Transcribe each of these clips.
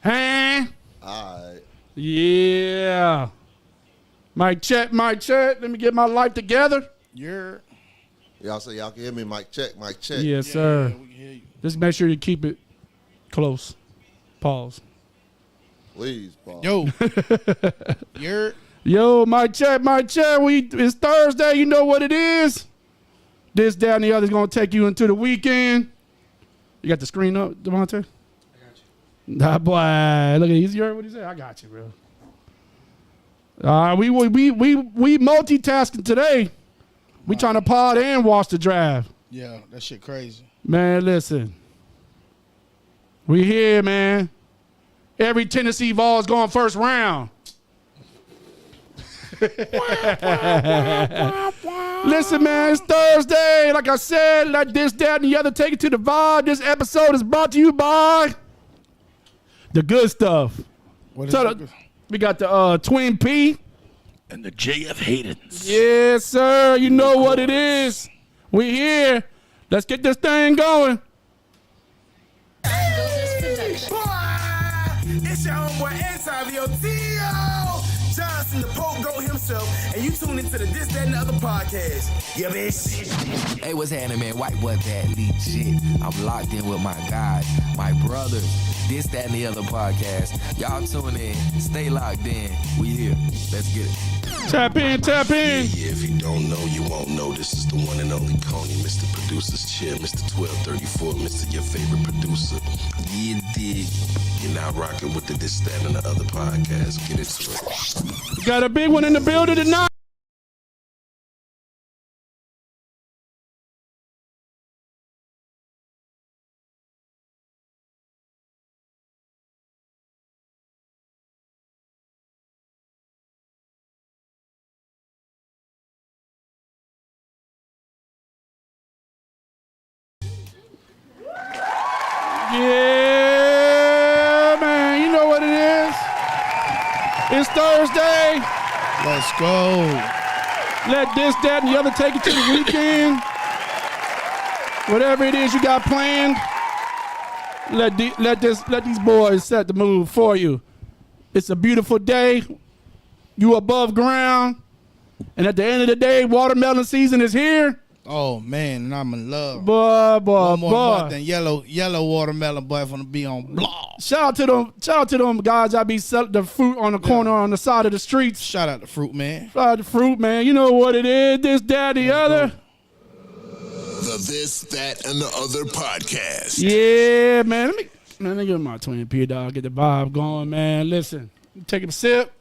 Huh? All right. Yeah. Mic check, mic check. Let me get my life together. You're. Y'all say y'all can hear me. Mic check, mic check. Yes, sir. Yeah, we can hear you. Just make sure you keep it close. Pause. Please, Paul. Yo. You're. Yo, mic check, mic check. It's Thursday. You know what it is. This, that, and the other is going to take you into the weekend. You got the screen up, Devontae? I got you. Nah, boy. Look at it. You heard what he said? I got you, bro. We multitasking today. We trying to pod and watch the draft. Yeah, that shit crazy. Man, listen. We here, man. Every Tennessee Vols going first round. Listen, man, it's Thursday. Like I said, let this, that, and the other take it to the vibe. This episode is brought to you by the good stuff. What is We got the Twin P. And the JF Haydens. Yes, sir. You know what it is. We here. Let's get this thing going. It's your homeboy Savio Tio Johnson, the Polk Goat himself, and you tune into the This, That, and the Other podcast. Yeah, bitch. Hey, what's happening, man? White boy, that lead shit. I'm locked in with my guys, my brothers. This, That, and the Other podcast. Y'all tune in. Stay locked in. We here. Let's get it. Tap in, tap in. Yeah, if you don't know, you won't know. This is the one and only Coney, Mr. Producer's Chair, Mr. 1234, Mr. Your Favorite Producer. Yeah, dig. You're now rocking with the This, That, and the Other podcast. Get into it. Got a big one in the building tonight. Yeah, man, you know what it is. It's Thursday. Let's go. Let this, that, and the other take it to the weekend. Whatever it is you got planned, let these boys set the mood for you. It's a beautiful day. You above ground. And at the end of the day, watermelon season is here. Oh, man, and I'm in love. Boy, One more month than yellow watermelon boy finna be on blog. Shout out to them guys that be selling the fruit on the corner on the side of the streets. Shout out to Fruit Man. Shout out to Fruit Man. You know what it is. This, that, the other. The This, That, and the Other podcast. Yeah, man. Let me get my 20p, dog. Get the vibe going, man. Listen, take a sip.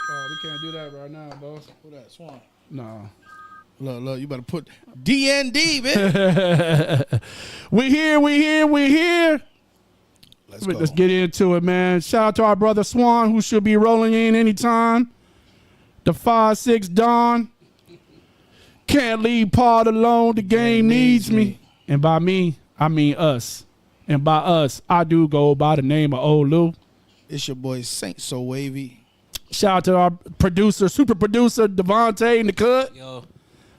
Oh, we can't do that right now, boss. Who that, Swann? No. Look, you better put DND, man. We here. Let's go. Let's get into it, man. Shout out to our brother Swann, who should be rolling in anytime. The 5'6" Don. Can't leave Pod alone. The game needs me. And by me, I mean us. And by us, I do go by the name of Old Lou. It's your boy Saint So Wavy. Shout out to our producer, super producer, Devontae in the cut. Yo.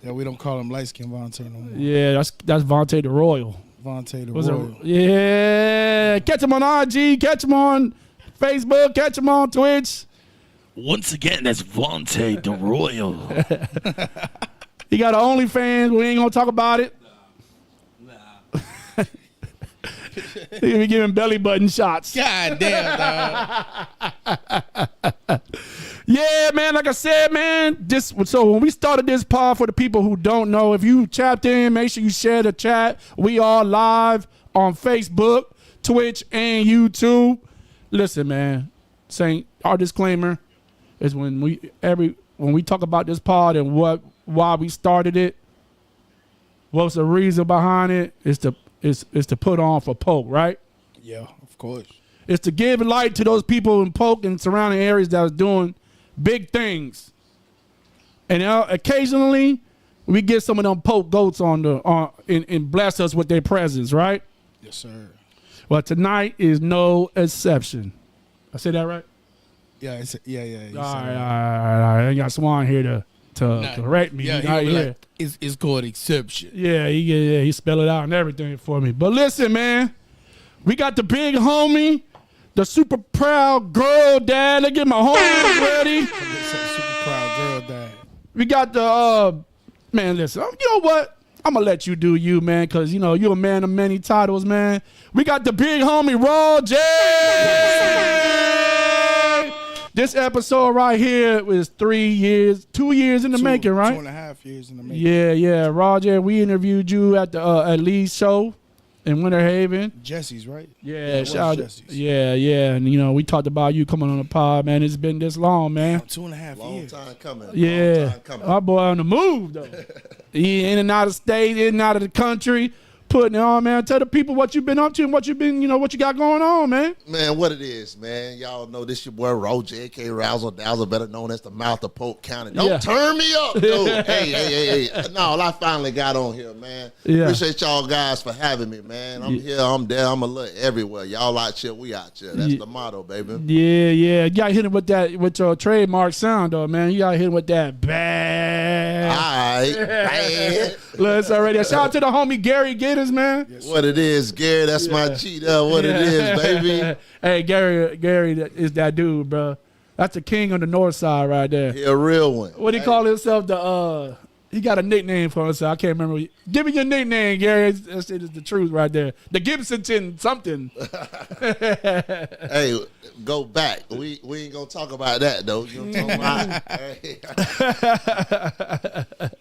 Yeah, we don't call him light skin Vontae no more. Yeah, that's Vontae the Royal. Vontae the Was Royal. Yeah. Catch him on IG, catch him on Facebook, catch him on Twitch. Once again, that's Vontae the Royal. He got an OnlyFans. We ain't gonna talk about it. Nah. He be giving belly button shots. God damn, dog. Yeah, man. Like I said, man. So when we started this pod, for the people who don't know, if you tapped in, make sure you share the chat. We are live on Facebook, Twitch, and YouTube. Listen, man. Saint, our disclaimer is when we talk about this pod and why we started it, what's the reason behind it, is to put on for Polk, right? Yeah, of course. It's to give light to those people in Polk and surrounding areas that are doing big things. And occasionally we get some of them Polk Goats and bless us with their presence, right? Yes, sir. Well, tonight is no exception. I say that right? Yeah, All right. I got Swann here to correct me. Yeah, like, it's called exception. Yeah, he spell it out and everything for me. But listen, man, We got the big homie, the super proud girl dad. Let's get my homies ready. Super proud girl dad. We got the, man, listen, you know what? I'm going to let you do you, man, because, you know, you're a man of many titles, man. We got the big homie, RAW J. This episode right here was 2 years in the making, right? 2.5 years in the making. Yeah. RAW J, we interviewed you at the at Lee's show in Winter Haven. Jesse's, right? Yeah, shout out. Jesse's. Yeah. And, you know, we talked about you coming on the pod, man. It's been this long, man. 2.5 Long years. time coming. Yeah. Long time coming. Our boy on the move, though. He in and out of state, in and out of the country. Putting it on, man. Tell the people what you've been up to and what you got going on, man. Man, what it is, man. Y'all know this your boy RAW J, a.k.a. Razzle Dazzle, better known as the mouth of Polk County. Don't turn me up, dude. hey. No, I finally got on here, man. Yeah. Appreciate y'all guys for having me, man. I'm here, I'm there, I'm a little everywhere. Y'all out here, we out here. That's the motto, baby. Yeah. You got to hit him with your trademark sound, though, man. You got to hit him with that bang. All right. Let's already. Shout out to the homie Gary Gitters, man. What it is, Gary, that's my cheat up. What it is, baby. Hey, Gary is that dude, bro. That's the king on the north side right there. He a real one. What do he call himself? He got a nickname for himself. I can't remember. Give me your nickname, Gary. That shit is the truth right there. The Gibsonton something. Hey, go back. We ain't gonna talk about that though. You know what I'm talking about?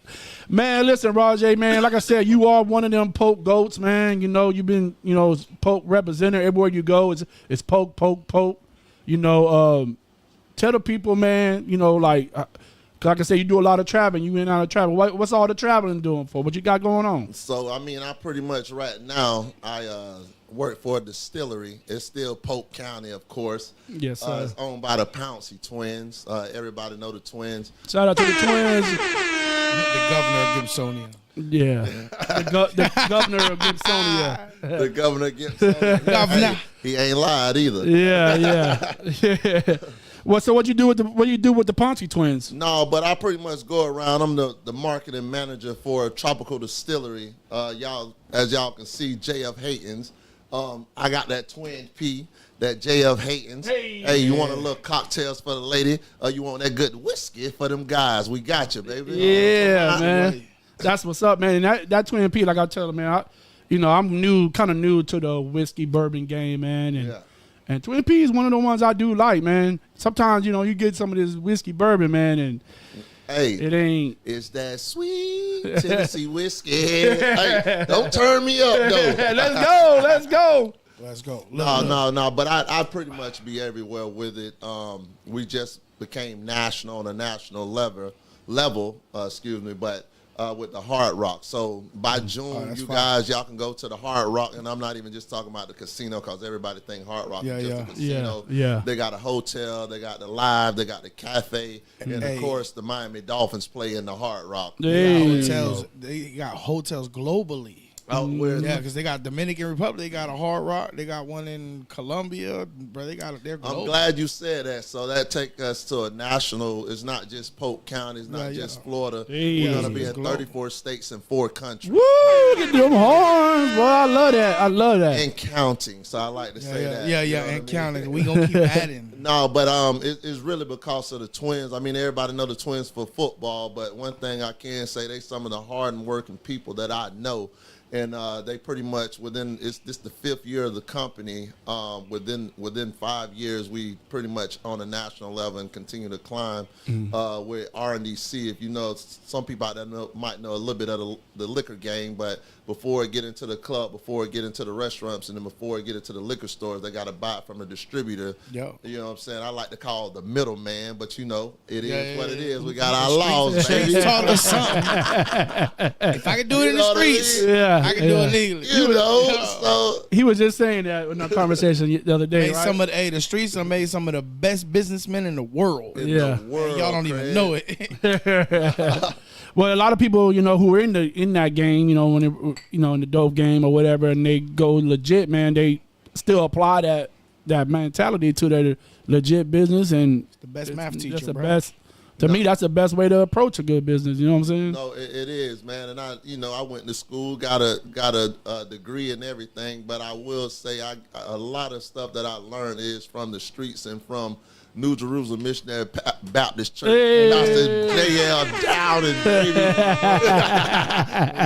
Man, listen, RAW J, man. Like I said, you are one of them Polk Goats, man. You know, you've been, Polk representative everywhere you go. It's Polk. You know, tell the people, man. You know, like I said, you do a lot of traveling. You in and out of travel. What's all the traveling doing for? What you got going on? So, I mean, I pretty much right now, I work for a distillery. It's still Polk County, of course. Yes, sir. It's owned by the Pouncey twins. Everybody know the twins. Shout out to the twins. The governor of Gibsonia. Yeah. The governor of Gibsonia. The governor of Gibsonia. Governor. He ain't lied either. Yeah. Well, so what you do with the Ponce twins? No, but I pretty much go around. I'm the marketing manager for a tropical distillery. Y'all, as y'all can see, JF Hayton's. I got that twin P, that JF Hayton's. Hey, you want a little cocktails for the lady, or you want that good whiskey for them guys? We got you, baby. Yeah, man. That's what's up, man. And that twin P, like I tell them, man, I'm kind of new to the whiskey bourbon game, man. And Twin P is one of the ones I do like, man. Sometimes, you get some of this whiskey bourbon, man, and it ain't. It's that sweet Tennessee whiskey. Hey, don't turn me up, though. Let's go. No. But I pretty much be everywhere with it. We just became national on a national level. But with the Hard Rock. So by June, y'all can go to the Hard Rock, and I'm not even just talking about the casino because everybody think Hard Rock is just a casino. Yeah. They got a hotel, they got the live, they got the cafe, and of course the Miami Dolphins play in the Hard Rock. They got hotels globally. Yeah, because they got Dominican Republic, they got a Hard Rock, they got one in Colombia, bro. They're global. I'm glad you said that. So that take us to a national. It's not just Polk County. It's not just Florida. We're gonna be in 34 states and 4 countries. Woo! Get them horns, boy. I love that. And counting. So I like to say that. And counting. We gonna keep adding. No, but it's really because of the twins. I mean, everybody know the twins for football, but one thing I can say, they some of the hard and working people that I know. And they pretty much this the 5th year of the company. Within 5 years, we pretty much on a national level and continue to climb with R&DC. If you know, some people out there might know a little bit of the liquor game, but before it get into the club, before it get into the restaurants, and then before it get into the liquor stores, they got to buy it from a distributor. Yo. You know what I'm saying? I like to call it the middleman, but it is what it is. We got our laws, baby. Taught us something. If I can do it in the streets, I can do it legally. So he was just saying that in a conversation the other day. The streets have made some of the best businessmen in the world. The world, y'all don't even know it. Well, a lot of people, who are in that game, when they, in the dope game or whatever, and they go legit, man, they still apply that mentality to their legit business, and the best math teacher, that's the bro. best. To me, that's the best way to approach a good business. You know what I'm saying? No, it is, man. And I went to school, got a degree and everything. But I will say, a lot of stuff that I learned is from the streets and from New Jerusalem Missionary Baptist Church. Hey. Dr. J.L. down and baby.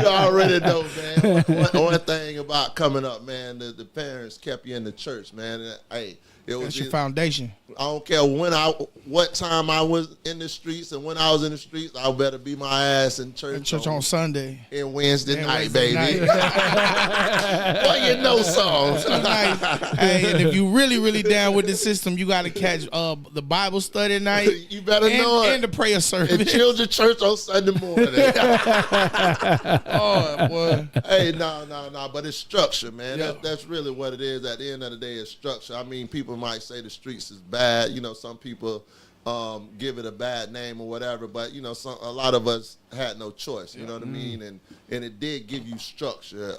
You already know, man. One thing about coming up, man, the parents kept you in the church, man. And, hey, That's your foundation. I don't care what time I was in the streets, and when I was in the streets, I better be my ass in church. On Sunday. And Wednesday night, Wednesday baby. Well, you know songs. Hey, and if you really down with the system, you got to catch the Bible study night. You better know it. And the prayer service. And children's church on Sunday morning. Oh, boy. Hey, no, but it's structure, man. Yeah. That's really what it is. At the end of the day, it's structure. I mean, people might say the streets is bad. You know, some people give it a bad name or whatever, but you know, a lot of us had no choice. You know what I mean? And it did give you structure.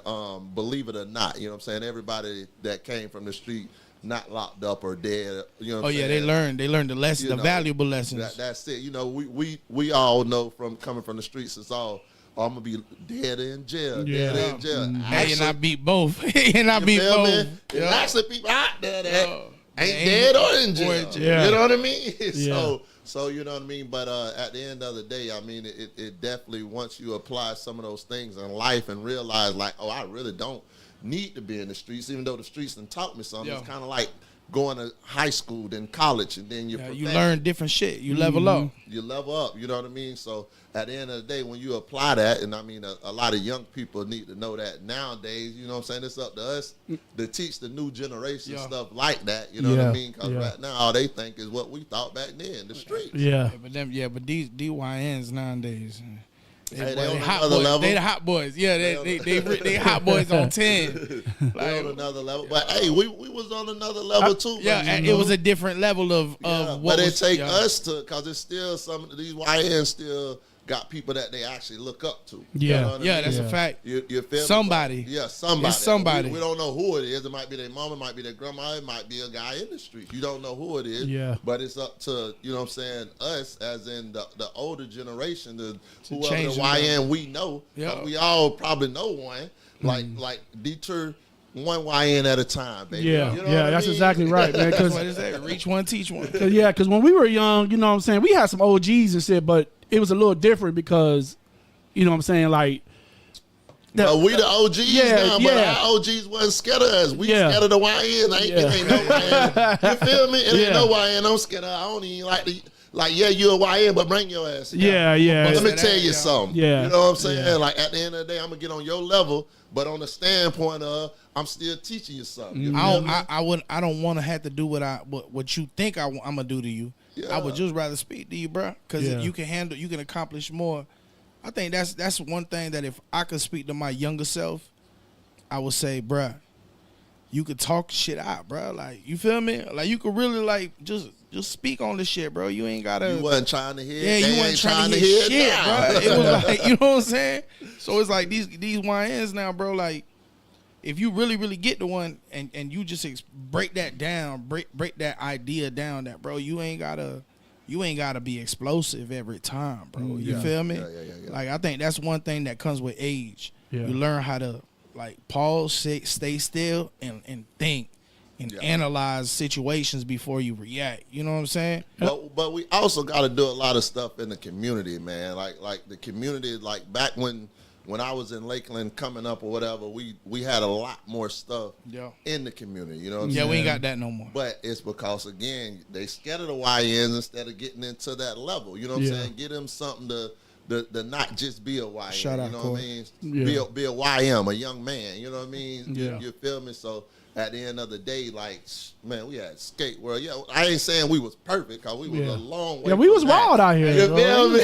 Believe it or not, you know what I'm saying? Everybody that came from the street, not locked up or dead. You know what I'm saying? They learned the lesson, the valuable lessons. That's it. You know, we all know from coming from the streets, it's all. I'm gonna be dead in jail. Yeah. Dead in jail. And I beat both. And I beat both. There's actually people out there that ain't dead or in jail. Yeah. You know what I mean? Yeah. So you know what I mean? But at the end of the day, I mean, it definitely, once you apply some of those things in life and realize, like, oh, I really don't need to be in the streets, even though the streets done taught me something. Yeah. It's kind of like going to high school, then college, and then you learn different shit. You level up. You level up, you know what I mean? So at the end of the day, when you apply that, and I mean, a lot of young people need to know that nowadays, you know what I'm saying? It's up to us to teach the new generation stuff like that, you know what I mean? Because right now, all they think is what we thought back then, the streets. Yeah. But these DYNs nowadays, Hey, they on hot another boys. level. They the hot boys. Yeah, they hot boys on 10. Like, on another level. But hey, we was on another level too. Yeah, man, it was a different level of what but it was, take us to, because it's still some of these YNs still got people that they actually look up to. Yeah. You know what I mean? that's a fact. You feel me? Somebody. Yeah, somebody. It's somebody. We don't know who it is. It might be their mama, it might be their grandma, it might be a guy in the street. You don't know who it is. Yeah. But it's up to, you know what I'm saying, us as in the older generation, whoever change the YN we know. Yeah. We all probably know one. Like deter one YN at a time, baby. Yeah, You know what I that's mean? exactly right, man. That's what it said. Reach one, teach one. Because when we were young, you know what I'm saying, we had some OGs and shit, but it was a little different because, you know what I'm saying, like. We the OGs now, but yeah. our OGs wasn't scared of us. We Yeah. scared of the YN. It ain't no YN. You feel me? It ain't Yeah. no YN. I'm scared of. I don't even like yeah, you a YN, but bring your ass down. Yeah. But let me Say tell that, you yeah. something. Yeah. You know what I'm saying? Yeah. Like at the end of the day, I'm gonna get on your level, but on the standpoint of I'm still teaching you something. You feel me? I don't want to have to do what you think I'm gonna do to you. Yeah. I would just rather speak to you, bro, because Yeah. you can accomplish more. I think that's one thing that if I could speak to my younger self, I would say, bro, you could talk shit out, bro. Like, you feel me? Like, you could really like just speak on this shit, bro. You ain't gotta. You wasn't trying to hear. Yeah, they you wasn't ain't trying to hear shit, now. bro. It was like, you know what I'm saying? So it's like these YNs now, bro. Like, if you really get the one and you just break that down, break that idea down, that bro, you ain't gotta be explosive every time, bro. You feel me? Yeah. Like, I think that's one thing that comes with age. Yeah. You learn how to like pause, stay still, and think and analyze situations before you react. You know what I'm saying? But we also got to do a lot of stuff in the community, man. Like the community, like back when I was in Lakeland coming up or whatever, we had a lot more stuff in the community. You know what I'm saying? We ain't got that no more. But it's because, again, they scared of the YNs instead of getting into that level. You know what I'm saying? Get them something to not just be a YN. Shout out, you know Corey. what I mean? Yeah. Be a YM, a young man. You know what I mean? Yeah. You feel me? So at the end of the day, like, man, we had skate world. Yeah, I ain't saying we was perfect, because we was a long way. Yeah, we was from that. wild out here. You bro. feel me?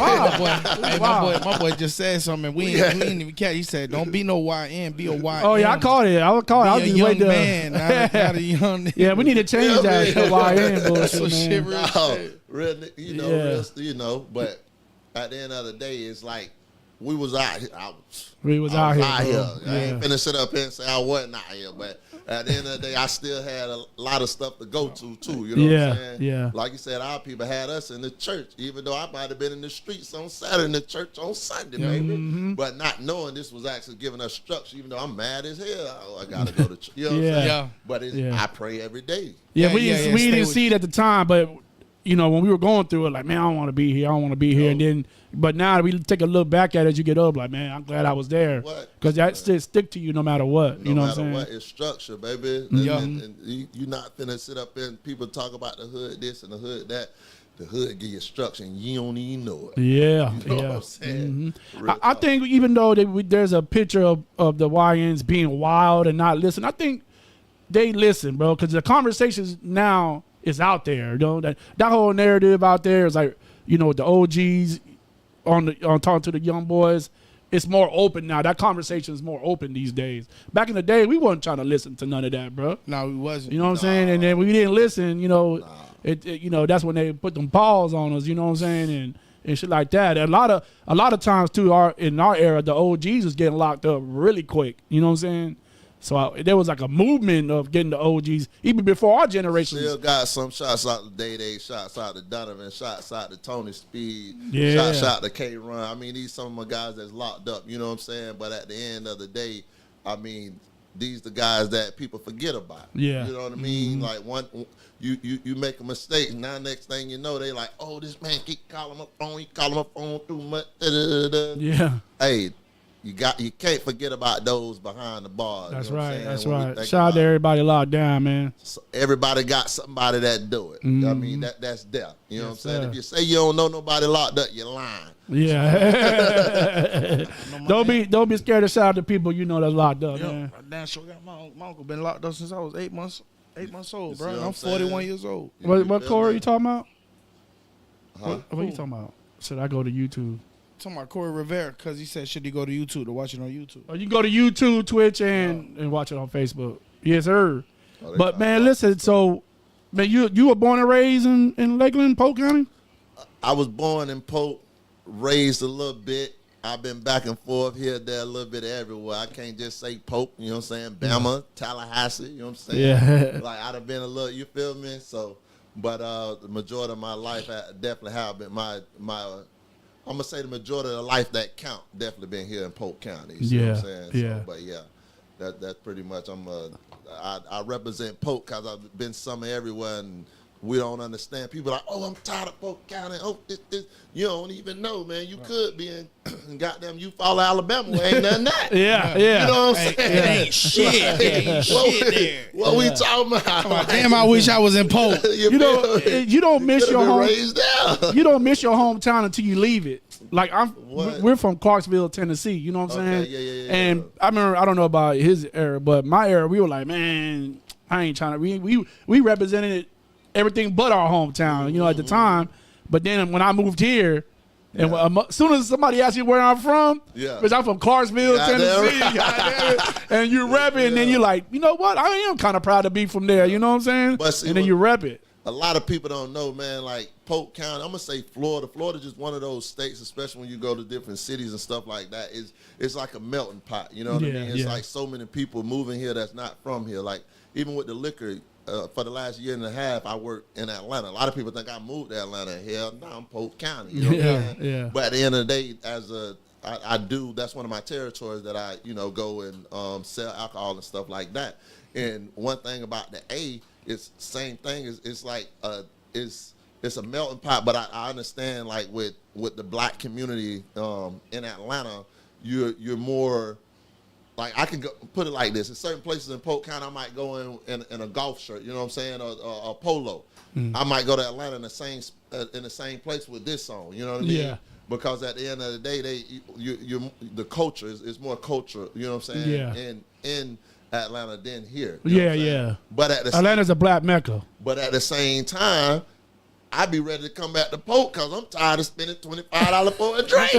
My boy just said something. We ain't even catch. He said, "Don't be no YN, be a YN." Oh, yeah, I caught it. I was Be a just young waiting man, not a young. Yeah, we need to change that to YN That's bullshit, what shit man. real No, shit. real, Yeah. you know, but at the end of the day, it's like we was out here. We was out here, bro. I ain't finna sit up here and say I wasn't out here, but at the end of the day, I still had a lot of stuff to go to too. You know what I'm saying? Yeah. Like you said, our people had us in the church, even though I might have been in the streets on Saturday, in the church on Sunday, baby. But not knowing this was actually giving us structure, even though I'm mad as hell. Oh, I gotta go to church. You know what I'm saying? Yeah. But I pray every day. We didn't see it at the time, but you know, when we were going through it, like, man, I don't want to be here. I don't want to be here. And then, but now we take a look back at it as you get up, like, man, I'm glad I was there. Because that stick to you no matter what. You know what I'm saying? No matter what, it's structure, baby. Yeah. And you're not finna sit up there and people talk about the hood this and the hood that. The hood give you structure and you don't even know it. Yeah. You know what I'm saying? I think even though there's a picture of the YNs being wild and not listen, I think they listen, bro, because the conversations now is out there. You know, that whole narrative out there is like, you know, the OGs on talking to the young boys. It's more open now. That conversation is more open these days. Back in the day, we wasn't trying to listen to none of that, bro. No, we wasn't. You know what I'm saying? And then we didn't listen. You know, you know, that's when they put them paws on us. You know what I'm saying? And shit like that. And a lot of times too, in our era, the OGs was getting locked up really quick. You know what I'm saying? So there was like a movement of getting the OGs even before our generation. Still got some shots out to Day, shots out to Donovan, shots out to Tony Speed, Yeah. shots out to K-Run. I mean, these some of my guys that's locked up, you know what I'm saying? But at the end of the day, I mean, these the guys that people forget about. Yeah. You know what I mean? Like you make a mistake, now next thing you know, they like, oh, this man keep calling my phone, he calling my phone too much. Yeah. Hey, you can't forget about those behind the bars. That's you know right. That's when we right. think Shout out about to everybody locked down, man. So everybody got somebody that do it. I mean, that's death. You know what I'm saying? sir. If you say you don't know nobody locked up, you're lying. Yeah. don't be scared to shout out to people you know that's locked up, Yo, man. I damn sure got my uncle been locked up since I was 8 months old, You see bro. what I'm I'm saying? 41 years old. What Corey you talking about? Huh? What you talking about? Should I go to YouTube? Talking about Corey Rivera, because he said, should he go to YouTube to watch it on YouTube? Oh, you can go to YouTube, Twitch, and watch it on Facebook. Yes, sir. Oh, But man, listen. So, man, you were born and raised in Lakeland, Polk County. I was born in Polk, raised a little bit. I've been back and forth here, there, a little bit everywhere. I can't just say Polk, you know what I'm saying? Bama, Tallahassee, you know what I'm saying? Yeah. Like, I'd have been a little, you feel me? So, but the majority of my life definitely have been I'm going to say the majority of the life that count definitely been here in Polk County. You see what I'm saying? Yeah. So, but yeah, that's pretty much, I represent Polk because I've been summer everywhere and we don't understand. People are like, oh, I'm tired of Polk County. Oh, this. You don't even know, man. You could be in goddamn Eufaula, Alabama, where ain't nothing that. Yeah. You know what I'm saying? It ain't shit. It ain't shit there. What we talking about? Damn, I wish I was in Polk. You know, you don't miss your home. Raised down. You don't miss your hometown until you leave it. Like What? we're from Clarksville, Tennessee. You know what I'm saying? Yeah. And I remember, I don't know about his era, but my era, we were like, man, I ain't trying to. We represented everything but our hometown, you know, at the time. But then when I moved here, and as soon as somebody asks you where I'm from, because I'm from Clarksville, Tennessee, goddamn it, and you rep it, and then you're like, you know what? I am kind of proud to be from there. You know what I'm saying? But see, and then you rep it. A lot of people don't know, man, like Polk County, I'm going to say Florida. Florida's just one of those states, especially when you go to different cities and stuff like that. It's like a melting pot, you know what I mean? It's like so many people moving here that's not from here. Like, even with the liquor, for the last year and a half, I worked in Atlanta. A lot of people think I moved to Atlanta. Hell, no, I'm Polk County. You know what I'm saying? Yeah. But at the end of the day, I do, that's one of my territories that I, go and sell alcohol and stuff like that. And one thing about the A, it's the same thing. It's like it's a melting pot. But I understand, like with the black community in Atlanta, you're more like, I can put it like this: in certain places in Polk County, I might go in a golf shirt, you know what I'm saying, or a polo. I might go to Atlanta in the same place with this on, you know what I mean? Yeah. Because at the end of the day, the culture is more culture, you know what I'm saying? Yeah. In Atlanta than here. You know what I'm saying? Yeah. But at the Atlanta's a black mecca. But at the same time, I be ready to come back to Polk because I'm tired of spending $25 for a drink.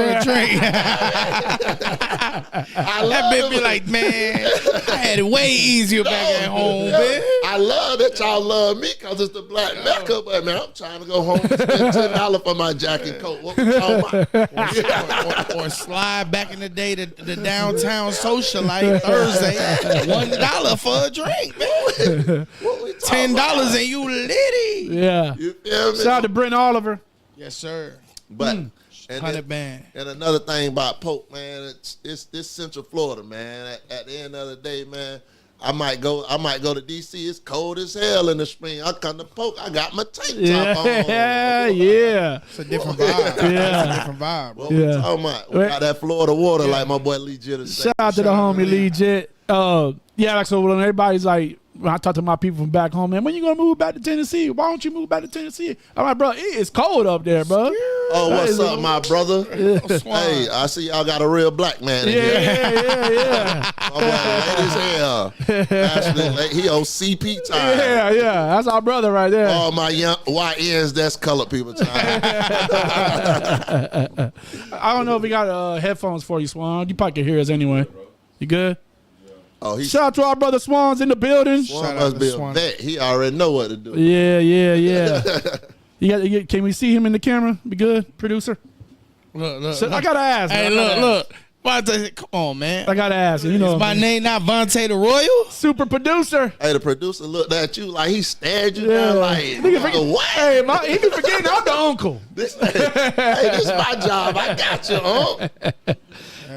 That bitch be like, man, I had it way easier back at home, man. I love that y'all love me because it's the Black Mecca, but man, I'm trying to go home and spend $10 for my jacket coat. What we talking about? Or slide back in the day to the downtown socialite Thursday, $1 for a drink, man. $10 and you litty. Yeah. You feel me? Shout out to Brent Oliver. Yes, sir. But and 100 band. And another thing about Polk, man, it's Central Florida, man. At the end of the day, man, I might go to DC. It's cold as hell in the spring. I come to Polk, I got my tank top on. Yeah. It's a different vibe. Yeah. It's a different vibe, bro. What we talking about? We got that Florida water, like my boy Lee Jit. Shout out to the homie Lee Jit. Yeah, like so when everybody's like, when I talk to my people from back home, man, when you gonna move back to Tennessee? Why don't you move back to Tennessee? I'm like, bro, it is cold up there, bro. Oh, what's up, my brother? Hey, I see y'all got a real black man in here. Yeah. My boy late as hell. Actually, he on CP time. Yeah. That's our brother right there. All my young YNs, that's colored people time. I don't know if we got headphones for you, Swann. You probably can hear us anyway. You good? Oh, Shout out to our brother Swann's in the building. Swann must be a vet. He already know what to do. Yeah. Can we see him in the camera? Be good, producer. Look. I gotta ask. Hey, look. Come on, man. I gotta ask. You know, Is my name not Vont'e the Royal? super producer. Hey, the producer looked at you like he stared you down like, what? Hey, he be forgetting I'm the uncle. This is my job. I got you,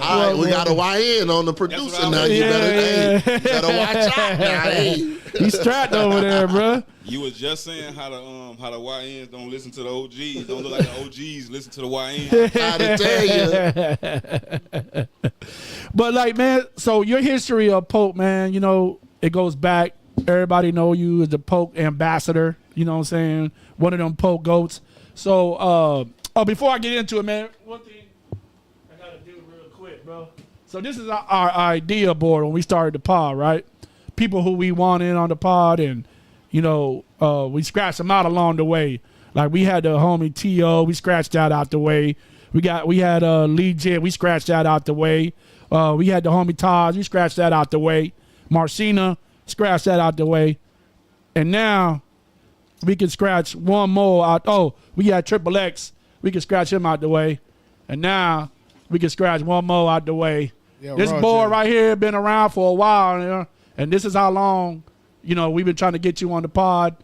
All right, we got a YN on the producer now. You better watch out now. Hey. He's strapped over there, bro. You was just saying how the YNs don't listen to the OGs. Don't look like the OGs listen to the YNs. I tell you. But like, man, so your history of Polk, man, you know, it goes back. Everybody know you as the Polk ambassador. You know what I'm saying? One of them Polk Goats. So, before I get into it, man, one thing I gotta do real quick, bro. So this is our idea board when we started the pod, right? People who we want in on the pod, and you know, we scratched them out along the way. Like we had the homie T.O., we scratched that out the way. We had Lee Jit, we scratched that out the way. We had the homie Taj, we scratched that out the way. Marcina, scratched that out the way. And now we can scratch one more out. Oh, we had Triple X, we can scratch him out the way. And now we can scratch one more out the way. Yeah, this RAW boy J. right here been around for a while, you know, and this is how long, you know, we've been trying to get you on the pod.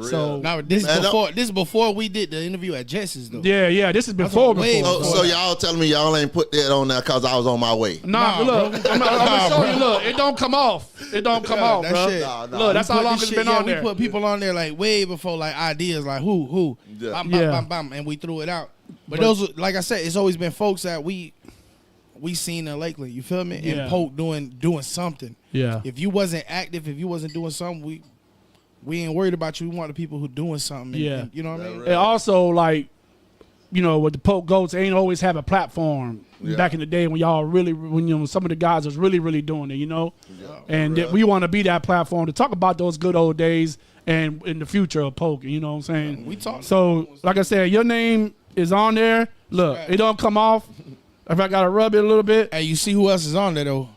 So now this is before we did the interview at Jess's though. yeah, this is before. So y'all telling me y'all ain't put that on there because I was on my way? Nah, look, I'm gonna show you. Look, it don't come off. It don't come off, that bro. shit. Look, that's how long it's been on we there. put people on there like way before like ideas like who, Yeah. bam, and we threw it out. But those, like I said, it's always been folks that we seen in Lakeland. You feel me? Yeah. And Polk doing something. Yeah. If you wasn't active, if you wasn't doing something, we ain't worried about you. We want the people who doing something. Yeah. And, you know what I mean? And also, like, you know, with the Polk Goats, they ain't always have a platform. Yeah. Back in the day when y'all when you know, some of the guys was really doing it, you know, and that we want to be that platform to talk about those good old days and in the future of Polk. You know what I'm saying? We talk. So, like I said, your name is on there. Look, it don't come off. If I gotta rub it a little bit, Hey, you see who else is on there though?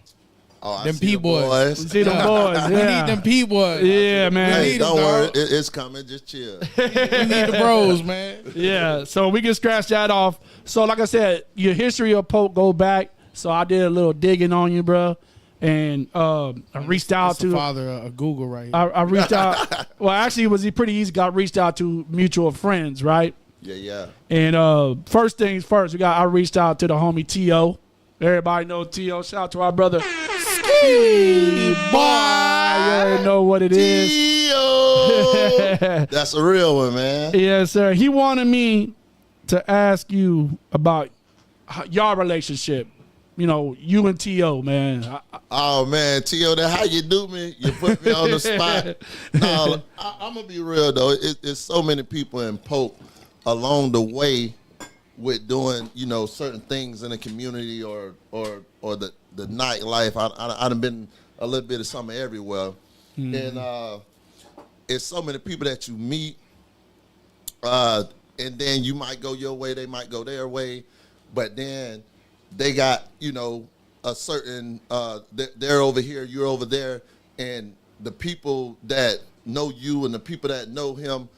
Oh, I Them see the P-boys. see them boys. Yeah, We need them P-boys. Yeah, man. Hey, need don't them, worry, dog. it's coming. Just chill. We need the bros, man. Yeah, so we can scratch that off. So, like I said, your history of Polk go back. So I did a little digging on you, bro, and I reached out That's the to. father of Google right here. I reached out. Well, actually, it was pretty easy. Got reached out to mutual friends, right? Yeah. And first things first, I reached out to the homie T.O. Everybody know T.O. Shout out to our brother. Ski boy. You already know what it is. T.O. That's a real one, man. Yes, sir. He wanted me to ask you about your relationship. You know, you and T.O., man. Oh, man, T.O., that how you do me? You put me on the spot. No, I'm going to be real, though. It's so many people in Polk along the way with doing, you know, certain things in the community or the nightlife. I done been a little bit of something everywhere. And it's so many people that you meet And then you might go your way, they might go their way, but then they got, you know, a certain, they're over here, you're over there, and the people that know you and the people that know him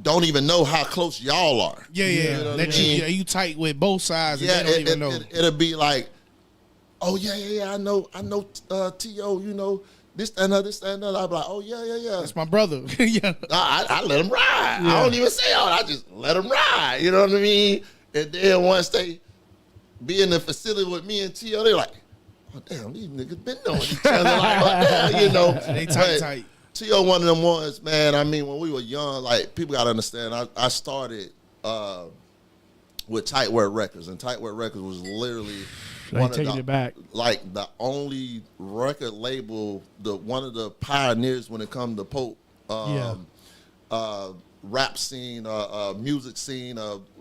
don't even know how close y'all are. Yeah. You know what I mean? You tight with both sides, and Yeah, they don't even know. It'll be like, oh yeah, I know, T.O., you know, this and another. I'm like, oh yeah. That's my brother. Yeah. I let him ride. I don't even say all. I just let him ride. You know what I mean? And then once they be in the facility with me and T.O., they're like, oh damn, these niggas been knowing each other. Like, oh, damn, you know. They tight. T.O. one of them ones, man. I mean, when we were young, like people gotta understand. I started with Tight Work Records, and Tight Work Records was literally Taking it back. like the only record label, one of the pioneers when it comes to Polk rap scene, music scene,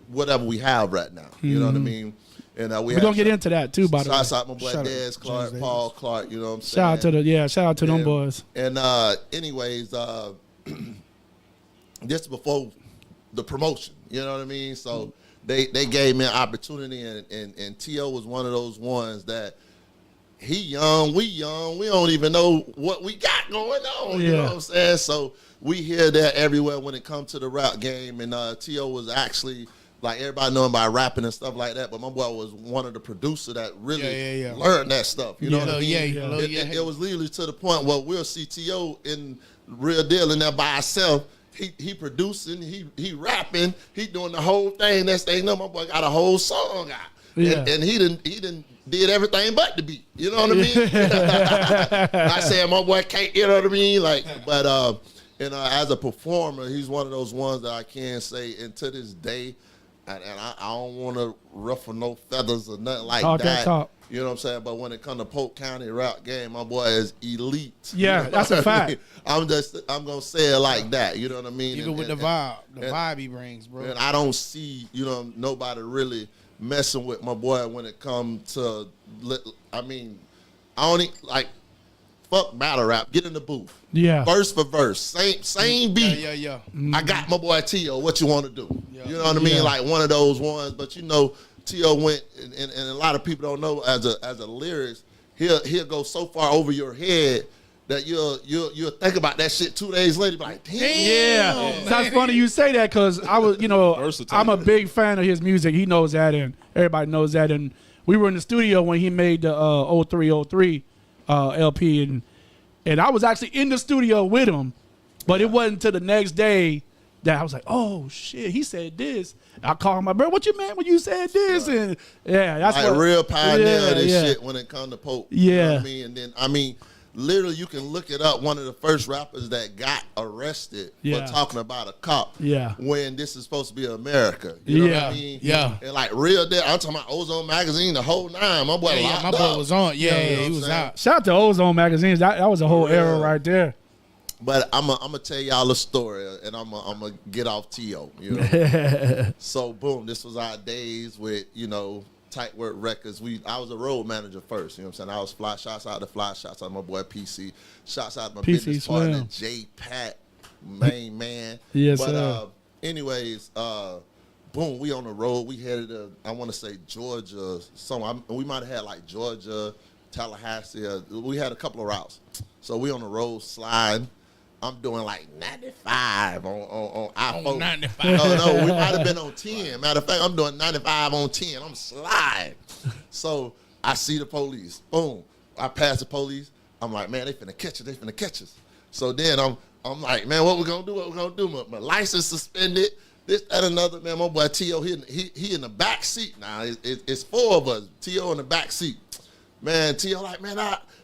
whatever we have right now. You know what I mean? And we're gonna get into that too, by the way. Shout out my boy Dez Clark, Paul Clark, you know what I'm saying? Shout out to them boys. And anyways, just before the promotion, you know what I mean? So they gave me an opportunity, and T.O. was one of those ones that he young, we don't even know what we got going on, you know what I'm saying? So we hear that everywhere when it comes to the rap game, and T.O. was actually, like, everybody know him by rapping and stuff like that, but my boy was one of the producers that really learned that stuff, you know what I mean? It was literally to the point where we'll see T.O. in real deal in there by himself. He producing, he rapping, he doing the whole thing. Next thing you know, my boy got a whole song out. Yeah. And he did everything but the beat. You know what I mean? I said my boy can't, you know what I mean? Like, but as a performer, he's one of those ones that I can say, and to this day, and I don't want to ruffle no feathers or nothing like that. You know what I'm saying? But when it comes to Polk County rap game, my boy is elite. Yeah, you know that's a fact. I'm gonna say it like that. You know what I mean? Even with the vibe he brings, bro. And I don't see, you know, nobody really messing with my boy when it comes to. I mean, I only like fuck battle rap. Get in the booth. Yeah. Verse for verse, same beat. Yeah. I got my boy T.O. What you want to do? Yeah. You know what I mean? Like one of those ones. But you know, T.O. went, and a lot of people don't know as a lyricist, he'll go so far over your head that you'll think about that shit 2 days later, be like, damn. Yeah, that's funny you say that, because I was, you know, I'm a big fan of his music. He knows that, and everybody knows that. And we were in the studio when he made the 0303 LP, and I was actually in the studio with him, but it wasn't until the next day that I was like, oh shit, he said this. I called my brother, what you meant when you said this? Right. And that's like what real pioneer of this shit when it comes to Polk. Yeah. You know what I mean? And then, I mean, literally you can look it up, one of the first rappers that got arrested for talking about a cop when this is supposed to be America. You know what I mean? Yeah. And like real deal, I'm talking about Ozone Magazine, the whole nine. My boy locked my up. boy was on. Yeah, you know he was out. Shout out to Ozone Magazines. That was a whole era right there. But I'm gonna tell y'all a story, and I'm gonna get off T.O. You know. So boom, this was our days with, you know, Tight Work Records. I was a road manager first. You know what I'm saying? I was fly. Shouts out to Fly. Shouts out to my boy PC. Shouts out to my business partner J Pat, main man. Yes, but sir. Anyways, boom, we on the road. We headed to, I want to say Georgia. We might have had like Georgia, Tallahassee. We had a couple of routes. So we on the road sliding. I'm doing like 95 on I-4. 95. No, we might have been on 10. Matter of fact, I'm doing 95 on 10. I'm sliding. So I see the police. Boom. I pass the police. I'm like, man, they finna catch us. They finna catch us. So then I'm like, man, what we gonna do? What we gonna do? My license suspended. This, that, another. Man, my boy T.O. he in the back seat now. It's four of us. T.O. in the back seat. Man, T.O. like, man,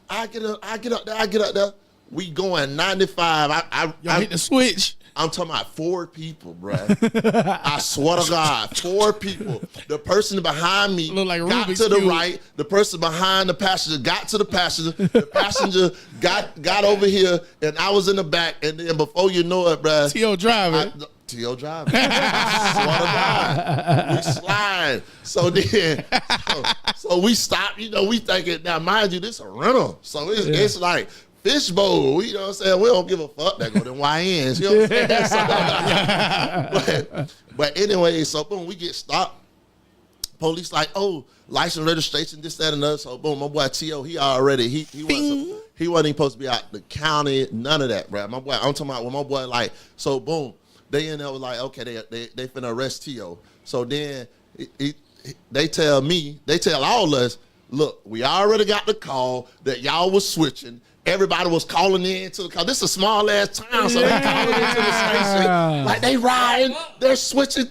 I get up there. We going 95. Y'all hit the switch. I'm talking about 4 people, bro. I swear to God, 4 people. The person behind me like got Rubik's to the Cube. right. The person behind the passenger got to the passenger. The passenger got over here, and I was in the back. And then before you know it, bro, T.O. driving. T.O. driving. I swear to God. We slide. So then, so we stop. You know, we thinking, now mind you, this a rental. So it's like fishbowl. You know what I'm saying? We don't give a fuck. That go to YNs. You know what I'm saying? But anyway, so boom, we get stopped. Police like, oh, license, registration, this, that, and other. So boom, my boy T.O., he wasn't even supposed to be out the county, none of that, bro. My boy, I'm talking about when my boy like, so boom, they in there was like, okay, they finna arrest T.O. So then they tell all us, look, we already got the call that y'all was switching. Everybody was calling in to the car. This is a small ass town, so they calling into the station. Like they riding, they're switching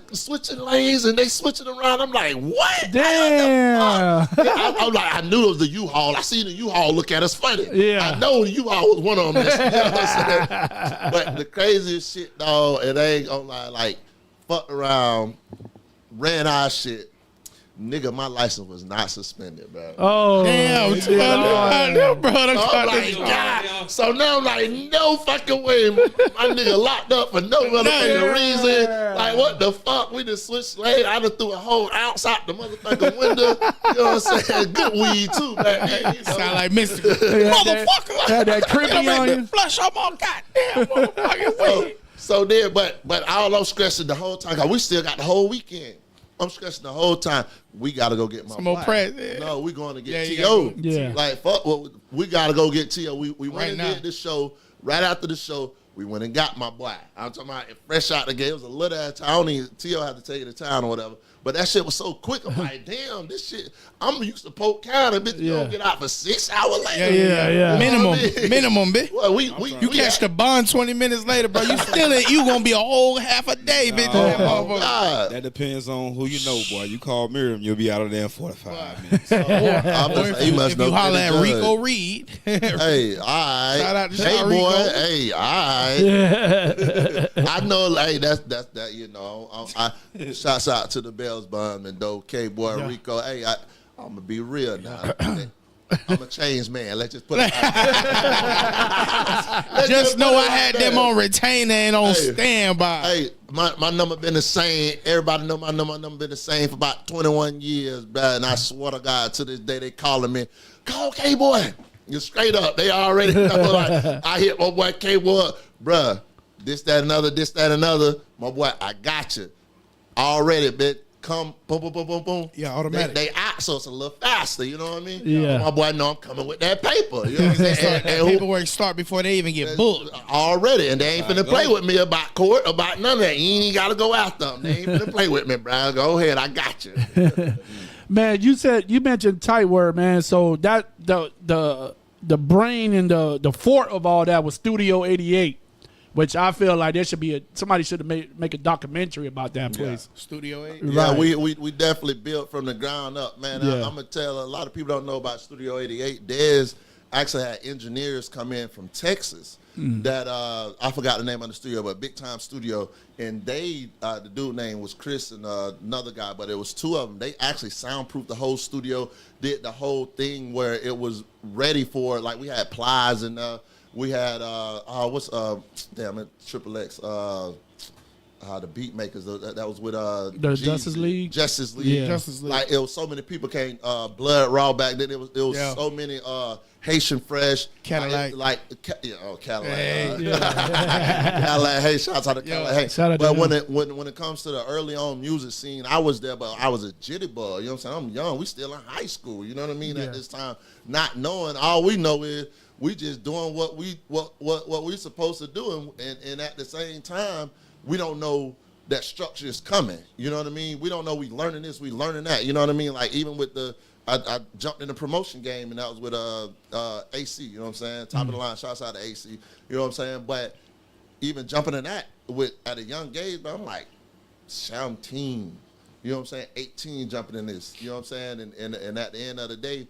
lanes and they switching around. I'm like, what? Damn. I'm like, I knew it was the U-Haul. I seen the U-Haul look at us funny. Yeah. I know the U-Haul was one of them. You know what I'm saying? But the craziest shit, dog, and they ain't gonna lie, like, fucked around, ran our shit. Nigga, my license was not suspended, bro. Oh, damn, bro. Oh my God. So now I'm like, no fucking way. My nigga locked up for no motherfucking reason. Like, what the fuck? We just switched lanes. I done threw a whole ounce out the motherfucking window. You know what I'm saying? Good weed, too, back then. You know? Sound like mystical. Motherfucker. Had that creepy on you. Flush up on goddamn motherfucking weed. So then, but all I'm stressing the whole time, cause we still got the whole weekend. I'm stressing the whole time. We gotta go get my some more press. Yeah. No, we going to get Yeah, T.O. Yeah. Like fuck, well, we gotta go get T.O. We went Right and now. did the show. Right after the show, we went and got my boy. I'm talking about fresh out the game. It was a little ass town. I don't even T.O. had to take you to town or whatever. But that shit was so quick. I'm like, damn, this shit. I'm used to Polk County, bitch. You don't get out for 6 hours later. Yeah. Minimum, bitch. Well, You catch the bond 20 minutes later, bro. You still ain't. You gonna be a whole half a day, bitch. God. That depends on who you know, boy. You call Miriam, you'll be out of there in 45 minutes. He must If know you holler pretty at good. Rico Reed, Hey, all right. Shout out to hey, Shaw boy. Rico. Hey, all right. I know, like, that's that, you know. Shouts out to the Bells Bun and okay, boy, Rico. Hey, I'm going to be real now. I'm a changed man. Let's just put it just know I had them on retainer and on standby. Hey, my number been the same. Everybody know my number been the same for about 21 years, bruh. And I swear to God, to this day, they calling me, call K-Boy. You straight up. They already know. Like, I hit my boy K-Boy, bruh. This, that, another. My boy, I got you. Already, bitch. Come, boom, boom, boom, boom, boom. Yeah, automatic. They out, so it's a little faster, you know what I mean? Yeah. My boy know I'm coming with that paper. You know what I'm saying? That paperwork start before they even get booked. Already, and they ain't finna play with me about court, about none of that. You ain't gotta go after them. They ain't finna play with me, bro. Go ahead, I got you. Man, you mentioned tight word, man. So that the brain and the fort of all that was Studio 88, which I feel like there should be somebody should have make a documentary about that place. Studio 8. Yeah, Right. we definitely built from the ground up, man. Yeah. I'm gonna tell a lot of people don't know about Studio 88. Dez actually had engineers come in from Texas that I forgot the name of the studio, but big time studio, and they the dude name was Chris and another guy, but it was two of them. They actually soundproofed the whole studio, did the whole thing where it was ready for, like, we had plies and we had Triple X. The beat makers that was with The Jeezy. Justice League? Justice League. Yeah. Justice League. Like, it was so many people came. Blood Raw back then. It was Yeah. so many Haitian Fresh. Cadillac. Cadillac. Hey. Cadillac. Hey, shout out to Cadillac. Hey. Shout out to But them. when it comes to the early on music scene, I was there, but I was a jitterbug. You know what I'm saying? I'm young. We still in high school. You know what I mean? At this time, not knowing, all we know is we just doing what we supposed to do, and at the same time, we don't know that structure is coming. You know what I mean? We don't know we learning this, we learning that. You know what I mean? Like, even with I jumped in the promotion game, and that was with AC. You know what I'm saying? Top of the line. Shouts out to AC. You know what I'm saying? But even jumping in that at a young age, but I'm like 17. You know what I'm saying? 18 jumping in this. You know what I'm saying? And at the end of the day,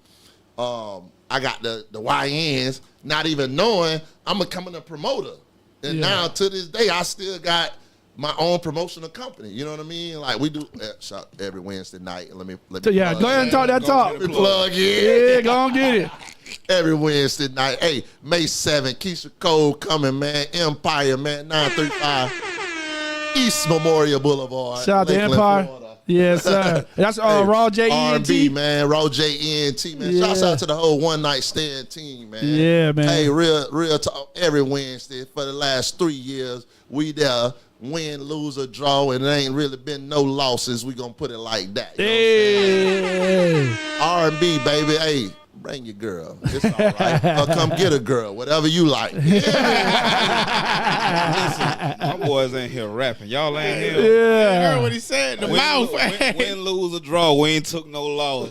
I got the YNs, not even knowing I'm becoming a promoter. And now to this day, I still got my own promotional company. You know what I mean? Like, we do shop every Wednesday night. Let me So, yeah, plug go ahead and talk that talk. Let me plug in. Yeah, go on get it. Every Wednesday night. Hey, May 7th, Keisha Cole coming, man. Empire, man. 935 East Memorial Boulevard. Shout out to Lakeland, Empire. Florida. Yes, sir. That's RAW J ENT. R&B, man. RAW J ENT, man. Yeah. Shouts out to the whole One Night Stand team, man. Yeah, man. Hey, real talk. Every Wednesday for the last 3 years, we there. Win, lose, or draw, and there ain't really been no losses. We gonna put it like that. You know what I'm saying? R&B, baby. Hey, bring your girl. It's all right. Or come get a girl, whatever you like. Listen, my boys ain't here rapping. Y'all ain't here. You heard what he said? The Win, mouth. win, lose, or draw. We ain't took no loss.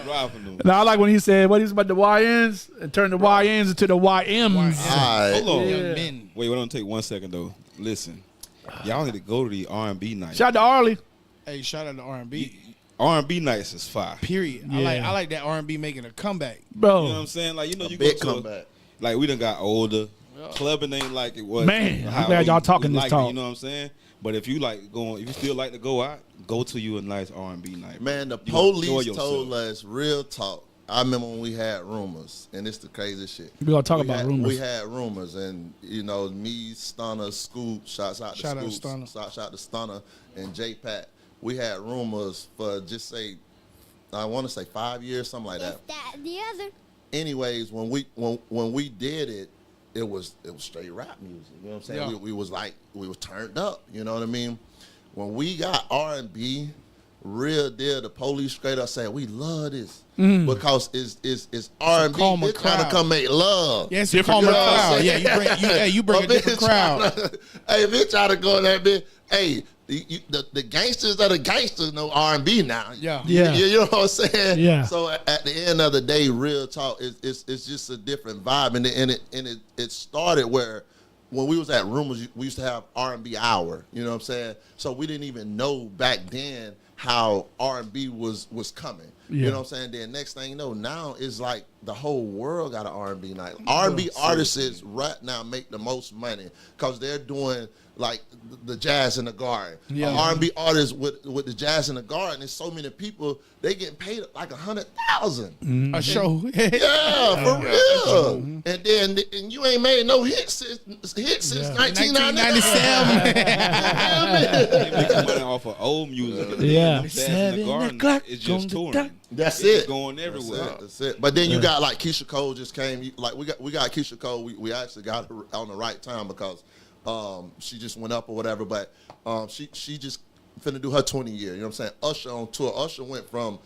Dropping them. Now I like when he said what he's about the YNs and turn the YNs into the YMs. All right. Hold on. Young men. Wait, we're gonna take 1 second though. Listen, y'all need to go to the R&B night. Shout out to Arlie. Hey, shout out to R&B. R&B nights is fire. Period. Yeah. I like that R&B making a comeback. Bro. You know what I'm saying? Like, you know, you go Big to comeback. like we done got older. Clubbing ain't like it was. Man, I'm how glad y'all we talking this like it, talk. you know what I'm saying? But if you like going, if you still like to go out, go to you a nice R&B night. Man, the You gonna enjoy police yourself. told us real talk. I remember when we had rumors, and it's the craziest shit. We're gonna talk We about had- rumors. We had rumors, and you know, me, Stunner, Scoop, shouts out to Shout out to Scoop, Stunner. shout out to Stunner, and J Pat. We had rumors for just say, I want to say 5 years, something like that. That and the other. Anyways, when we did it, it was straight rap music. You know what I'm saying? Yeah. We was turned up. You know what I mean? When we got R&B, real deal, the police straight up said we love this because it's R&B. calmer They're trying to crowd. come make love. Yes, it's a calmer You know what I'm crowd. saying? Yeah, you bring a But different bitch crowd. tryna- hey, bitch, try to go in that bitch. Hey, the gangsters are the gangsters know R&B now. Yeah. Yeah. You know what I'm saying? Yeah. So at the end of the day, real talk, it's just a different vibe, and it started where when we was at Rumors, we used to have R&B hour. You know what I'm saying? So we didn't even know back then how R&B was coming. Yeah. You know what I'm saying? Then next thing you know, now it's like the whole world got an R&B night. R&B artists right now make the most money because they're doing like the jazz in the garden. Yeah. R&B artists with the jazz in the garden, there's so many people, they getting paid like $100,000. A show. Yeah, for real. And then you ain't made no hits since 1997. 1997. They making money off of old music. And Yeah. then Jazz in the Garden is just touring. That's It's it. going everywhere. That's it. But then you got like Keisha Cole just came. Like we got Keisha Cole. We actually got her on the right time because she just went up or whatever. But she just finna do her 20 year. You know what I'm saying? Usher on tour. Usher went from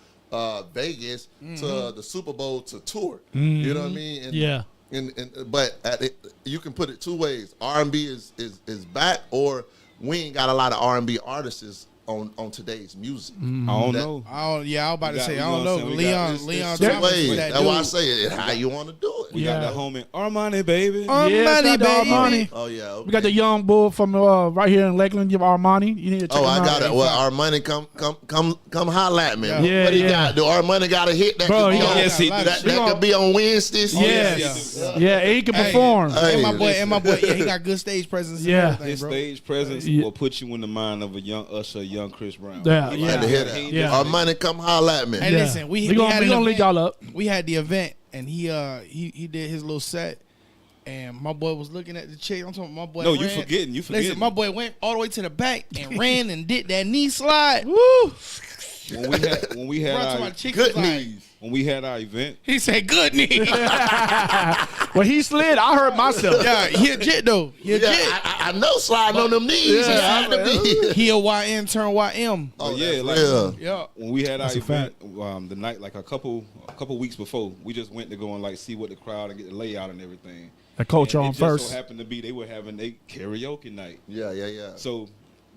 Vegas to the Super Bowl to tour. You know what I mean? And, Yeah. But you can put it two ways. R&B is back, or we ain't got a lot of R&B artists on today's music. I don't know. I was about to say, I You don't know know. what I'm saying? Leon It's two Thomas ways. was that That's why I dude. say it. How you want to do it? We Yeah. got the homie Armani, baby. Armani, baby. Armani. Oh yeah. Okay. We got the young bull from right here in Lakeland. Give Armani. You need to check Oh, him I out. got it. Well, our money come holler at me. Yeah, What he yeah. got? Do our money got a hit that Bro, could be he on? got- Yes, he got a do. lot of That could be on Wednesdays. Yes. Yeah. Yeah, and he can Hey. perform. Hey, And my boy, yeah, he got good stage presence. And Yeah. everything, His bro. stage presence Yeah. will put you in the mind of a young Usher, a young Chris Brown. Yeah, He yeah. might Had to hear he that. ain't Yeah. just- Our money come holler at me. Hey, Yeah. listen, we gonna had an link event. y'all up. We had the event, and he did his little set, and my boy was looking at the chick. I'm talking my boy. No, you ran. forgetting. Listen, my boy went all the way to the back and ran and did that knee slide. Woo! When we had Brought to my our chick. Good was like- knees. when we had our event, He said, "Good knee." When he slid, I hurt myself. Yeah, he a jit though. He a Yeah, jit. I know sliding on them knees. Yeah, He had to be. He a YN turn YM. Oh, yeah, that's like real. Yeah. when we had our That's a event, the night like a couple weeks before, we just went to go and like see what the crowd and get the layout and everything. The culture And on it just first. so happened to be they were having a karaoke night. Yeah. So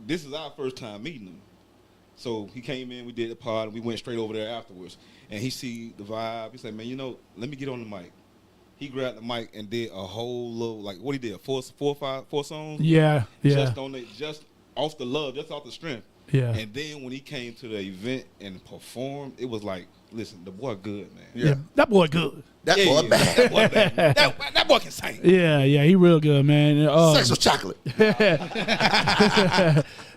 this is our first time meeting him. So he came in, we did the pod, and we went straight over there afterwards. And he see the vibe. He said, "Man, let me get on the mic." He grabbed the mic and did a whole little like what he did, four songs. Yeah, yeah, Just off the love, just off the strength. yeah. And then when he came to the event and performed, it was like, listen, the boy good, man. Yeah, that boy good. That boy bad. That boy bad. That boy can sing. Yeah, he real good, man. Sex with chocolate.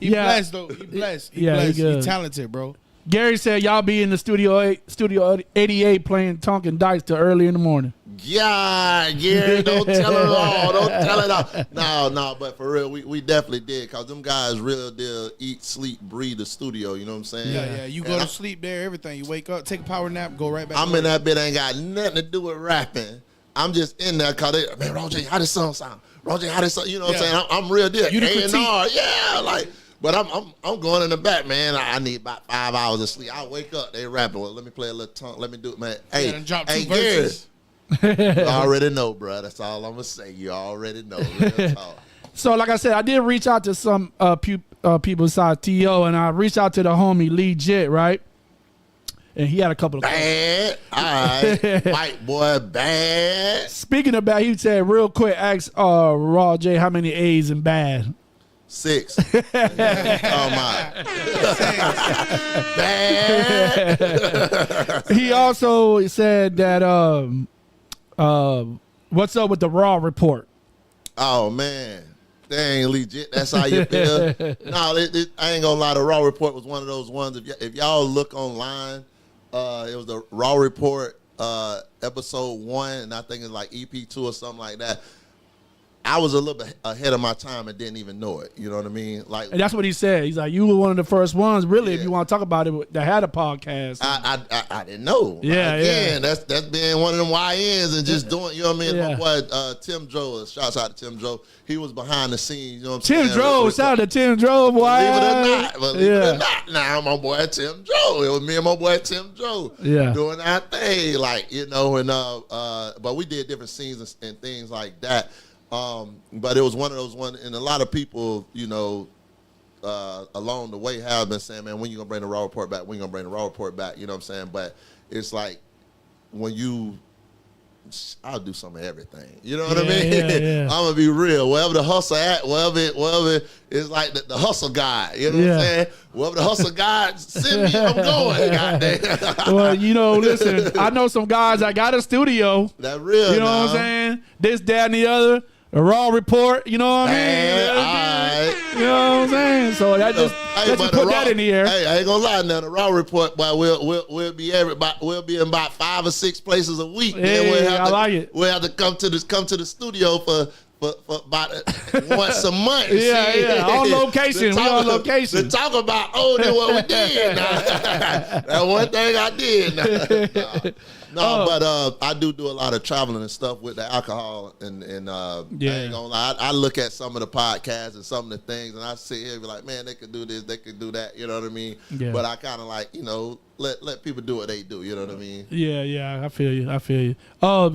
He Yeah. blessed though. He blessed. He Yeah, he blessed. He good. talented, bro. Gary said y'all be in the studio 88 playing Tonkin Dice till early in the morning. God, Gary, don't tell it all. Don't tell it all. No, but for real, we definitely did, because them guys really did eat, sleep, breathe the studio. You know what I'm saying? Yeah. You go to sleep there, everything. You wake up, take a power nap, go right back. I'm in that bit, ain't got nothing to do with rapping. I'm just in there because man, RAW J, how this song sound? RAW J, how this song? You know what I'm saying? I'm real deal. A&R, yeah, like. But I'm going in the back, man. I need about 5 hours of sleep. I wake up, they rapping. Well, let me play a little tongue. Let me do it, man. Hey, Gary. You already know, bro. That's all I'm gonna say. You already know. Real talk. So, like I said, I did reach out to some people besides T.O., and I reached out to the homie Lee Jit, right? And he had a couple of bad. All right, white boy, bad. Speaking of bad, he said real quick, ask RAW J how many A's in bad. 6. Oh my. Bad. He also said that what's up with the Raw report? Oh man, dang, legit. That's how you feel. No, I ain't gonna lie. The Raw report was one of those ones. If y'all look online, it was the Raw report episode 1, and I think it's like EP 2 or something like that. I was a little bit ahead of my time and didn't even know it. You know what I mean? Like, and that's what he said. He's like, you were one of the first ones, really, if you want to talk about it, that had a podcast. I didn't know. Yeah, Again, that's being one of them YNs and just doing, you know what I mean? Yeah. My boy Tim Dro, shouts out to Tim Dro. He was behind the scenes, you know what I'm saying? Tim Dro, shout out to Tim Dro, boy. Believe it or not, now my boy Tim Dro. It was me and my boy Tim Dro doing our thing, like, you know, and but we did different scenes and things like that. But it was one of those ones, and a lot of people, you know, along the way have been saying, man, when you gonna bring the Raw report back? When you gonna bring the Raw report back? You know what I'm saying? But it's like, I'll do some of everything. You know what I mean? Yeah. I'm gonna be real. Wherever the hustle at, wherever it's like the hustle guy. You know what I'm saying? Wherever the hustle guy send me, I'm going. Goddamn. Well, you know, listen, I know some guys that got a studio. That real. You know what I'm saying? This, that, and the other. A Raw report, you know what I mean? All right. You know what I'm saying? So that just put that in the air. Hey, I ain't gonna lie now. The Raw report, boy, we'll be in about 5 or 6 places a week. Hey, I like it. We'll have to come to the studio for about once a month. Yeah. On location. We on location. To talk about what we did. That one thing I did. But I do a lot of traveling and stuff with the alcohol, and I ain't gonna lie. I look at some of the podcasts and some of the things, and I sit here and be like, man, they could do this, they could do that. You know what I mean? Yeah. But I kind of like, you know, let people do what they do. You know what I mean? Yeah. I feel you.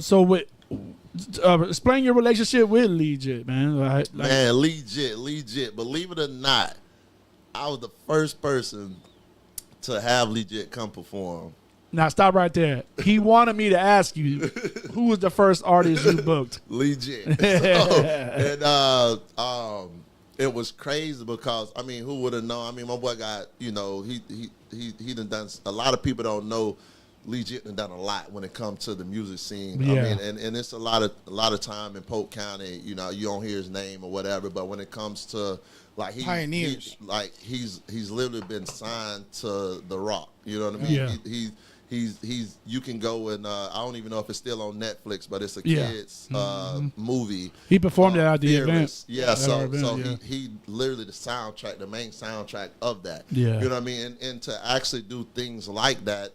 So with. Explain your relationship with Lee Jit, man. Man, Lee Jit. Believe it or not, I was the first person to have Lee Jit come perform. Now stop right there. He wanted me to ask you, who was the first artist you booked? Lee Jit. It was crazy because, I mean, who would have known? I mean, my boy got, you know, he done a lot of people don't know. Lee Jit done a lot when it comes to the music scene. Yeah. I mean, and it's a lot of time in Polk County, you know, you don't hear his name or whatever, but when it comes to like pioneers, he's literally been signed to The Rock. You know what I mean? Yeah. He's you can go and I don't even know if it's still on Netflix, but it's a kids movie. He performed it at the event. Yeah, he literally the main soundtrack of that. Yeah. You know what I mean? And to actually do things like that,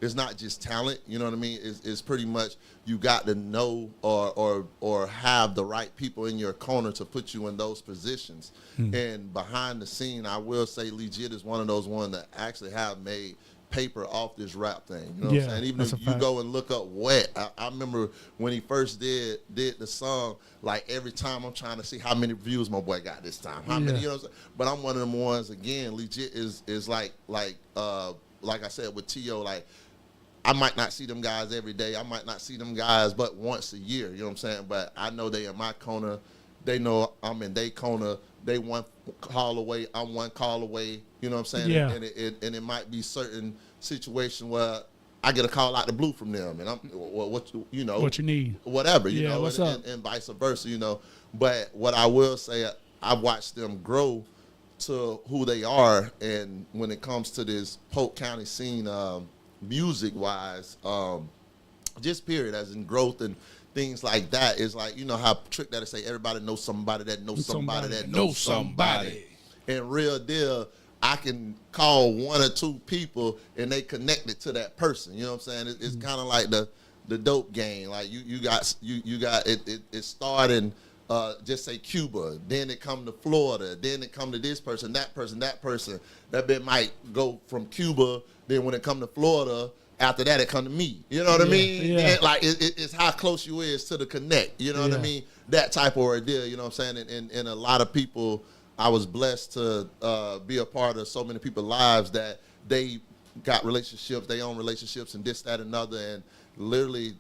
it's not just talent, you know what I mean? It's pretty much you got to know or have the right people in your corner to put you in those positions. And behind the scene, I will say Lee Jit is one of those ones that actually have made paper off this rap thing. You know what I'm saying? Even if you go and look up Wet, I remember when he first did the song, like every time I'm trying to see how many views my boy got this time. How many, you know what I'm saying? But I'm one of them ones, again, Lee Jit is like I said with T.O., like, I might not see them guys every day. I might not see them guys but once a year. You know what I'm saying? But I know they in my corner. They know I'm in their corner. They one call away. I'm one call away. You know what I'm saying? Yeah. And it might be certain situation where I get a call out the blue from them, and I'm what you need, whatever, you know, and vice versa, you know. But what I will say, I've watched them grow to who they are, and when it comes to this Polk County scene, music wise, just period, as in growth and things like that. Is like, you know how trick that to say everybody knows somebody that knows somebody that knows somebody. And real deal, I can call one or two people and they connected to that person. You know what I'm saying? It's kind of like the dope game. Like you got it starting. Just say Cuba, then it come to Florida, then it come to this person, that person, that person. That bit might go from Cuba, then when it come to Florida, after that it come to me. You know what I mean? Yeah. Then, like it's how close you is to the connect. You know what I mean? That type of ordeal. You know what I'm saying? And a lot of people, I was blessed to be a part of so many people's lives that they got relationships, they own relationships, and this, that, and other. And literally,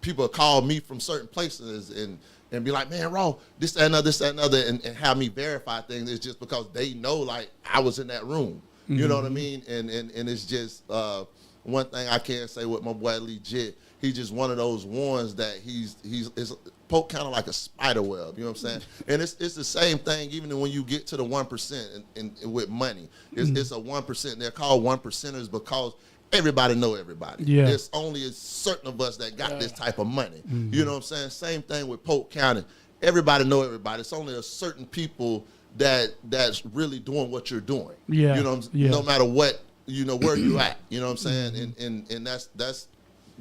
people call me from certain places and be like, man, Raw, this, that, and other, and have me verify things. It's just because they know, like, I was in that room. You know what I mean? And it's just one thing I can say with my boy Legit. He's just one of those ones that he's Polk kind of like a spider web. You know what I'm saying? And it's the same thing even when you get to the 1% and with money. It's a 1%. They're called 1%ers because everybody know everybody. Yeah. There's only a certain of us that got this type of money. You know what I'm saying? Same thing with Polk County. Everybody know everybody. It's only a certain people that's really doing what you're doing. Yeah. You know, no matter what, you know, where you at. You know what I'm saying? And that's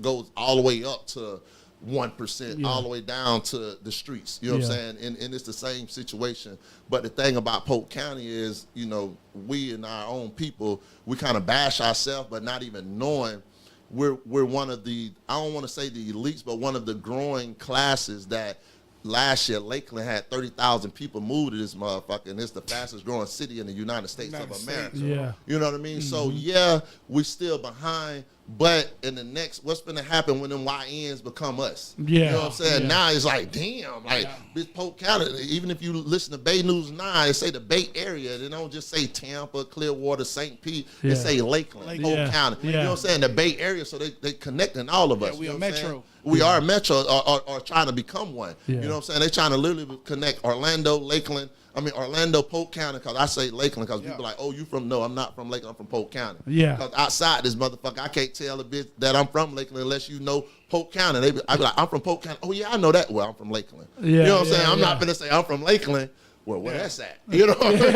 goes all the way up to 1%, all the way down to the streets. You know what I'm saying? And it's the same situation. But the thing about Polk County is, you know, we and our own people, we kind of bash ourselves, but not even knowing we're one of the, I don't want to say the elites, but one of the growing classes that last year Lakeland had 30,000 people move to this motherfucker, and it's the fastest growing city in the United States of America. Yeah. You know what I mean? So yeah, we still behind. But in the next, what's going to happen when them YNs become us? Yeah. You know what I'm saying? Yeah. Now it's like, damn, like this Polk County, even if you listen to Bay News 9, it say the Bay Area. They don't just say Tampa, Clearwater, St. Pete. They say Lakeland, Polk County. You know what I'm saying? The Bay Area, so they connecting all of us. Yeah, we are metro. We are metro or trying to become one. You know what I'm saying? They trying to literally connect Orlando, Polk County, because I say Lakeland, because people are like, oh, you from, no, I'm not from Lakeland, I'm from Polk County. Yeah. Because outside this motherfucker, I can't tell a bitch that I'm from Lakeland unless you know Polk County. I be like, I'm from Polk County. Oh, yeah, I know that. Well, I'm from Lakeland. Yeah, you know what I'm saying? I'm not going to say I'm from Lakeland. Well, where that's at? You know what I'm saying?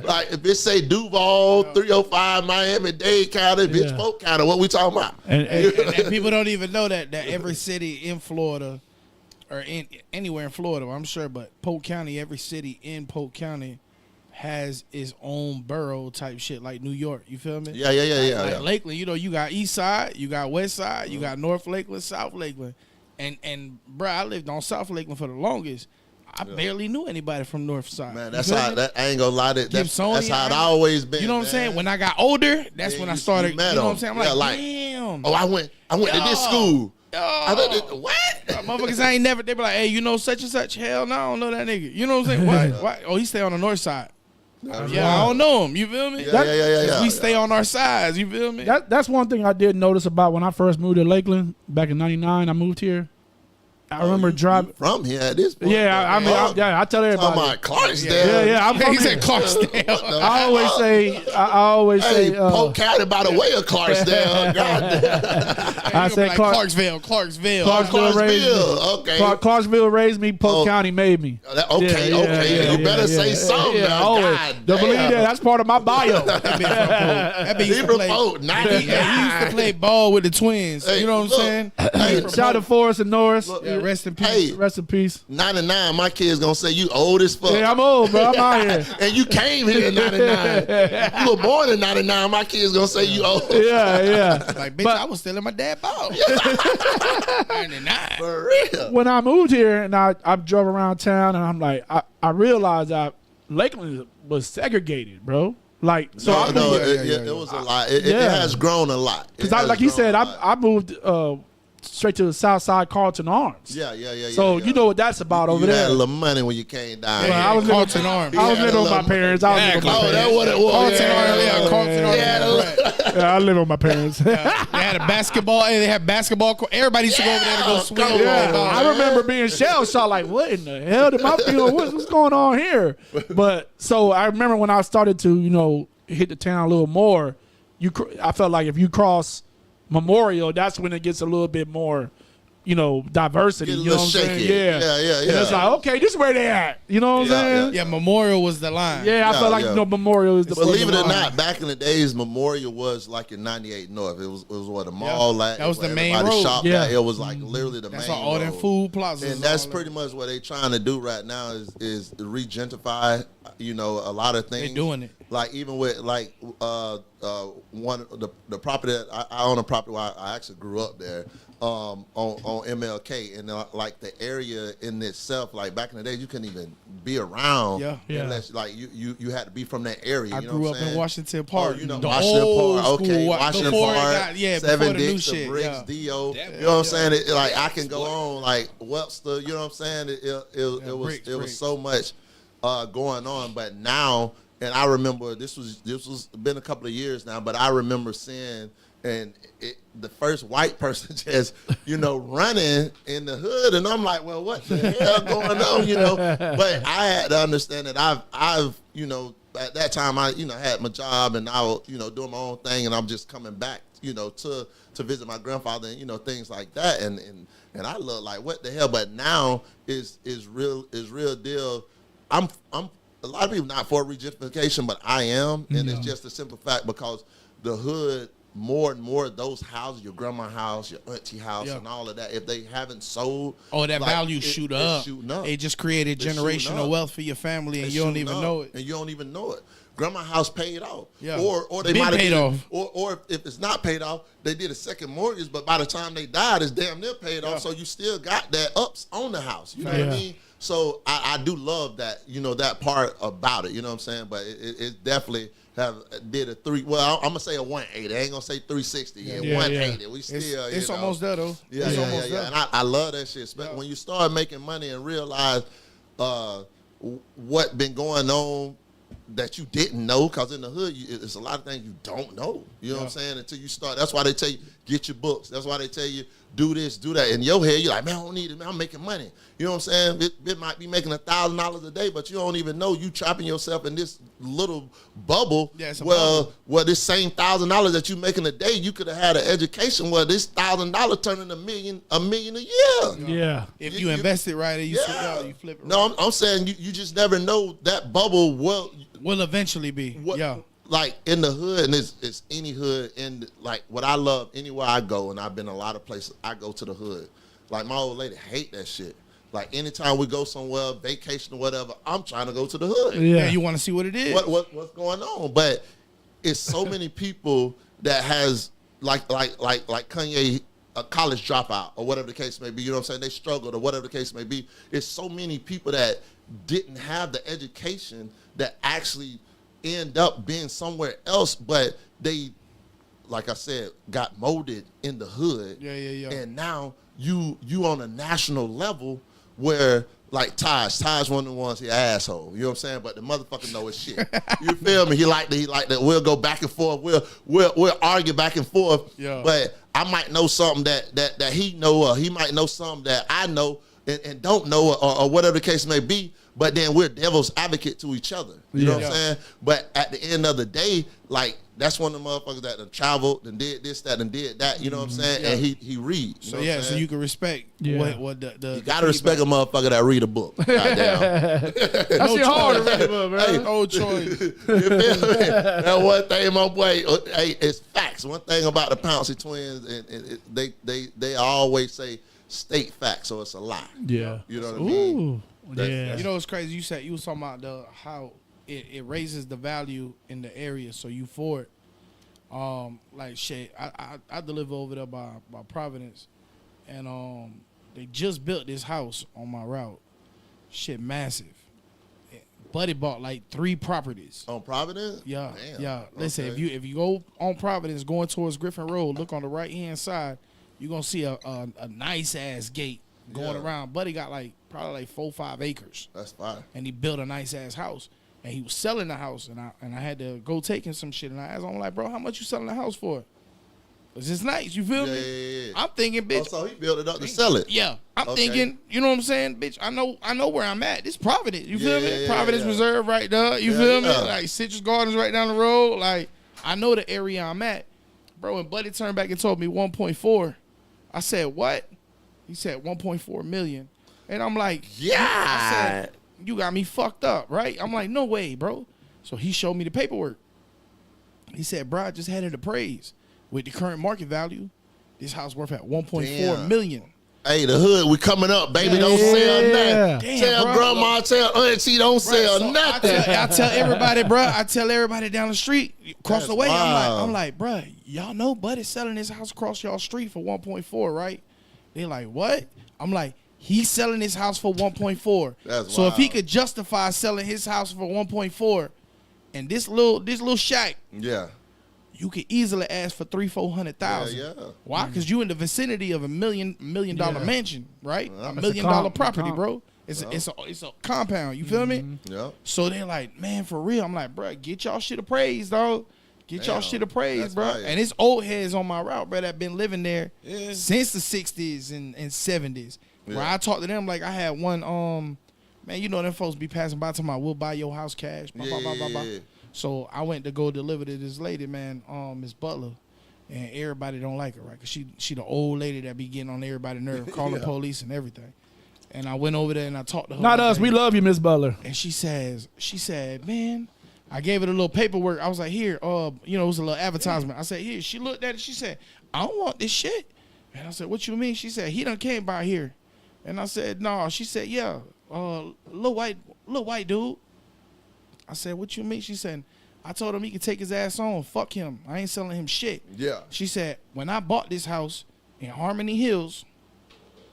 Like, if it say Duval, 305, Miami-Dade County, bitch, Polk County, what we talking about? And people don't even know that every city in Florida, or anywhere in Florida, I'm sure, but Polk County, every city in Polk County has its own borough type shit, like New York. You feel me? Yeah. Like Lakeland, you know, you got East Side, you got West Side, you got North Lakeland, South Lakeland, and bro, I lived on South Lakeland for the longest. I barely knew anybody from North Side. Man, that's how I ain't gonna lie. That's how it always been. You know what I'm saying? When I got older, that's when I started. You know what I'm saying? I'm like, damn. Oh, I went to this school. What? Motherfuckers, I ain't never. They be like, hey, you know such and such? Hell no, I don't know that nigga. You know what I'm saying? Why? Oh, he stay on the north side. I don't know him. You feel me? Yeah. We stay on our sides. You feel me? That's one thing I did notice about when I first moved to Lakeland back in '99. I moved here. I remember driving from here at this point. Yeah, I mean, I tell everybody. Talking about Clarksdale. Yeah, I'm from he said Clarksdale. I always say. Polk County by the way of Clarksdale. I said Clarksville. Okay. Clarksville raised me. Polk County made me. Okay. You better say something. Always. Don't believe that. That's part of my bio. That be used to play ball with the Twins. You know what I'm saying? Shout out to Forrest and Norris. Rest in peace. Hey, rest in peace. 99, my kid's gonna say you old as fuck. Yeah, I'm old, bro. I'm out here. And you came here in 99. You were born in 99. My kid's gonna say you old. Yeah. Like, bitch, I was still in my dad's ball. 99. For real. When I moved here and I drove around town and I'm like, I realized that Lakeland was segregated, bro. Like, so it was a lot. It has grown a lot. Because like you said, I moved straight to the south side, Carlton Arms. Yeah. So you know what that's about over there. You had a little money when you came down. I was Carlton Arms. I was living with my parents. That's what it was. Carlton Arms. Carlton Arms. Yeah, I live with my parents. They had a basketball. They had basketball court. Everybody used to go over there to go swing. I remember being shell shocked. Like, what in the hell did my feel? What's going on here? But so I remember when I started to hit the town a little more. I felt like if you cross Memorial, that's when it gets a little bit more, diversity. Get a You know little what I'm saying? shaky. Yeah. Yeah. And it's like, okay, this is where they at. You know what I'm saying? Yeah, Memorial was the line. Yeah, I Yeah, feel like yeah. Memorial is the. Believe it or line. not, back in the days, Memorial was like in 98 North. It was where the mall at. That was where the main everybody road. shopped Yeah. at. It was like literally the That's main why all them road. food plazas. And that's all pretty much what they're trying to do right now is regentrify, a lot of things. They doing it. Like even with one the property that I own a property where I actually grew up there on MLK, and like the area in itself, like back in the day you couldn't even be around unless like you had to be from that area. I You know grew what up I'm in saying? Washington Park. Oh, the Washington old Park. Okay, school, Washington before Park. it got, before Seven the new Dicks, shit. Briggs, Yeah. Do. You know what I'm saying? Like I can go on like Webster. You know what I'm saying? It was so much going on, but now, and I remember this was been a couple of years now, but I remember seeing the first white person just running in the hood, and I'm like, well, what the hell going on? But I had to understand that I've at that time I had my job and I was doing my own thing, and I'm just coming back to visit my grandfather and things like that, and I look like what the hell, but now is real deal. I'm a lot of people not for regentrification, but I am, and it's just a simple fact because the hood, more and more of those houses, your grandma's house, your auntie house, and all of that, if they haven't sold, that value it's shoot up. shooting up. It just created It's shooting generational up. wealth for your family, and It's you don't shooting even up, know it. and you don't even know it. Grandma's house paid off, Yeah. or they Been might have paid off. or if it's not paid off, they did a second mortgage, but by the time they died, it's damn near paid off. So you still got that ups on the house. You know what I mean? So I do love that, that part about it. You know what I'm saying? But it definitely did a three. Well, I'm gonna say a 180. I ain't gonna say 360. Yeah, 180. We still. It's almost there though. Yeah, It's yeah, almost yeah. there. And I love that shit. When you start making money and realize what been going on that you didn't know, because in the hood, it's a lot of things you don't know. You know what I'm saying? Until you start. That's why they tell you, get your books. That's why they tell you, do this, do that. In your head, you're like, man, I don't need it, man. I'm making money. You know what I'm saying? It might be making $1,000 a day, but you don't even know you trapping yourself in this little bubble. Yeah, it's a well, bubble. well, this same $1,000 that you making a day, you could have had an education where this $1,000 turning a million a year. Yeah. If you invest it right, you flip it. No, right. I'm saying you just never know that bubble will eventually be. like in the hood, and it's any hood, and like what I love anywhere I go, and I've been a lot of places, I go to the hood. Like my old lady hate that shit. Like anytime we go somewhere, vacation or whatever, I'm trying to go to the hood. Yeah, you want to see what it is. What's going on? But it's so many people that has like Kanye, a college dropout or whatever the case may be. You know what I'm saying? They struggled or whatever the case may be. It's so many people that didn't have the education that actually end up being somewhere else, but they, like I said, got molded in the hood. Yeah. And now you on a national level where like Taj one of the ones, he an asshole. You know what I'm saying? But the motherfucker know his shit. You feel me? He like that. We'll go back and forth. We'll argue back and forth. Yeah. But I might know something that he know, or he might know something that I know and don't know, or whatever the case may be. But then we're devil's advocate to each other. You know what I'm saying? But at the end of the day, like, that's one of the motherfuckers that done traveled and did this, that, and did that. You know what I'm saying? And he read. So so you can respect what the you gotta respect a motherfucker that read a book. Goddamn. That's your hard to read a book, man. Hey, old choice. You feel me? That one thing, my boy. Hey, it's facts. One thing about the Pouncey twins, and they always say state facts, so it's a lie. Yeah. You know what I mean? Ooh. Yeah. You know what's crazy? You was talking about how it raises the value in the area, so you for it. Like shit, I deliver over there by Providence, and they just built this house on my route. Shit, massive. Buddy bought like 3 properties. On Providence? Yeah, Damn. yeah. Listen, Okay. if you go on Providence going towards Griffin Road, look on the right hand side, you're gonna see a nice ass gate going around. Buddy got probably like 4-5 acres. That's fine. And he built a nice ass house. And he was selling the house, and I had to go take him some shit. And I asked him, like, bro, how much you selling the house for? It's just nice, you feel me? Yeah. I'm thinking, bitch. Oh, so he built it up to sell it. Yeah, I'm Okay. thinking, you know what I'm saying, bitch. I know where I'm at. This Providence, you feel me? Yeah, Providence yeah. Reserve right there. You Yeah, feel me? yeah. Like Citrus Gardens right down the road. Like I know the area I'm at, Bro, when Buddy turned back and told me 1.4, I said, what? He said 1.4 million. And I'm like, Yeah. I said, you got me fucked up, right? I'm like, no way, bro. So he showed me the paperwork. He said, bro, I just had it appraised. With the current market value, this house worth at 1.4 million. Hey, the hood, we coming up, baby. Don't sell nothing. Damn, Tell bro. grandma, tell auntie, don't sell So nothing. I tell everybody, bro. I tell everybody down the street, across the way. wild. I'm like, bro, y'all know Buddy's selling his house across y'all street for 1.4, right? They like, what? I'm like, he's selling his house for 1.4. That's so if he wild. could justify selling his house for 1.4, and this little shack, Yeah. you could easily ask for $300,000-$400,000. Yeah. Why? Because you in the vicinity of a $1 million mansion, right? Well, $1 that's million comp- property, comp. bro. It's a compound. You feel me? Yeah. So they're like, man, for real. I'm like, bro, get y'all shit appraised, dog. Get y'all Damn, shit appraised, that's bro. right. And it's old heads on my route, bro, that been living there since the 60s and 70s. Where Yeah. I talked to them like I had one, man, you know them folks be passing by to my, we'll buy your house cash. Blah, blah, blah, blah, blah. Yeah. So I went to go deliver to this lady, man, Miss Butler. And everybody don't like her, right? Because she the old lady that be getting on everybody's nerve, calling the police and everything. And I went over there and I talked to her. Not one us. day. We love you, Miss Butler. And she said, man, I gave it a little paperwork. I was like, here, it was a little advertisement. I said, here. She looked at it. She said, I don't want this shit. And I said, what you mean? She said, he done came by here. And I said, no. She said, yeah, little white dude. I said, what you mean? She said, I told him he could take his ass on. Fuck him. I ain't selling him shit. Yeah. She said, when I bought this house in Harmony Hills,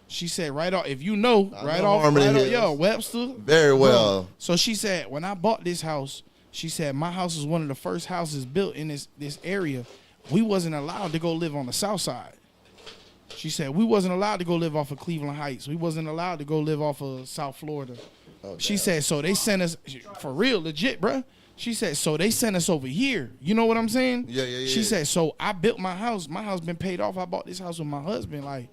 she said, right off, if you know, I know Harmony Hills. yo, Webster. Very well. Boom. So she said, when I bought this house, she said, my house is one of the first houses built in this area. We wasn't allowed to go live on the south side. She said, we wasn't allowed to go live off of Cleveland Heights. We wasn't allowed to go live off of South Florida. She said, so they sent us, for real, legit, bruh. She said, so they sent us over here. You know what I'm saying? Yeah. She said, so I built my house. My house been paid off. I bought this house with my husband like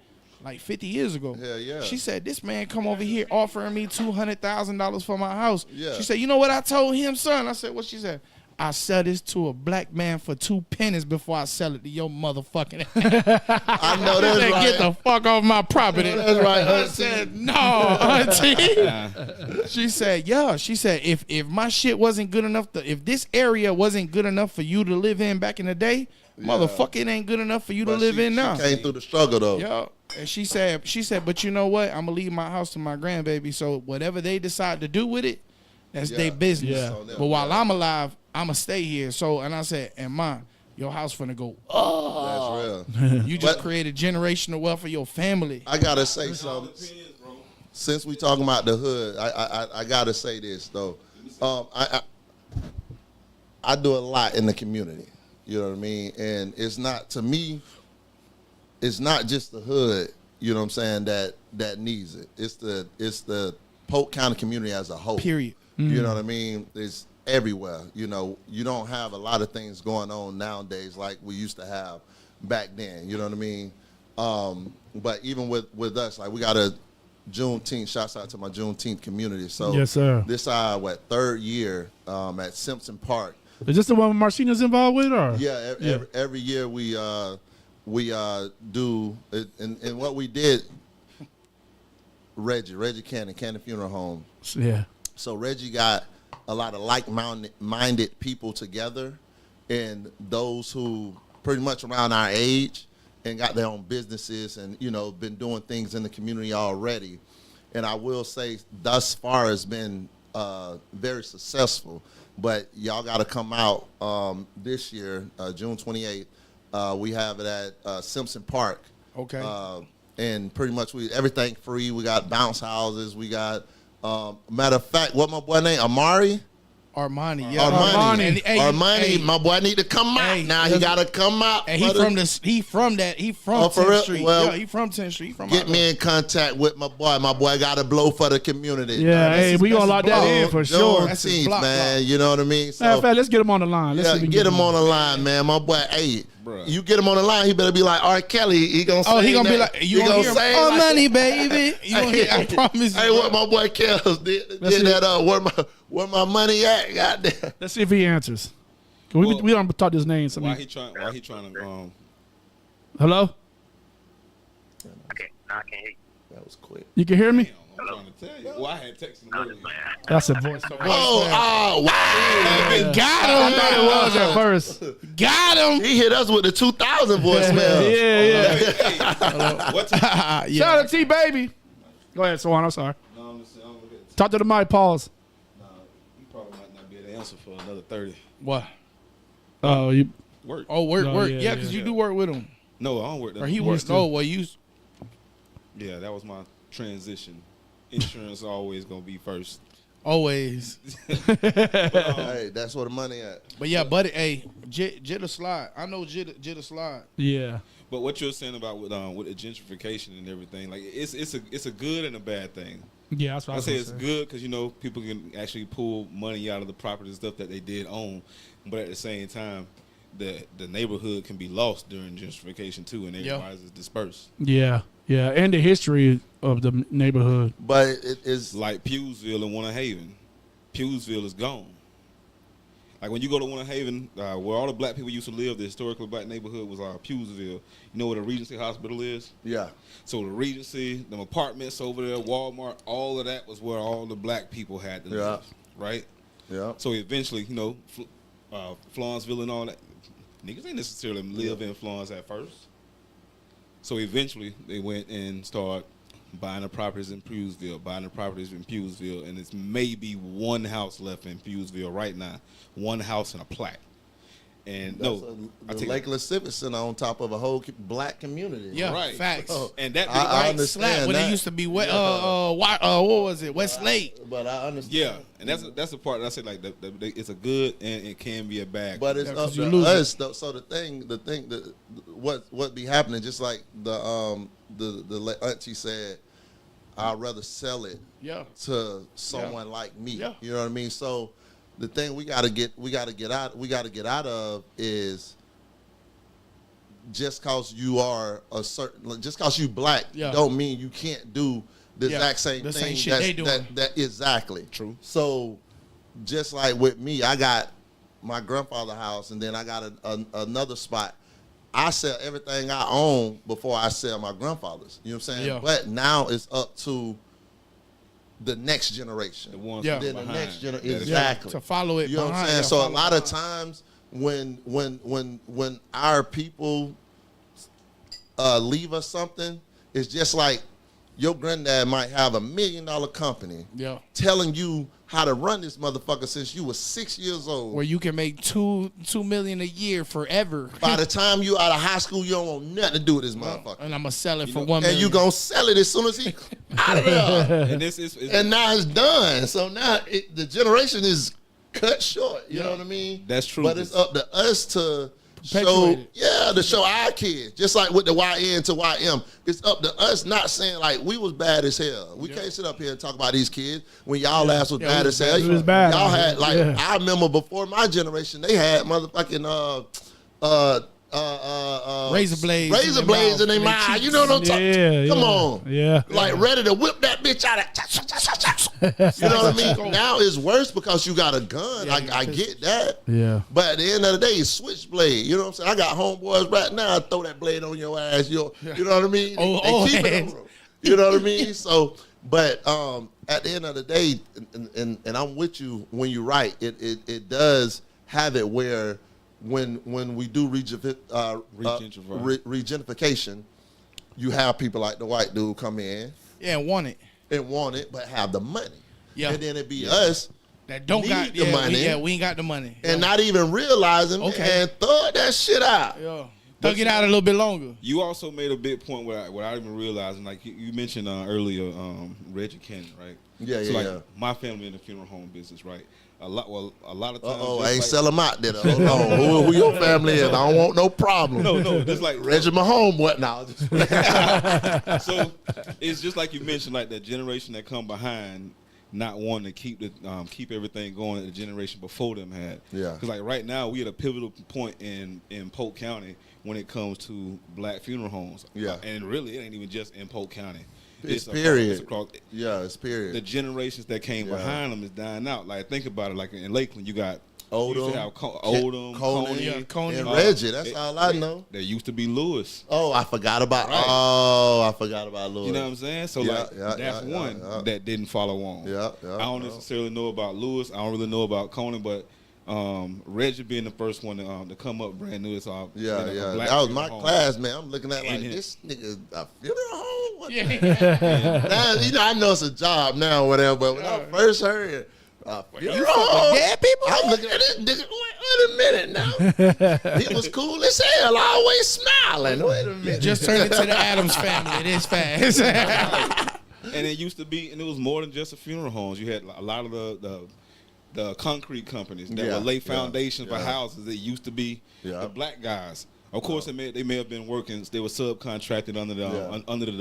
50 years ago. Yeah. She said, this man come over here offering me $200,000 for my house. Yeah. She said, you know what I told him, son? I said, what she said? I sell this to a black man for 2 pennies before I sell it to your motherfucking ass. I know that's Said, right. Get the fuck off my property. That's right, I auntie. said, no, auntie. She said, yeah. She said, if my shit wasn't good enough, if this area wasn't good enough for you to live in back in the day, motherfucker, it ain't good enough for you to But live she- in now. She came through the struggle though. Yeah. And she said, but you know what? I'm gonna leave my house to my grandbaby. So whatever they decide to do with it, that's their business. Yeah. So them, But while yeah. I'm alive, I'ma stay here. So, and I said, and Ma, your house finna go up. That's real. You just But- created generational wealth for your family. I gotta say something. Since we talking about the hood, I gotta say this though. I do a lot in the community. You know what I mean? And it's not, to me, it's not just the hood. You know what I'm saying? That needs it. It's the Polk County community as a whole. Period. You know what I mean? It's everywhere. You know, you don't have a lot of things going on nowadays like we used to have back then. You know what I mean? But even with us, like we got a Juneteenth, shouts out to my Juneteenth community. So Yes, sir. This our third year at Simpson Park. Is this the one Marcina's involved with, or? Yeah, every year we do it, and what we did. Reggie Cannon Funeral Home. Yeah. So Reggie got a lot of like-minded people together, and those who pretty much around our age and got their own businesses and, you know, been doing things in the community already. And I will say thus far has been very successful. But y'all got to come out this year, June 28th. We have it at Simpson Park. Okay. And pretty much everything free. We got bounce houses. We got, matter of fact, what my boy name? Armani? Armani, yeah. Armani. And, hey, Armani, hey, my boy need to come out. Hey, Now he got to come out. and he from 10th real? Street. Well, Yeah, he from 10th Street. He from Get out me there. in contact with my boy. My boy got to blow for the community. Yeah, that's hey, his- we gonna that's lock his that block. in for sure. That's his Juneteenth, block, man. block. You know what I mean? Matter So, of fact, let's get him on the line. Let's see if we can get him on the line, man. My boy, hey, Bruh. you get him on the line, he better be like R. Kelly. He gonna say Oh, he gonna be that. like, you gonna hear him, say oh, like money, that. baby. You gonna hear, I promise you. Hey, what my boy Kells did see. that where my money at? Goddamn. Let's see if he answers. We don't talk his name. So Why he trying to Hello? Okay, now I can hear you. That was quick. You can hear me? I'm trying to tell you. Well, I had texted him earlier. That's a voice. Wow. Got I thought it was at first. Got him. He hit us with the 2000 voicemail. Yeah. What time? Shout out to T-Baby. Go ahead, Swann. I'm sorry. No, I'm just saying. I'm gonna get. Talk to the mic. Pause. You probably might not be able to answer for another 30. What? Oh, you. Work. Oh, work. Oh, Yeah, yeah, because yeah. you do work with him. No, I don't work. Or he Used works. to. No, well, you. Yeah, that was my transition. Insurance always gonna be first. Always. Hey, that's where the money at. But yeah, buddy, hey, Jitter slide. I know Jitter slide. Yeah. But what you're saying about with the gentrification and everything, like it's a good and a bad thing. Yeah, that's what I I say was it's saying. good because people can actually pull money out of the property and stuff that they did own, but at the same time, the neighborhood can be lost during gentrification too, and everybody's dispersed. Yeah. Yeah. And the history of the neighborhood. But it is Like Pewsville and Winter Haven, Pewsville is gone. Like when you go to Winter Haven, where all the black people used to live, the historically black neighborhood was Pewsville. You know where the Regency Hospital is? yeah. So the Regency, them apartments over there, Walmart, all of that was where all the black people had to live, right? Yeah. So eventually, Florensville and all that, niggas ain't necessarily live in Florence at first. So eventually, they went and started buying the properties in Pewsville, and it's maybe one house left in Pewsville right now, one house and a plaque. And That's I the Lakeland Civic Center on top of a whole black community. Yeah, Right. facts. Oh, and that I Right, understand slap when that. it used to be what was it? West Lake. But I understand. yeah, and that's the part that I said like it's a good and it can be a bad. But it's Yeah, up 'cause you to lose us. Though. So the thing, what be happening? Just like the auntie said, I'd rather sell it Yeah. to someone like me. Yeah. You know what I mean? So the thing we gotta get out of is just cause you are just cause you black Yeah. don't mean you can't do the Yeah, exact same the thing same shit they doing. that exactly. True. So just like with me, I got my grandfather's house and then I got another spot. I sell everything I own before I sell my grandfather's. You know what I'm saying? Yeah. But now it's up to the next generation. The ones Yeah. Then the behind. next generation. That is Exactly. To follow it You know what I'm behind. saying? yeah, So a follow lot of behind. times when our people leave us something, it's just like your granddad might have $1 million company Yeah. telling you how to run this motherfucker since you was 6 years old. Where you can make $2 million a year forever. By the time you out of high school, you don't want nothing to do with this motherfucker. And I'm gonna sell it for know, $1 million. And you gonna sell it as soon as he out of there. And this is And now it's done. So now the generation is cut short. You know what I mean? That's true. But it's up to us to show, Perpetuate it. to show our kids. Just like with the YN to YM, it's up to us not saying like we was bad as hell. We can't sit up here and talk about these kids when y'all ass was bad as hell. It was bad. Y'all had like Yeah. I remember before my generation, they had motherfucking razor blades. razor blades in their mouth. You know what I'm talking? Yeah. Come yeah. on. Yeah. Like ready to whip that bitch out of. You know what I mean? Now it's worse because you got a gun. I get that. Yeah. But at the end of the day, it's switchblade. You know what I'm saying? I got homeboys right now. I throw that blade on your ass. You know what I mean? Oh, They keep it hands. on. You know what I mean? So, but at the end of the day, and I'm with you when you're right. It does have it where when we do regenification, you have people like the white dude come in Yeah, want it. and want it, but have the money. Yeah. And then it be us That don't need got the money. we ain't got the money. and not even realizing Okay. and thug that shit out. Yeah. Thug it out a little bit longer. You also made a big point without even realizing, like you mentioned earlier, Reggie Cannon, right? Yeah, so yeah, like yeah. my family in the funeral home business, right? A lot of times. Uh-oh, just I ain't like- sell them out there. Hold on. who your family is? I don't want no problem. No, just like Reggie Mahone, what now? So it's just like you mentioned, like that generation that come behind, not wanting to keep everything going that the generation before them had. Yeah. Because like right now we at a pivotal point in Polk County when it comes to black funeral homes. Yeah. And really, it ain't even just in Polk County. It's across- period. across- Yeah, it's period. the generations that came Yeah. behind them is dying out. Like think about it. Like in Lakeland, you got Odom, used to have Odom, Coney, and Reggie. That's all I know. There used to be Lewis. Oh, I forgot about. Right. Oh, I forgot about Lewis. You know what I'm saying? So that's one that didn't follow on. I don't necessarily know about Lewis. I don't really know about Coney, but Reggie being the first one to come up brand new. So that was my class, man. I'm looking at like this nigga a funeral home. What now, you know, I know it's a job now, or whatever. But when I first heard it, funeral home, dead people. I'm looking at this nigga. Wait a minute now. He was cool as hell, always smiling. Wait a minute. Just turned into the Addams family this fast. And it used to be, and it was more than just a funeral homes. You had a lot of the concrete companies that would lay foundations for houses. It used to be the black guys. Of course, they may have been working. They were subcontracted under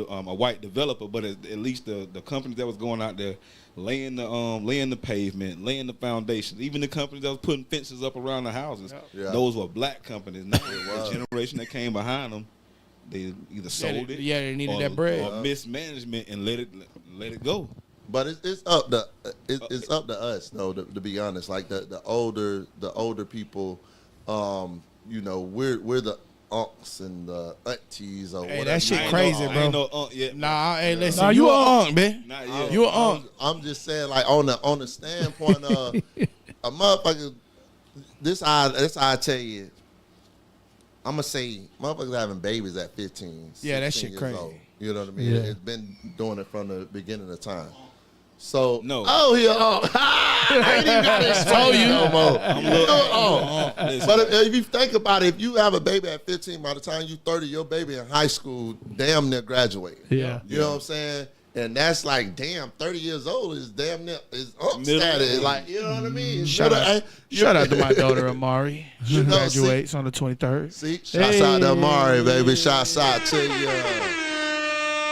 a white developer, but at least the companies that was going out there laying the pavement, laying the foundations. Even the companies that was putting fences up around the houses, those were black companies. Now the generation that came behind them, they either sold it, they needed that bread, or mismanagement and let it go. But it's up to us though, to be honest. Like the older people, you know, we're the unks and the aunties or whatever. That shit crazy, bro. I ain't no unk yet. Nah, hey, listen, you a unk, man. Not yet. You a unk. I'm just saying, like on the standpoint of a motherfucker. This I tell you. I'm gonna say motherfuckers having babies at 15. Yeah, that shit years crazy. old. You know what I mean? Yeah. It's been doing it from the beginning of time. So No. Oh yeah. I ain't even gotta explain you no more. But if you think about it, if you have a baby at 15, by the time you 30, your baby in high school damn near graduated. Yeah. You know what I'm saying? And that's like, damn, 30 years old is damn near is Middle status. age. Like, you know what I mean? Shout out to my daughter Amari. She graduates on the 23rd. See, shouts out to Amari, baby. Shouts out to you.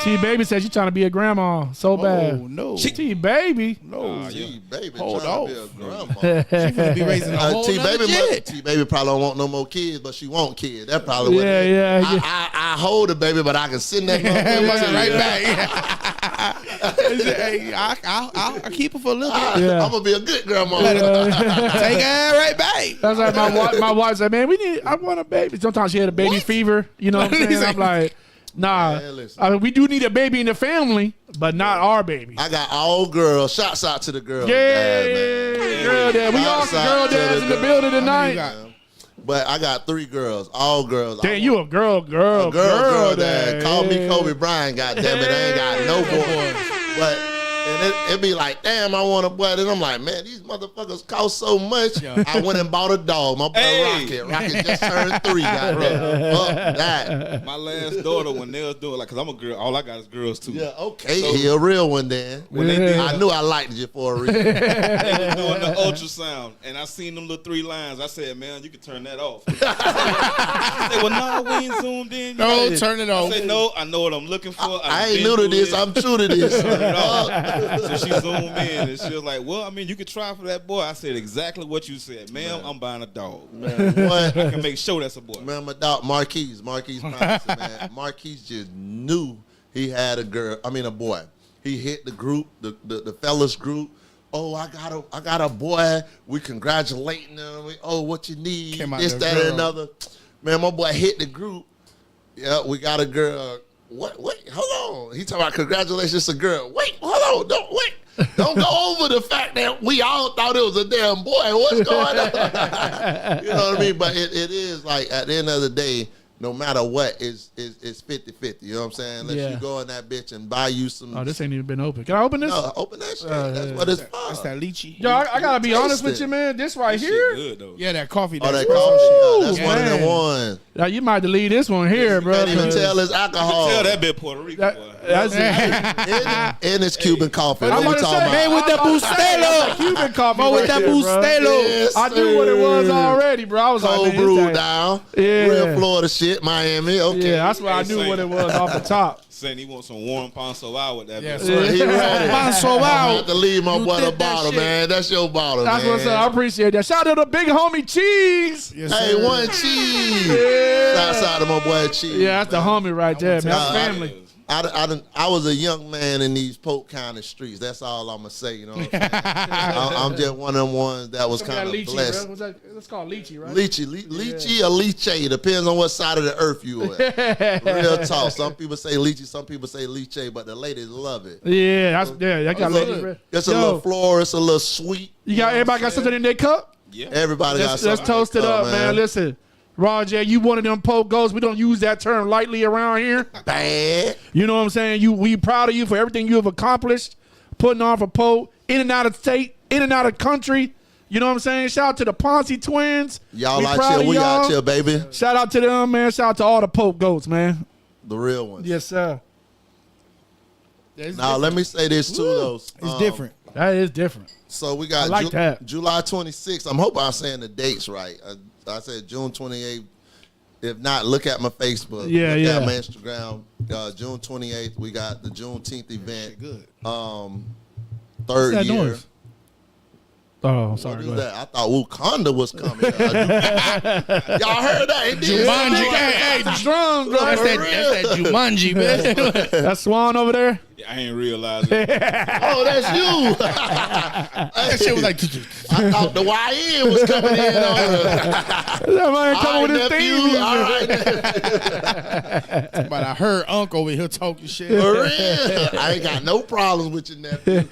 T Baby said she trying to be a grandma so bad. Oh no, T Baby. no. T baby Hold trying on. to be a grandma. She finna be raising a whole T nother shit. baby probably don't want no more kids, but she want kids. That probably what it is. Yeah. I hold the baby, but I can send that motherfucker Right back. Hey, I'll keep her for a little bit. Yeah. I'm gonna be a good grandma. Take her right back. That's like my wife said, man, I want a baby. Sometimes she had a baby fever. You know what I'm saying? I'm like, nah. Man, listen. I mean, we do need a baby in the family, but not our baby. I got all girls. Shouts out to the girls. Yeah, man. girl dad. We all Shouts out girl to dads in the building tonight. But I got 3 girls, all girls. Damn, you a girl girl dad. dad. Call me Kobe Bryant, goddamn it. I ain't got no boys. But it be like, damn, I want a boy. And I'm like, man, these motherfuckers cost so much. I went and bought a dog. My boy Rocket just turned 3. Goddamn. Fuck that. My last daughter, when they was doing, like, cause I'm a girl, all I got is girls too. Yeah, okay. He a real one then. When they did, I knew I liked you for a reason. they was doing the ultrasound, and I seen them little 3 lines. I said, man, you can turn that off. They said, well, no, we ain't zoomed in. No, turn it I off. said, no, I know what I'm looking for. I ain't new to this. I'm true to this. So she zoomed in, and she was like, well, I mean, you could try for that boy. I said exactly what you said. Ma'am, I'm buying a dog. Man, what? I can make sure that's a boy. Man, my dog, Marquise Thompson, man. Marquise just knew he had a boy. He hit the group, the fellas group. Oh, I got a boy. We congratulating him. Oh, what you need? This, that, and another. Man, my boy hit the group. Yeah, we got a girl. What? Wait, hold on. He talking about congratulations, it's a girl. Wait, hold on. Don't go over the fact that we all thought it was a damn boy. What's going on? You know what I mean? But it is like at the end of the day, no matter what, it's 50-50. You know what I'm saying? Unless you go in that bitch and buy you some. Oh, this ain't even been open. Can I open this? No, open that shit. That's what it's for. That's that lychee. Yo, I gotta be honest with Taste you, it. man. This right Shit here. good, though. Yeah, that coffee. Oh, that espresso coffee. shit. That's one of them ones. Now you might delete this one here, bro. Can't even 'cause tell it's alcohol. Tell that bit Puerto Rico, boy. That's it. And it's Cuban coffee. I'm What we about to talking say, about? Man with the Bustelo. Cuban coffee. With right that there, bro. Bustelo. Yes, I knew what it was sir. already, bro. I was Cold like, man, brew this down. Yeah. Real Florida shit. Miami. Okay. Yeah, that's why I Hey, knew Saint. what it was off the top. Saying he wants some warm ponso out with that Yeah, bit. so He ready. Panso I out. have to leave my You boy the did that bottle, shit. man. That's your bottle, That's man. what's up. I appreciate that. Shout out to the big homie Cheese. Yes, Hey, sir. one cheese. Yeah. Shouts out to my boy Cheese. Yeah, that's the homie right there, man. That's Nah, family. I was a young man in these Polk County streets. That's all I'm gonna say. You know what I'm saying? I'm just one of them ones that was kind of blessed. What's that? It's called lychee, right? Lychee or lychee. Depends on what side of the earth you at. Real talk. Some people say lychee, some people say lychee, but the ladies love it. Yeah, that got lychee. It's a little floral. It's a little sweet. Everybody got something in their cup? Yeah. Everybody got something. Let's toast it up, man. Listen. RAW J, you one of them Polk Goats. We don't use that term lightly around here. Bad. You know what I'm saying? We proud of you for everything you have accomplished, putting on for Polk, in and out of state, in and out of country. You know what I'm saying? Shout out to the Ponce twins. Y'all out here. We out here, baby. Shout out to them, man. Shout out to all the Polk Goats, man. The real ones. Yes, sir. Now, let me say this, too, though. It's different. That is different. So we got July 26th. I'm hoping I'm saying the dates right. I said June 28th. If not, look at my Facebook. Look at my Instagram. June 28th, we got the Juneteenth event. Good. Third year. Noise? Oh, sorry. What is that? I thought Wakanda was coming. Y'all heard that? Jumanji. Hey, strong, bro. That's that Jumanji, man. That's Swann over there. I ain't realized it. Oh, that's you. That shit was like. I thought the YN was coming in. That man coming with his theme. But I heard Uncle over here talking shit. For real. I ain't got no problems with your nephew.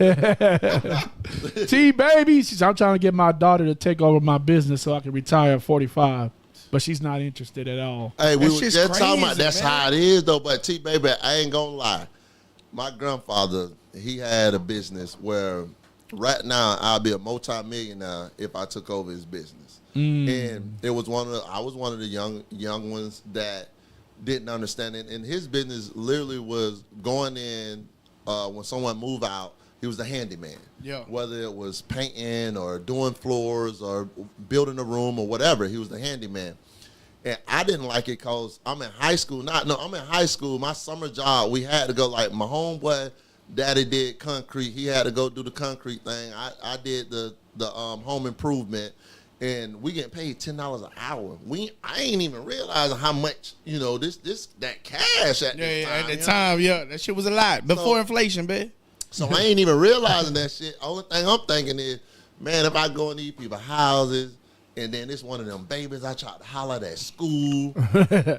T-Baby, I'm trying to get my daughter to take over my business so I can retire at 45. But she's not interested at all. Hey, we were just just talking about crazy, that's man. how it is, though. But T-Baby, I ain't going to lie. My grandfather, he had a business where right now I'll be a multi-millionaire if I took over his business. And it was I was one of the young ones that didn't understand it. And his business literally was going in when someone moved out, he was the handyman. Yeah. Whether it was painting or doing floors or building a room or whatever, he was the handyman. And I didn't like it because I'm in high school. I'm in high school. My summer job, we had to go, like my homeboy, daddy did concrete. He had to go do the concrete thing. I did the home improvement. And we getting paid $10 an hour. I ain't even realizing how much, that cash at this time. At the time, that shit was a lot. Before inflation, babe. So I ain't even realizing that shit. Only thing I'm thinking is, man, if I go in these people's houses, and then it's one of them babies I tried to holler at school,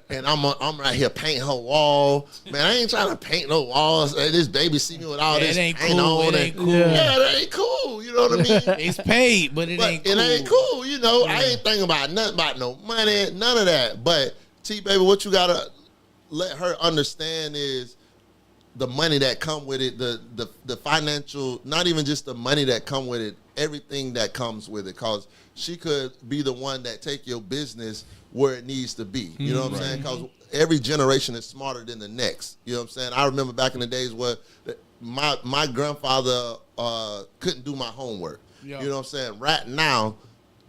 and I'm right here painting her wall. Man, I ain't trying to paint no walls. This baby see me with all this paint on. It ain't cool. Yeah, that ain't cool. You know what I mean? It's paid, but it ain't cool. It ain't cool. I ain't thinking about nothing about no money, none of that. But T-Baby, what you gotta let her understand is the money that come with it, the financial, not even just the money that come with it, everything that comes with it, because she could be the one that take your business where it needs to be. You know what I'm saying? Because every generation is smarter than the next. You know what I'm saying? I remember back in the days where my grandfather couldn't do my homework. You know what I'm saying? Right now,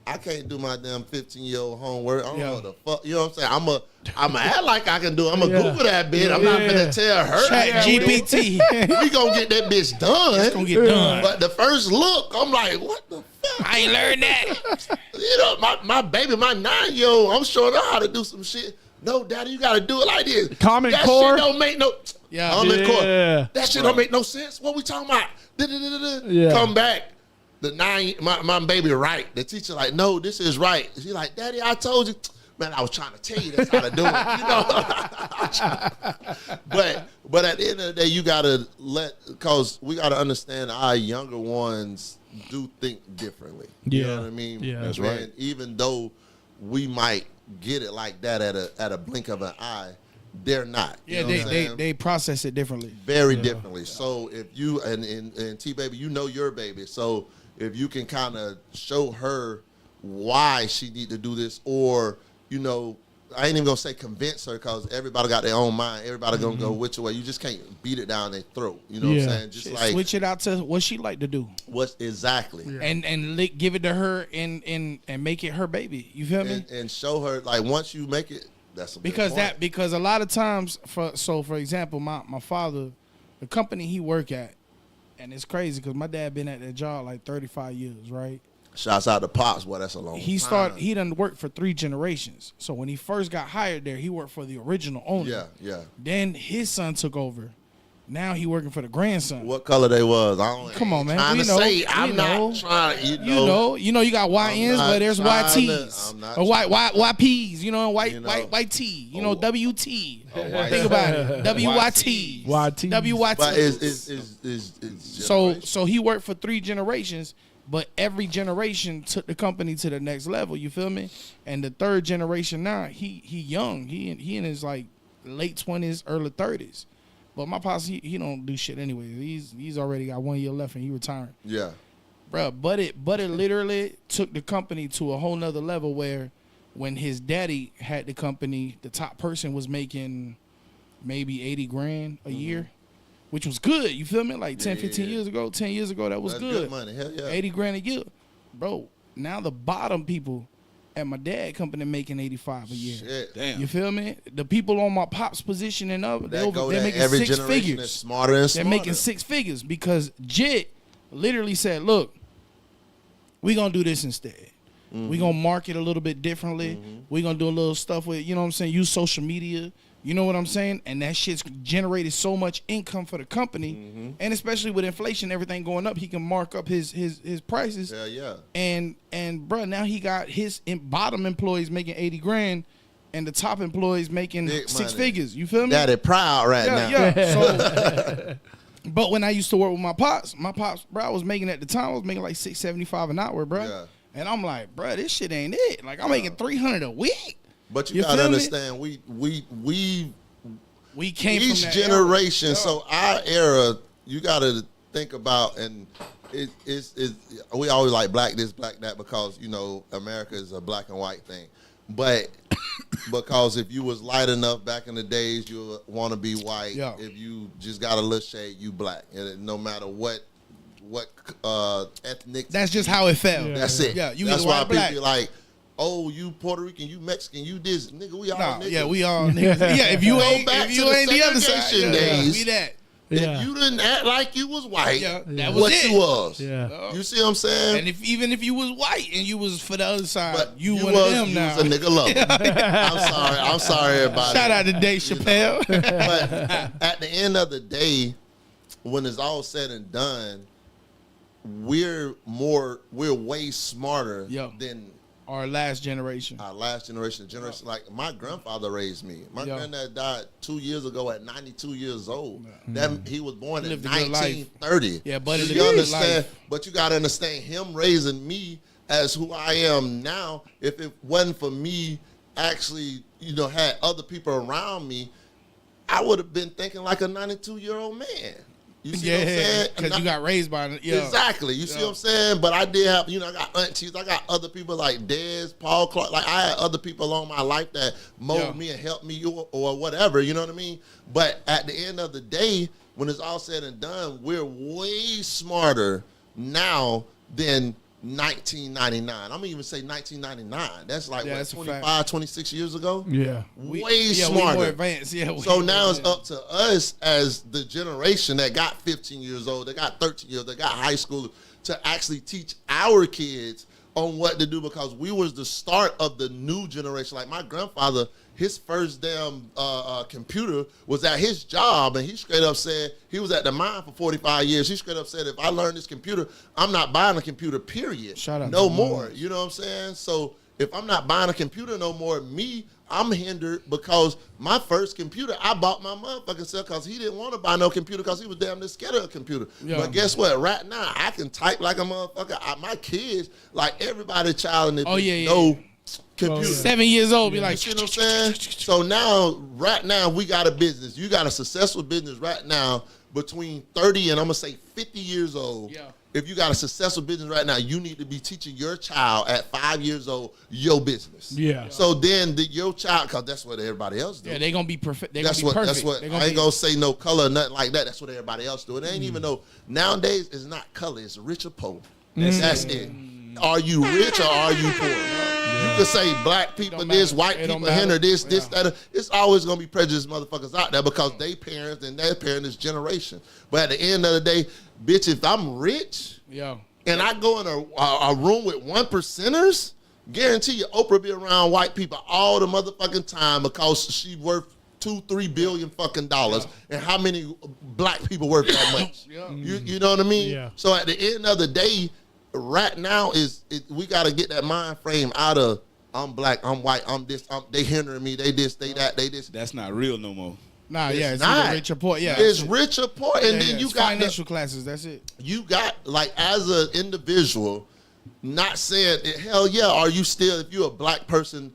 I can't do my damn 15-year-old homework. I don't know what the fuck. You know what I'm saying? I'm going to act like I can do it. I'm going to Google that bitch. I'm not going to tell her. Chat GPT. We going to get that bitch done. It's going to get done. But the first look, I'm like, what the fuck? I ain't learned that. My baby, my 9-year-old, I'm showing her how to do some shit. No, Daddy, you got to do it like this. Common that Core? Shit don't make no... Common Core. That shit don't make no sense. What we talking about? Come back. My baby right. The teacher like, no, this is right. She like, Daddy, I told you. Man, I was trying to tell you that's how to do it. But at the end of the day, you gotta because we gotta understand our younger ones do think differently. You know what I mean? Yeah, that's right. And even though we might get it like that at a blink of an eye, they're not. Yeah, they process it differently. Very differently. So if you and T-Baby, you know your baby. So if you can kind of show her why she need to do this, or I ain't even gonna say convince her, because everybody got their own mind. Everybody gonna go which way. You just can't beat it down their throat. You know what I'm saying? Just like switch it out to what she like to do. What exactly? And give it to her and make it her baby. You feel me? And show her, like, once you make it, that's a because a lot of times for example, my father, the company he work at, and it's crazy because my dad been at that job like 35 years, right? Shouts out to Pops, boy, that's a long time. He done worked for 3 generations. So when he first got hired there, he worked for the original owner. Yeah. Then his son took over. Now he working for the grandson. What color they was? I don't. Come on, man. Trying We to know. say I'm We not know. trying. You got YNs, but there's YTs I'm not or YPs. You know, white You know. white T. You know, WT. white Think about it. WYT. YT. WYT. But it's So he worked for 3 generations, but every generation took the company to the next level. You feel me? And the 3rd generation now, he young. He in his like late 20s, early 30s. But my pops, he don't do shit anyway. He's already got 1 year left and he retiring. yeah. Bruh, but it literally took the company to a whole nother level where when his daddy had the company, the top person was making maybe 80 grand a year, which was good. You feel me? Like 10, 15 years ago, 10 years ago, that was That's good. good money. Hell yeah. 80 grand a year. Bro, now the bottom people at my dad company making 85 a year. Shit. Damn. You feel me? The people on my pop's position and up, they're That making every 6 generation is figures. smarter and They're smarter. making 6 figures because Jit literally said, look, we going to do this instead. We going to market a little bit differently. We going to do a little stuff with, you know what I'm saying, use social media. You know what I'm saying? And that shit's generated so much income for the company. And especially with inflation, everything going up, he can mark up his prices. Hell yeah. And bro, now he got his bottom employees making 80 grand and the top employees making Big 6 money. figures. You feel me? Daddy proud right now. Yeah. So, but when I used to work with my pops, bro, I was making at the time, I was making like $675 an hour, bro. Yeah. And I'm like, bro, this shit ain't it. Like I'm making $300 a week. But you You gotta feel me? understand, we We came each from that generation. era. So our era, you gotta think about, and it's we always like black this, black that, because you know America is a black and white thing. But because if you was light enough back in the days, you want to be white. Yeah. If you just got a little shade, you black. And no matter what ethnic. That's just how it felt. Yeah. That's it. Yeah, you That's either why white or people black. be like, oh, you Puerto Rican, you Mexican, you this, nigga. We all Nah, niggas. yeah, we all niggas. Yeah, if you Go ain't, back if to you the ain't the other side, segregation yeah, days. we that. Yeah. If you didn't act like you was white, Yeah, that was what it. you was. Yeah. You see what I'm saying? And even if you was white and you was for the other side, But you one was, of them you now. was a nigga lover. I'm sorry, everybody. Shout out to Dave Chappelle. But at the end of the day, when it's all said and done, we're way smarter Yo. than Our last generation. our last generation. Like my grandfather raised me. My Yeah. granddad died 2 years ago at 92 years old. That he was born in Lived a good life. 1930. Yeah, but you it lived a good understand. life. But you gotta understand him raising me as who I am now. If it wasn't for me, actually, had other people around me, I would have been thinking like a 92-year-old man. You see what I'm saying? because you got raised by yeah. Exactly. You see what I'm saying? But I did have, I got aunties. I got other people like Dez, Paul Clark. Like, I had other people along my life that molded me and helped me or whatever. You know what I mean? But at the end of the day, when it's all said and done, we're way smarter now than 1999. I'm going to even say 1999. That's like, what, that's a 25, fact. 26 years ago? Yeah. Way Yeah, smarter. we more advanced. Yeah. So now it's up to us as the generation that got 15 years old, that got 13 years old, that got high school, to actually teach our kids on what to do, because we was the start of the new generation. Like my grandfather, his first damn computer was at his job, and he straight up said, he was at the mine for 45 years. He straight up said, if I learn this computer, I'm not buying a computer, period. Shout out no to more. Muñiz. You know what I'm saying? So if I'm not buying a computer no more, I'm hindered, because my first computer, I bought my motherfucking self because he didn't want to buy no computer because he was damn near scared of a computer. Yeah. But guess what? Right now, I can type like a motherfucker. My kids, like everybody child in the know computer. 7 years old, be You like, see what I'm saying? So now, right now, we got a business. You got a successful business right now between 30 and I'm going to say 50 years old. Yeah. If you got a successful business right now, you need to be teaching your child at 5 years old your business. Yeah. So then your child, because that's what everybody else do. yeah, they gonna be perfect. They That's gonna be what. perfect. That's what. They I gonna ain't be- gonna say no color or nothing like that. That's what everybody else do. It ain't even no. Nowadays, it's not color. It's rich or poor. That's it. Are you rich or are you poor? You can say black people Don't this, matter. white It don't people here, matter. this, Yeah. that. It's always gonna be prejudiced motherfuckers out there because they parents and their parents is generation. But at the end of the day, bitch, if I'm rich Yeah. and I go in a room with 1%ers, guarantee you Oprah be around white people all the motherfucking time because she worth $2-3 billion fucking dollars, and how many black people work that much? You know what I mean? Yeah. So at the end of the day, right now we got to get that mind frame out of I'm black, I'm white, I'm this, they hindering me, they this, they that, they this. That's not real no more. Nah, it's not. either rich or poor. Yeah, It's rich or poor, and then you it's got financial classes. That's it. you got like as an individual, not saying hell yeah. Are you still, if you're a black person,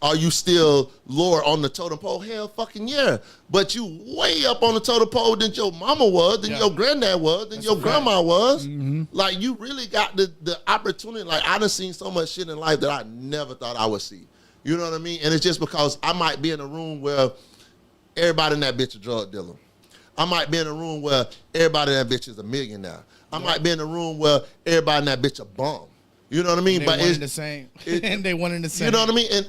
are you still lower on the totem pole? Hell fucking yeah. But you way up on the totem pole than your mama was, than your granddad was, than your grandma was. Like you really got the opportunity. Like I done seen so much shit in life that I never thought I would see. You know what I mean? And it's just because I might be in a room where everybody in that bitch a drug dealer. I might be in a room where everybody in that bitch is a millionaire. I might be in a room where everybody in that bitch a bum. You know what I mean? But it's the same. And they one in the same. You know what I mean? And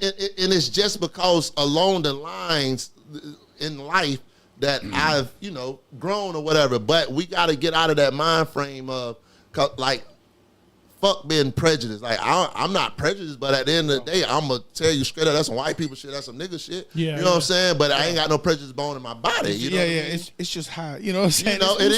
it's just because along the lines in life that I've, grown or whatever. But we got to get out of that mind frame of, like, fuck being prejudiced. Like, I'm not prejudiced, but at the end of the day, I'm going to tell you straight up, that's some white people shit, that's some nigga shit. Yeah, you know what I'm saying? But I ain't got no prejudice bone in my body. You know what I mean? It's just how, you know what I'm saying? It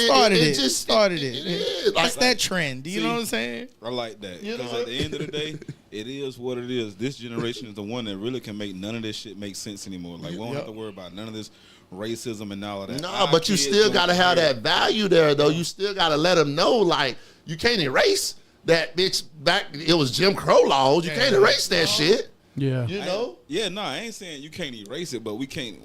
It started it. is. That's that trend. You know what I'm saying? I like that. You Because know? at the end of the day, it is what it is. This generation is the one that really can make none of this shit make sense anymore. Like, we don't have to worry about none of this racism and all of that. Nah, but you still got to have that value there, though. You still got to let them know, like, you can't erase that bitch back. It was Jim Crow laws. You can't erase that shit. Yeah. You know? I ain't saying you can't erase it, but we can't.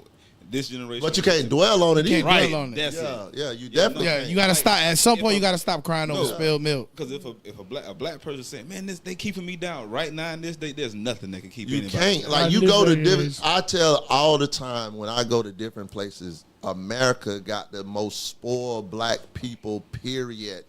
This generation. But you can't dwell on it either. Can't dwell on it. That's Yeah, it. yeah, you definitely Yeah, can't. you gotta stop. At some point, if you gotta stop crying over spilled milk. Because if a black person saying, "Man, they keeping me down right now," in this day, there's nothing that can keep You anybody. can't. down. Like, you go to It different. is. I tell all the time when I go to different places, America got the most spoiled black people, period.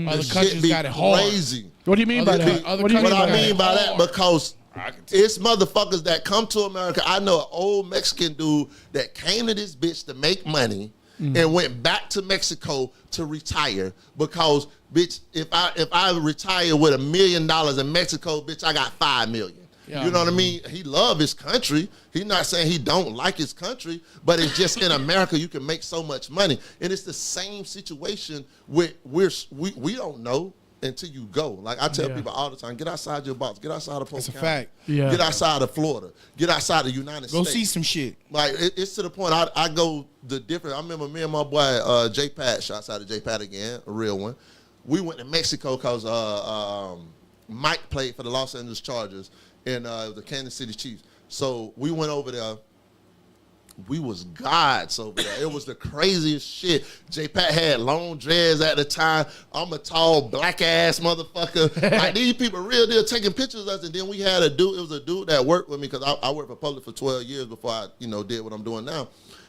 Other Shit countries be got it hard. crazy. What do you mean by Other that? co- other What do you mean What by I that? mean by that, because I can tell. it's motherfuckers that come to America. I know an old Mexican dude that came to this bitch to make money and went back to Mexico to retire because, bitch, if I retire with $1 million in Mexico, bitch, I got $5 million. Yeah. You know what I mean? He love his country. He's not saying he don't like his country, but it's just in America you can make so much money. And it's the same situation with we don't know until you go. Like I tell people all the time, get outside your box, get outside of Polk That's a County. fact. Yeah. Get outside of Florida. Get outside the United Go States. see some shit. Like it's to the point I go the different. I remember me and my boy J Pat. Shouts out to J Pat again, a real one. We went to Mexico because Mike played for the Los Angeles Chargers and the Kansas City Chiefs. So we went over there. We was gods over there. It was the craziest shit. J Pat had long dreads at the time. I'm a tall black ass motherfucker. Like these people real deal taking pictures of us. And then we had a dude. It was a dude that worked with me because I worked for Public for 12 years before I did what I'm doing now.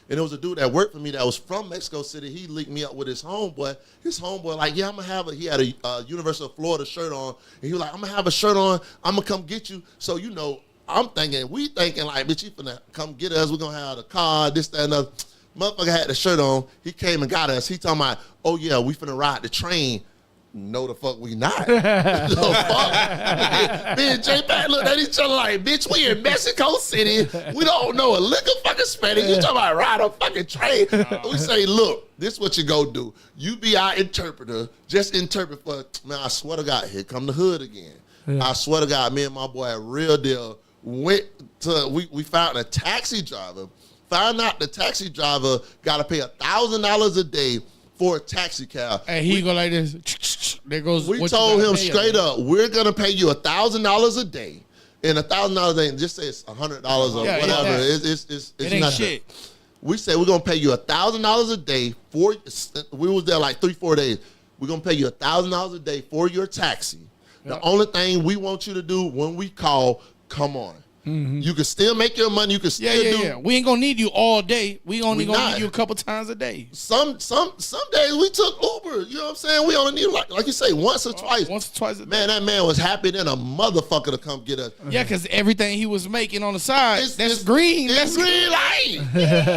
And it was a dude that worked for me that was from Mexico City. He linked me up with his homeboy. His homeboy, like, yeah, I'm going to have he had a University of Florida shirt on. And he was like, I'm going to have a shirt on. I'm going to come get you. So, we thinking like, bitch, you finna come get us. We're going to have the car, this, that, and other. Motherfucker had the shirt on. He came and got us. He talking about, oh, yeah, we finna ride the train. No, the fuck we not. The fuck? Me and J Pat looked at each other like, bitch, we in Mexico City. We don't know a lick of fucking Spanish. You talking about ride a fucking train. We say, look, this what you go do. You be our interpreter. Just interpret for, man, I swear to God, here come the hood again. Yeah. I swear to God, me and my boy, real deal, went to, we found a taxi driver. Found out the taxi driver got to pay $1,000 a day for a taxi cab. And he go like this. There goes. We told him straight up, we're gonna pay you $1,000 a day, and $1,000 a day. Just say it's $100 or whatever. It's it ain't nothing. shit. We said we're gonna pay you $1,000 a day for. We was there like 3-4 days. We're gonna pay you $1,000 a day for your taxi. The only thing we want you to do when we call, come on. You can still make your money. You can still do. Yeah. We ain't gonna need you all day. We only gonna not. need you a couple times a day. Some days we took Uber. You know what I'm saying? We only need like you say once or twice. Once or twice a day. Man, that man was happy than a motherfucker to come get us. Yeah, because everything he was making on the side, that's green. That's green light.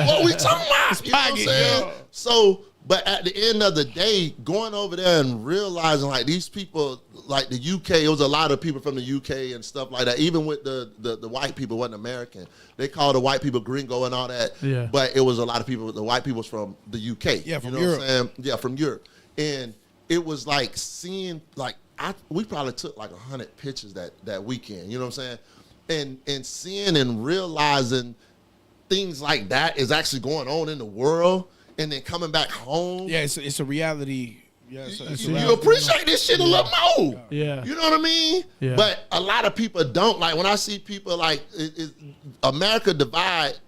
What we talking about? You know what I'm saying? So, but at the end of the day, going over there and realizing like these people, like the UK, it was a lot of people from the UK and stuff like that. Even with the white people wasn't American. They called the white people gringo and all that. Yeah. But it was a lot of people. The white people was from the UK. Yeah, from you know Europe. What I'm saying? Yeah, from Europe. And it was like seeing like we probably took like 100 pictures that weekend. You know what I'm saying? And seeing and realizing things like that is actually going on in the world, and then coming back home. Yeah, it's a reality. Yeah, You appreciate this shit a little more. Yeah. You know what I mean? Yeah. But a lot of people don't. Like when I see people like America divide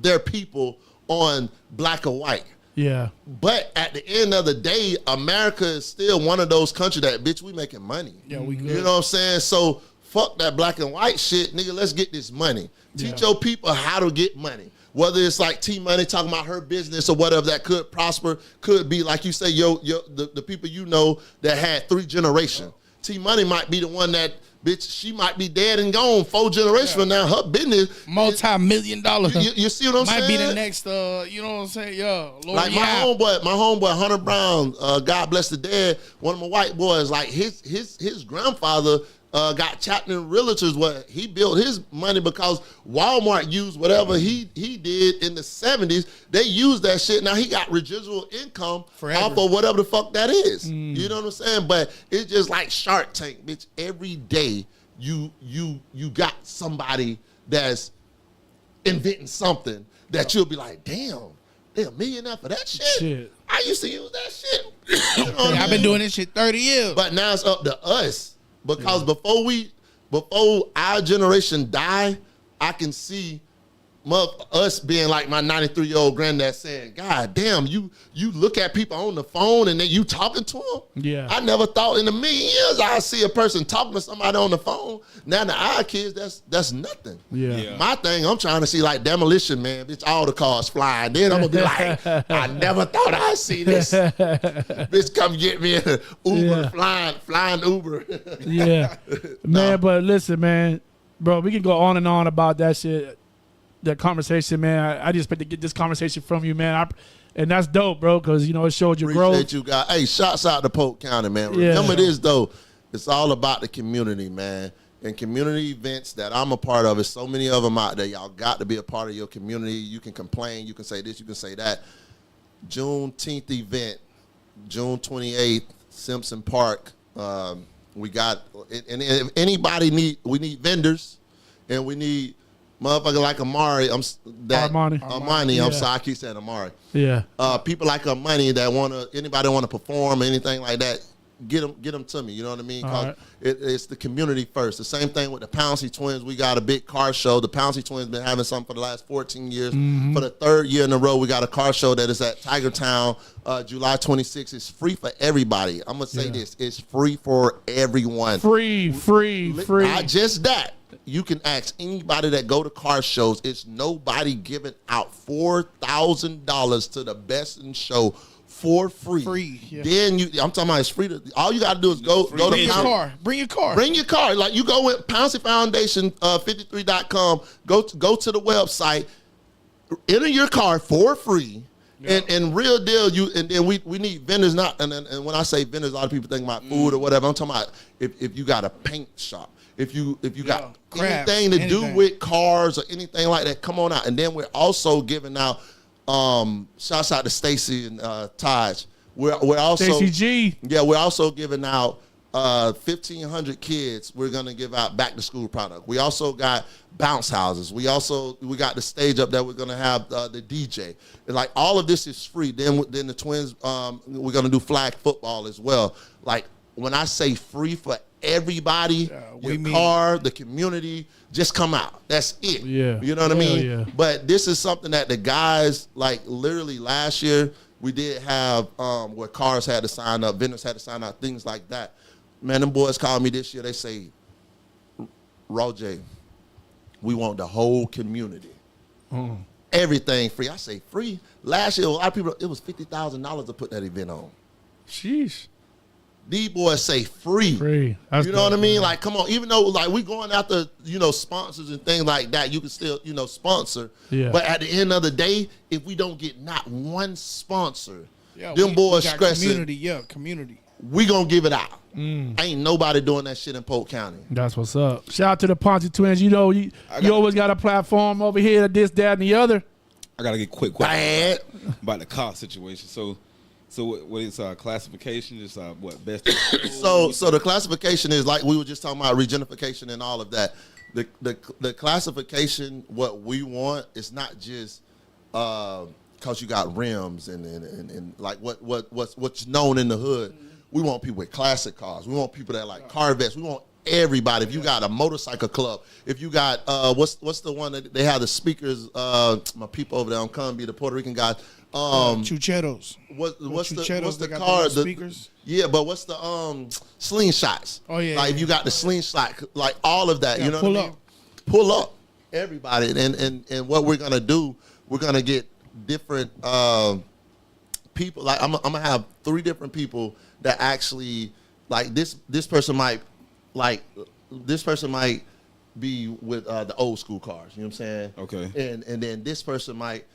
their people on black or white. Yeah. But at the end of the day, America is still one of those countries that, bitch, we making money. Yeah, we good. You know what I'm saying? So fuck that black and white shit, nigga. Let's get this money. Teach your people how to get money. Whether it's like T-Money talking about her business or whatever that could prosper, could be like you say, the people you know that had 3 generations. T-Money might be the one that, bitch, she might be dead and gone 4 generations from now. Her business. Multi-million dollar. You see what I'm saying? Might be the next, you know what I'm saying? Yeah. Lord, Like my homeboy Hunter Brown, God bless the dead, one of my white boys, like his grandfather got Chapman Realtors where he built his money because Walmart used whatever he did in the 70s. They used that shit. Now he got residual income Forever. off of whatever the fuck that is. You know what I'm saying? But it's just like Shark Tank, bitch. Every day you got somebody that's inventing something that you'll be like, damn, they're a millionaire for that shit. I used to use that shit. You know what I I've been mean? doing this shit 30 years. But now it's up to us. Because before our generation die, I can see us being like my 93-year-old granddad saying, God damn, you look at people on the phone and then you talking to them? Yeah. I never thought in a million years I'd see a person talking to somebody on the phone. Now to our kids, that's nothing. Yeah. My thing, I'm trying to see like Demolition Man, bitch, all the cars flying. Then I'm going to be like, I never thought I'd see this. Bitch, come get me in an Uber, flying Uber. Yeah. Man, but listen, man, bro, we can go on and on about that shit. That conversation, man. I just expect to get this conversation from you, man. And that's dope, bro, because, you know, it showed your growth. Appreciate you guys. Hey, shouts out to Polk County, man. Yeah. Remember this, though. It's all about the community, man. And community events that I'm a part of, there's so many of them out there. Y'all got to be a part of your community. You can complain. You can say this. You can say that. Juneteenth event, June 28th, Simpson Park. We got, and if anybody we need vendors, and we need motherfucker like Amari, Armani. Yeah. I'm sorry, I keep saying Amari. Yeah. People like Amani that anybody want to perform or anything like that, get them to me. You know what I mean? Because it's the community first. The same thing with the Pouncey Twins. We got a big car show. The Pouncey Twins been having something for the last 14 years. For the 3rd year in a row, we got a car show that is at Tiger Town, July 26th. It's free for everybody. I'm gonna say this: it's free for everyone. Free. Not just that. You can ask anybody that go to car shows. It's nobody giving out $4,000 to the best in show for free. Free. Yeah. Then I'm talking about it's free. All you got to do is go to Bring your car. Bring your car. Like you go with Pouncey Foundation 53.com. Go to the website. Enter your car for free. Yeah. And real deal, and then we need vendors. And when I say vendors, a lot of people think about food or whatever. I'm talking about if you got a paint shop. If you got anything to do with cars or anything like that, come on out. And then we're also giving out, shouts out to Stacy and Taj. We're also Stacy G. Yeah, we're also giving out 1,500 kids. We're gonna give out back to school product. We also got bounce houses. We got the stage up there. We're gonna have the DJ. And like all of this is free. Then the Twins, we're gonna do flag football as well. Like when I say free for everybody, the community, just come out. That's it. Yeah. You know what I mean? Yeah. But this is something that the guys, like literally last year, we did have where cars had to sign up, vendors had to sign up, things like that. Man, them boys called me this year. They say, RAW J, we want the whole community. Everything free. I say free. Last year, a lot of people, it was $50,000 to put that event on. Sheesh. These boys say free. That's you know what I mean? Like, come on. Even though, like, we going after, sponsors and things like that, you can still, sponsor. Yeah. But at the end of the day, if we don't get not one sponsor, them boys stressing. Community. we gonna give it out. Ain't nobody doing that shit in Polk County. That's what's up. Shout out to the Ponte twins. You know, you always got a platform over here, this, that, and the other. I gotta get quick Bad. about the car situation. So what is classification? Is what best? So the classification is like we were just talking about regenification and all of that. The classification, what we want, is not just because you got rims and like what's known in the hood. We want people with classic cars. We want people that like Corvettes. We want everybody. If you got a motorcycle club, if you got what's the one that they have the speakers? My people over there on Columbia, the Puerto Rican guys. Chucheros. What's Chucheros, the they got car? the speakers. Yeah, but what's the slingshots? Oh yeah. Like if you got the slingshot, like all of that. Yeah, You know pull what I mean? up. Pull up, everybody, and what we're gonna do, we're gonna get different people. Like I'm gonna have 3 different people that actually like this person might be with the old school cars. You know what I'm saying? Okay. And then this person might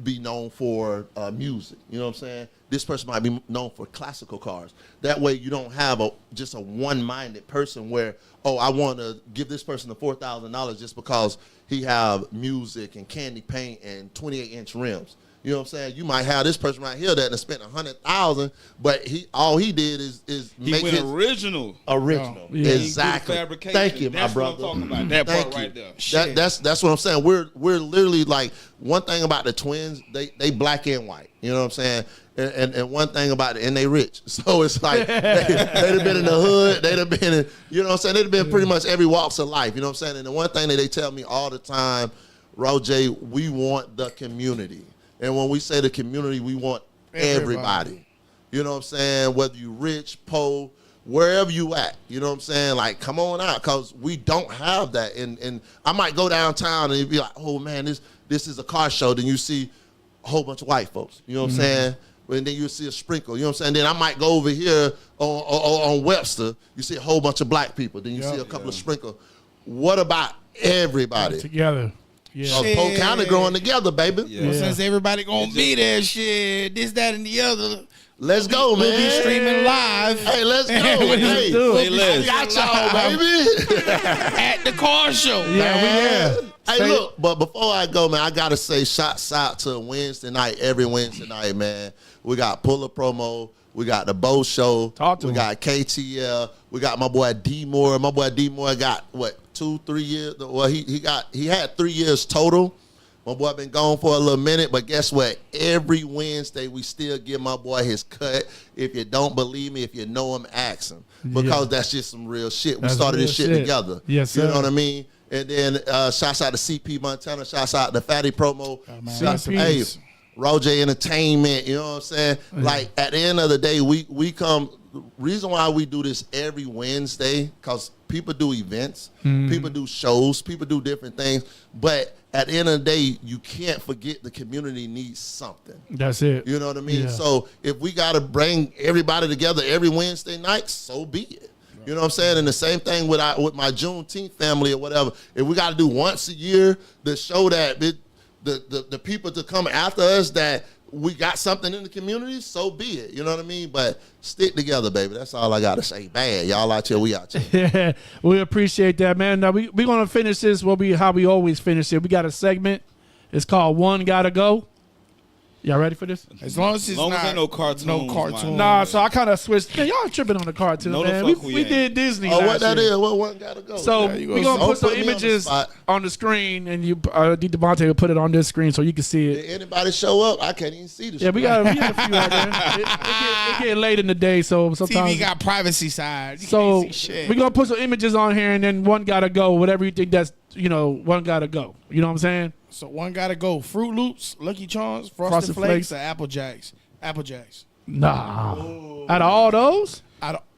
be known for music. You know what I'm saying? This person might be known for classical cars. That way you don't have just a one-minded person where, oh, I want to give this person the $4,000 just because he have music and candy paint and 28-inch rims. You know what I'm saying? You might have this person right here that spent $100,000, but all he did is make went his original. Yeah. Exactly. Fabrication. Thank you, That's my brother. What I'm talking about. That Thank part you. right there. That's what I'm saying. We're literally like, one thing about the twins, they black and white. You know what I'm saying? And one thing about it, and they rich. So it's like they'd have been in the hood. They'd have been in, you know what I'm saying? They'd have been pretty much every walks of life. You know what I'm saying? And the one thing that they tell me all the time, RAW J, we want the community. And when we say the community, we want everybody. You know what I'm saying? Whether you rich, poor, wherever you at. You know what I'm saying? Like, come on out, because we don't have that. And I might go downtown and be like, oh, man, this is a car show. Then you see a whole bunch of white folks. You know what I'm saying? And then you see a sprinkle. You know what I'm saying? Then I might go over here on Webster. You see a whole bunch of black people. Then you see a couple of sprinkle. What about everybody? Together. Yeah. Polk County growing together, baby. Well, since everybody gonna be there, shit, this, that, and the other. Let's go, man. We'll be streaming live. Hey, let's go. Hey, We'll got y'all, baby. at the car show. Yeah. Hey, look, but before I go, man, I got to say shouts out to Wednesday night, every Wednesday night, man. We got Puller Promo. We got the Bo Show. We got KTL. We got my boy D Moore. My boy D Moore got, 2-3 years? Well, he had 3 years total. My boy been gone for a little minute, but guess what? Every Wednesday, we still give my boy his cut. If you don't believe me, if you know him, ask him. Because that's just some real shit. We started this shit together. Yes, sir. You know what I mean? And then shouts out to CP Montana. Shouts out to Fatty Promo. Hey, RAW J Entertainment. You know what I'm saying? Like, at the end of the day, we come. The reason why we do this every Wednesday, because people do events, people do shows, people do different things. But at the end of the day, you can't forget the community needs something. That's it. You know what I mean? Yeah. So if we got to bring everybody together every Wednesday night, so be it. You know what I'm saying? And the same thing with my Juneteenth family or whatever. If we got to do once a year to show that the people to come after us that we got something in the community, so be it. You know what I mean? But stick together, baby. That's all I got to say. Bad. Y'all out here, we out here. Yeah, we appreciate that, man. Now, we're going to finish this how we always finish it. We got a segment. It's called One Gotta Go. Y'all ready for this? As long as it's not ain't no cartoons. No cartoon. Nah, so I kind of switched. Man, y'all tripping on the cartoon, No, the man. fuck We we did Disney Oh, last what that year. is? What one gotta go? So Yeah, you we're gonna going to put some put me on the images spot. on the screen, and D. Devontae will put it on this screen so you can see it. Did anybody show up? I can't even see the Yeah, we got a few out there. It get late in the day, so sometimes. TV got privacy side. You So can't see shit. we're going to put some images on here, and then one got to go. Whatever you think that's, one got to go. You know what I'm saying? So one gotta go. Fruit Loops, Lucky Charms, Frosted Frosted Flakes, Flakes. or Apple Jacks. Apple Jacks. Nah. Out of all those?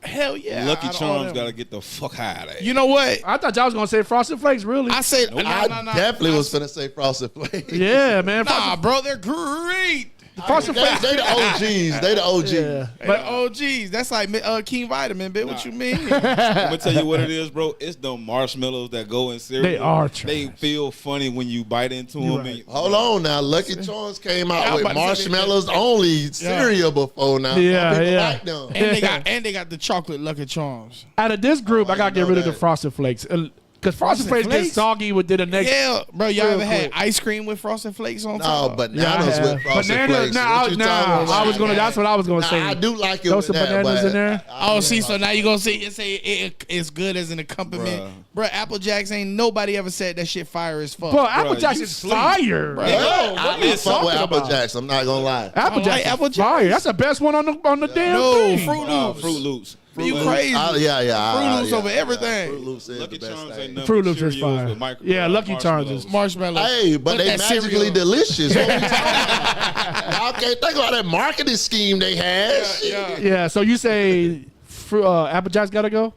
Hell yeah. Lucky out of all Charms them. got to get the fuck out of there. You know what? I thought y'all was going to say Frosted Flakes, really. I say I definitely was finna say Frosted Flakes. Yeah, man. Nah, bro, they're great. Frosted Flakes. They the OGs. They the OGs. Yeah. But oh geez, that's like King Vitamin, bitch. What you mean? I'm gonna tell you what it is, bro. It's the marshmallows that go in cereal. They are They trash. feel funny when you bite into them. right. And, Hold on now. Lucky Charms came Yeah, out I'm with about to say marshmallows only cereal before now. Yeah, Some people yeah. like them. And they got the chocolate Lucky Charms. Out of this group, I gotta know get rid of the that. Frosted Flakes. Because Frosted Frosted Flakes get Flakes? soggy within the next. Yeah, bro. Y'all real ever had quick. ice cream with Frosted Flakes on No, top? bananas Yeah, with Frosted bananas. Flakes. Nah, What you talking I about? was gonna. That's what I was gonna say. Nah, I do like it Throw with some that, bananas but in there. Oh, see, so now you gonna say it's good as an accompaniment, bro. Apple Jacks ain't nobody ever said that shit fire as fuck. Bro, Apple Bruh, Jacks you is sleep. fire. Bruh. Yo, I what are you fuck with talking Apple about? Jacks. I'm not gonna lie. Apple like Jacks is Apple Jacks. fire. That's the best one on the damn no, thing. Fruit Loops. Fruit Loops. You crazy? Yeah. Fruit Loops yeah, over yeah. everything. Fruit Loops is Lucky the best Charms thing. ain't nothing Fruit but Loops is Cheerios fire. with Yeah, Lucky Charms is. Marshmallow. Hey, but they that magically cereal. delicious. What we talking about? Y'all can't think about that marketing scheme they had. Yeah. Yeah, so you say Apple Jacks gotta go?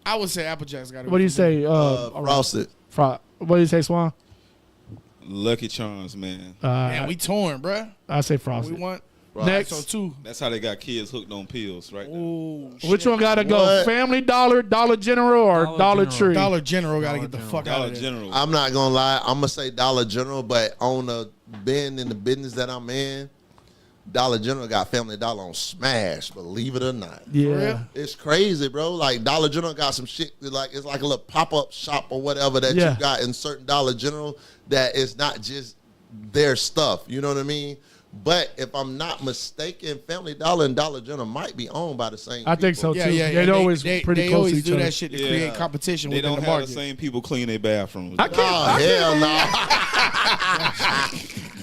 I would say Apple Jacks got it. What do you say? Frosted. What do you say, Swan? Lucky Charms, man. Man, we torn, bro. I say We Frosted. want Next. so two. That's how they got kids hooked on pills, right? now. Ooh, Which one gotta go? What? Family Dollar, Dollar General, or Dollar Dollar General. Tree? Dollar General got to get the fuck out Dollar of there. General. I'm not gonna lie. I'm gonna say Dollar General, but on the being in the business that I'm in, Dollar General got Family Dollar on smash. Believe it or not. Yeah. It's crazy, bro. Like Dollar General got some shit. Like it's like a little pop up shop or whatever that Yeah. you got in certain Dollar General that is not just their stuff. You know what I mean? But if I'm not mistaken, Family Dollar and Dollar General might be owned by the same. I think so people. too. They're always pretty they close always to each do other. that shit to Yeah. create competition They within don't the have market. the same people clean their bathrooms. I can't. Oh hell no!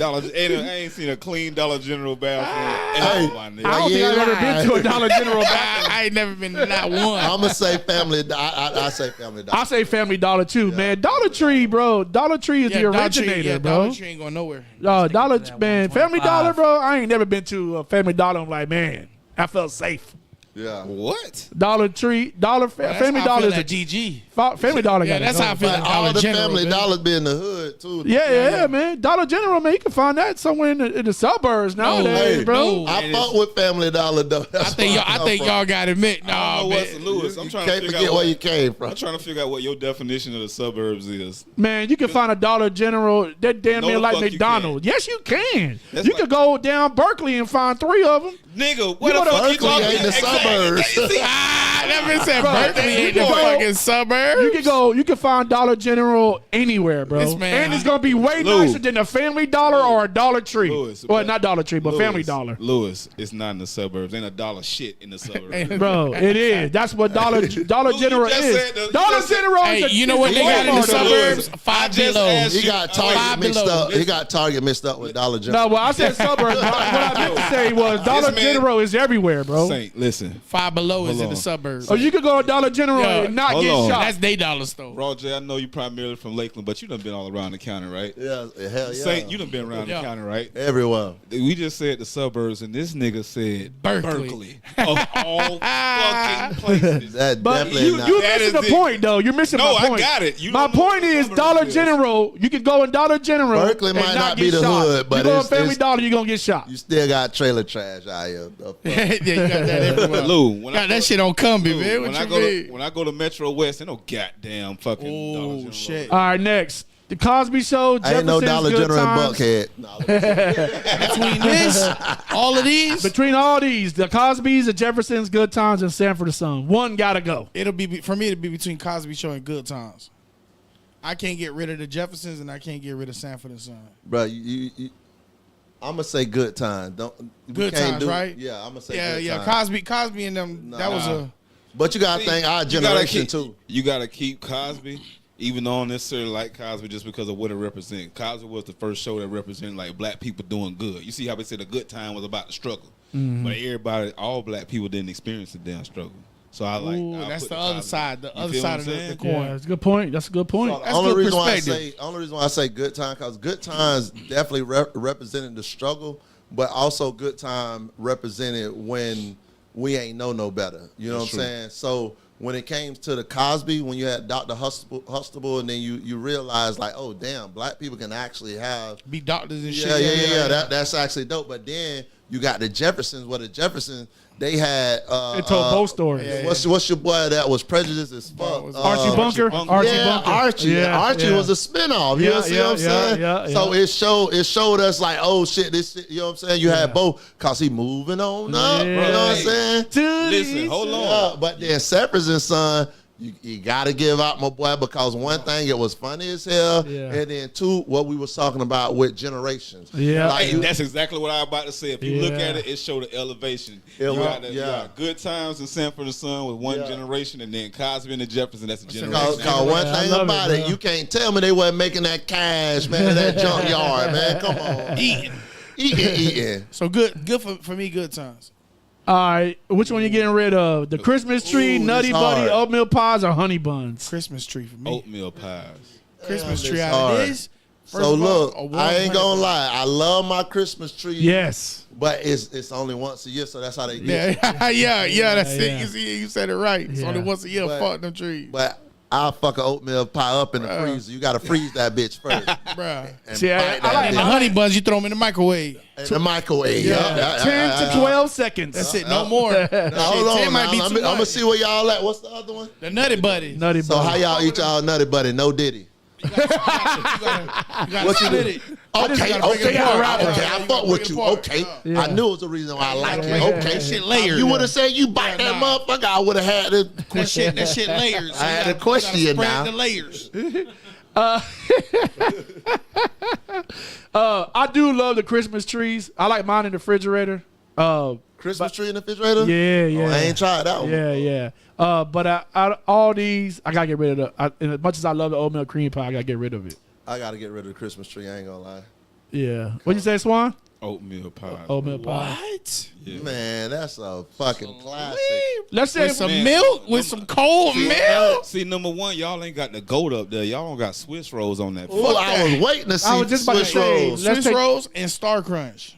I ain't seen a clean Dollar General bathroom. Hey, ever, my I nigga. don't think you I've ever lying. been to a Dollar General bathroom. I ain't never been to not one. I'm gonna say Family. I say Family Dollar. I say Family Dollar too, man. Dollar Tree, bro. Dollar Tree is the Dollar originator, Tree, bro. Dollar Tree ain't going nowhere. Dollar, to that man. Family 125. Dollar, bro. I ain't never been to a Family Dollar. I'm like, man, I felt safe. Yeah. What? Dollar Tree, That's Family how I Dollar feel is at GG. Family Dollar. Yeah, gotta that's go. how I feel But at all Dollar the General. Family man. Dollars be in the hood too. Yeah, man. Dollar General, man. You can find that somewhere in the suburbs nowadays, hey, bro. no. I fuck with Family Dollar though. I think y'all got to admit, I nah, don't know man. what's Lewis. I'm You trying to can't figure forget out where you came from. I'm trying to figure out what your definition of the suburbs is. Man, you can find a Dollar General that damn No, near the like fuck you McDonald's. Yes, you can. That's You like- could go down Berkeley and find 3 of them. Nigga, what go the to fuck you Berkeley talking ain't the Exactly. suburbs. That man said Berkeley you ain't the can go- fucking suburb. You can find Dollar General anywhere, bro. This man- and it's gonna be way Lou. nicer than a Family Dollar or a Dollar Tree. Lewis, well, but- not Dollar Tree, but Family Dollar. Lewis, it's not in the suburbs. Ain't a dollar shit in the suburbs. Bro, it is. That's what Dollar General you just is. said you Dollar just said- General Hey, is you know what they got in the Walmart, suburbs? I Five just below. asked He got Five Target mixed below. up. He got Target mixed up with Dollar General. No, well, I said suburbs. what I meant to say was Dollar man- General is everywhere, bro. Saint, listen. Five below is Hold in on. the suburbs. Oh, you could go to Dollar General Yeah. and not Hold get on. shot. That's they dollar store. Raw J, I know you primarily from Lakeland, but you done been all around the county, right? Yeah, hell yeah. Saint, you done been around Yeah. the county, right? Everywhere. We just said the suburbs, and this nigga said Berkeley. of all fucking places. That But definitely not. you're That missing is the it. point, though. You're missing No, my I point. got it. You My don't know point what is suburbs Dollar is. General. You can go in Dollar General. Berkeley and might not get be the shot. hood, but you go in it's- Family it's- Dollar, you're gonna get shot. You still got trailer trash out here. The fuck? Yeah, you got that everywhere. Lou, when I Got go- that shit on Cumbie, Lou, man. when What I you go mean? to when I go to Metro West, ain't no goddamn fucking Dollar General. Oh, shit. All right, next. The Cosby Show. Ain't no Jefferson's Dollar Good General in Times. Buckhead. Between this, all of these, Between all these, the Cosby's, the Jeffersons, Good Times, and Sanford and Son. One gotta go. it'll be for me. It'll be between Cosby Show and Good Times. I can't get rid of the Jeffersons, and I can't get rid of Sanford and Son. Bro, I'm gonna say good time. We Good can't times, right? Yeah, I'm gonna say Yeah, good yeah. time. Cosby and them. That was a. But you gotta think our You gotta generation keep- too. You gotta keep Cosby, even though I don't necessarily like Cosby just because of what it represents. Cosby was the first show that represented like black people doing good. You see how they said the good time was about the struggle, but everybody, all black people didn't experience the damn struggle. So I like. Ooh, I'll that's put the other Cosby. side. The You other feel side what of I'm the saying? coin. Yeah, that's a good point. That's a good point. That's good perspective. Only reason why I say good time because good times definitely represented the struggle, but also good time represented when we ain't know no better. You know That's what I'm true. saying? So when it came to the Cosby, when you had Dr. Huxtable, and then you realize like, oh damn, black people can actually be doctors and yeah, shit. Yeah. That's actually dope. But then you got the Jeffersons. Well, the Jeffersons, they had They told both stories. What's your boy that was prejudiced as fuck? Archie Bunker. Archie. Archie was a spinoff. You see what I'm saying? So it showed us like, oh shit, this shit, you know what I'm saying? You had both, cause he moving on up. You know what I'm saying? Listen, hold on. But then Severson's son, you gotta give out my boy, because one thing, it was funny as hell, and then two, what we was talking about with generations. Like that's exactly what I was about to say. If you look at it, it showed the elevation. You got Good Times and Sanford and Son with one generation, and then Cosby and the Jefferson, that's a generation. Cause one thing about it, you can't tell me they wasn't making that cash, man, in that junkyard, man. Come on. Eating. So good for me, Good Times. All right, which one you getting rid of? The Christmas tree, Nutty Buddy, oatmeal pies, or honey buns? Christmas tree for me. Oatmeal pies. Christmas tree out of this. So look, I ain't gonna lie. I love my Christmas tree. Yes. But it's only once a year, so that's how they do it. Yeah, that's it. You see, you said it right. It's only once a year. Fuck them trees. But I'll fuck an oatmeal pie up in the freezer. You gotta freeze that bitch first. Bruh. See, I like the honey buns, you throw them in the microwave. In the microwave. 10 to 12 seconds. That's it, no more. Hold on, I'm gonna see where y'all at. What's the other one? The Nutty Buddy. So how y'all eat y'all Nutty Buddy? No Diddy. You gotta split it. Okay, I fuck with you. Okay, I knew it was the reason why I like it. Okay, that shit layered. You would have said you bite that motherfucker, I would have had it. That shit layers. I had a question now. The layers. I do love the Christmas trees. I like mine in the refrigerator. Christmas tree in the refrigerator? Yeah. Oh, I ain't tried that one. Yeah. But out of all these, I gotta get rid of and as much as I love the oatmeal cream pie, I gotta get rid of it. I gotta get rid of the Christmas tree. I ain't gonna lie. Yeah. What'd you say, Swan? Oatmeal pie. Oatmeal pie. What? Yeah. Man, that's a fucking classic. Let's say with some milk, with some cold milk. See, number one, y'all ain't got the goat up there. Y'all don't got Swiss rolls on that. Oh, I was waiting to see Swiss rolls. Swiss rolls and Star Crunch.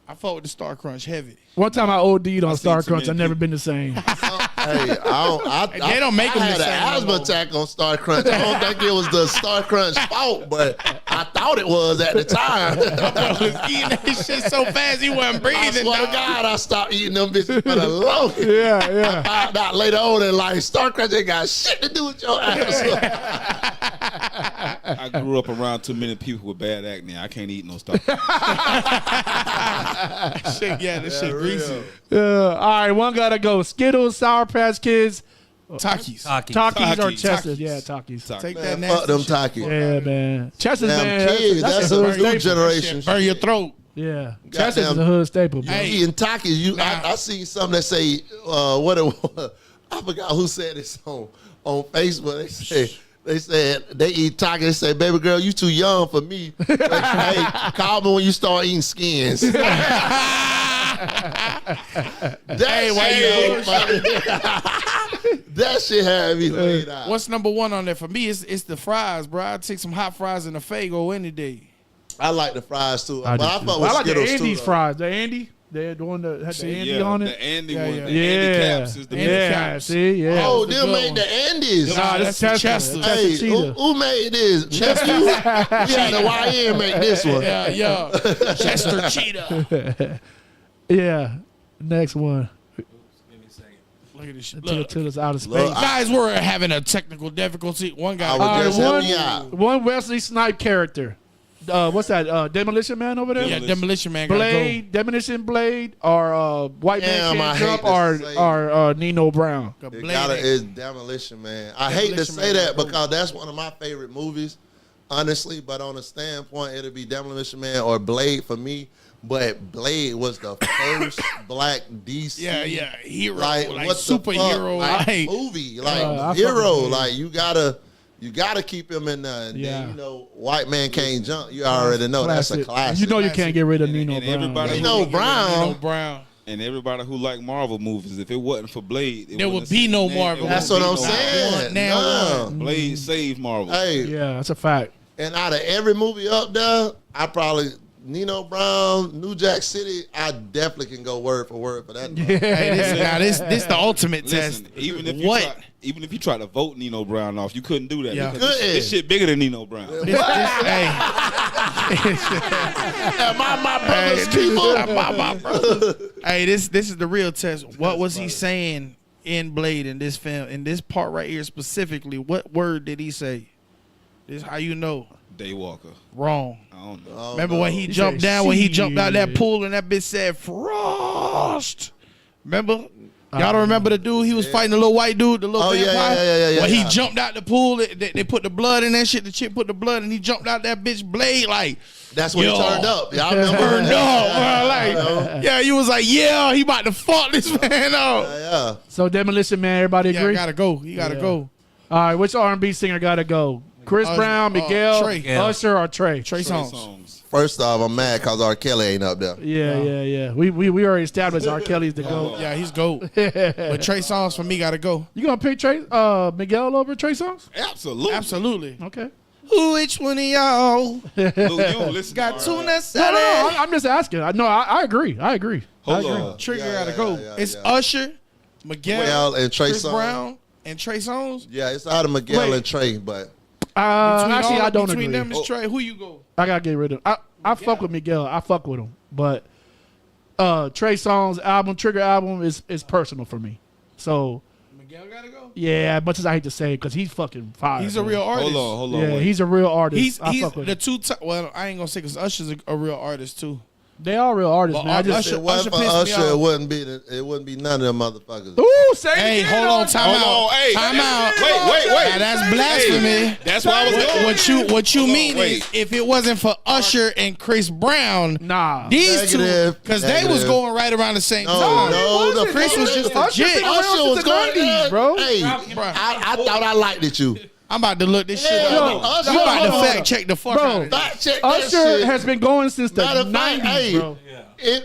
I fought with the Star Crunch heavy. One time I OD'd on Star Crunch. I've never been the same. Hey, they don't make them I the had same. an asthma attack on Star Crunch. I don't think it was the Star Crunch fault, but I thought it was at the time. I was eating that shit so fast he wasn't breathing. I swear to God, I stopped eating them bitches for the longest. Yeah. I found out later on in life, Star Crunch ain't got shit to do with your ass. I grew up around too many people with bad acne. I can't eat no stuff. This shit greasy. All right, one gotta go. Skittles, Sour Patch Kids, Takis. Takis or Chesters. Yeah, Takis. Take Man, that fuck them nasty Takis. Yeah, man. Chesters, Damn man. kids, that's a a hood new staple. generation. Burn your throat. Yeah. Chesters is a hood staple, bro. You eating Takis. I seen something that say, what it was. I forgot who said this on Facebook. They said they eat Takis. They say, baby girl, you too young for me. Hey, call me when you start eating skins. That shit had me laid out. What's number one on there for me? It's the fries, bro. I take some hot fries in the Faygo any day. I like the fries too, but I fuck with I like the Skittles Andy's too. fries. The Andy. They're the one that had the Andy on it. The Andy one. Yeah. The Andy caps is the best. caps. See, yeah. Oh, them made the Andes. Nah, that's that's Chester. Hey, Cheetah. who made this? Chester? Yeah, the YN make this one. Yeah. Chester Cheetah. Yeah. Next one. Look at this shit. Till it's out of space. Look, Guys were having a technical difficulty. One guy. I would just help me out. One Wesley Snipe character. What's that? Demolition Man over there? Yeah, Demolition Man. Blade, Demolition Blade, or White Damn, Man I Can't hate Jump, to say or Nino Brown. It's Demolition Man. I hate to say that because that's one of my favorite movies, honestly. But on a standpoint, it'll be Demolition Man or Blade for me. But Blade was the first black DC. Hero, like what superhero, the fuck? Like movie, like hero. Like you gotta keep him in there. And then, White Man Can't Jump. You already know that's a classic. You know you can't get rid of Nino Brown. Nino Brown. And everybody who like Marvel movies, if it wasn't for Blade, there would be no Marvel. That's what I'm saying. Blade saved Marvel. Hey, yeah, that's a fact. And out of every movie up there, I probably Nino Brown, New Jack City, I definitely can go word for word for that. Hey, this the ultimate Listen, test. even if you try to vote Nino Brown off, you couldn't do that. Yeah. Because this shit bigger than Nino Brown. Hey, Am I my brother's keeper? hey, this is the real test. What was he saying in Blade in this film? In this part right here specifically, what word did he say? This how you know. Daywalker. Wrong. I don't know. Oh, Remember no. when he jumped down, when he jumped out that pool and that bitch said Frost? Remember? Y'all don't remember the dude? He was fighting the little white dude, the little vampire? Yeah. When he jumped out the pool, they put the blood in that shit. The chick put the blood and he jumped out that bitch Blade like. That's when Yo. he turned up. Y'all remember? Turned up, bro. Like, yeah, you was like, yeah, he about to fuck this man up. Yeah. So Demolition Man, everybody Yeah, agree? gotta go. You gotta go. All right, which R&B singer gotta go? Chris Brown, Miguel, Trey. Usher, or Trey? Trey Songz. First off, I'm mad because R. Kelly ain't up there. Yeah. We already established R. Kelly's the GOAT. Yeah, he's GOAT. But Trey Songz for me gotta go. You gonna pick Miguel over Trey Songz? Absolutely. Absolutely. Okay. Which one of y'all Luke, you don't listen got to tuna No, salad? I'm just asking. I agree. Hold on. Trigger Yeah, gotta go. yeah, It's yeah. Usher, Miguel, Miguel and Trey Chris Songz. Brown, and Trey Songz. Yeah, it's out of Miguel Wait. and Trey, but Actually, I don't between agree. them is Trey. Who you go? I gotta get rid of him. I fuck with Miguel. I fuck with him. But Trey Songz album, Trigger album is personal for me. So Miguel gotta go. yeah, as much as I hate to say it, because he's fucking fire. He's a man. real artist. Hold on. Yeah, wait. he's a real artist. He's I fuck with the him. well, I ain't gonna say because Usher's a real artist too. They all real artists, But man. I just, Usher- if it wasn't for pissed me Usher, off. it wouldn't be none of them motherfuckers. ooh, say it Hey, again, hold on, time Hold out. on, hey. Time out. Wait. Now, that's blasphemy. That's why I was going. What you Hold on, mean wait. is if it wasn't for Usher and Chris Brown, Nah. these Negative, two, because they was negative. going right around the same No, time. no, the Chris was just a Usher jit. been around Usher since was the going 90s, bro. Hey, Bruh. I thought I liked it, you. I'm about to look this shit Yo, up. Usher, I'm about to hold on. fact check the fuck Bro, out of this. Fact check that Usher shit. has been going since the Matter of fact, 90s, hey, bro. If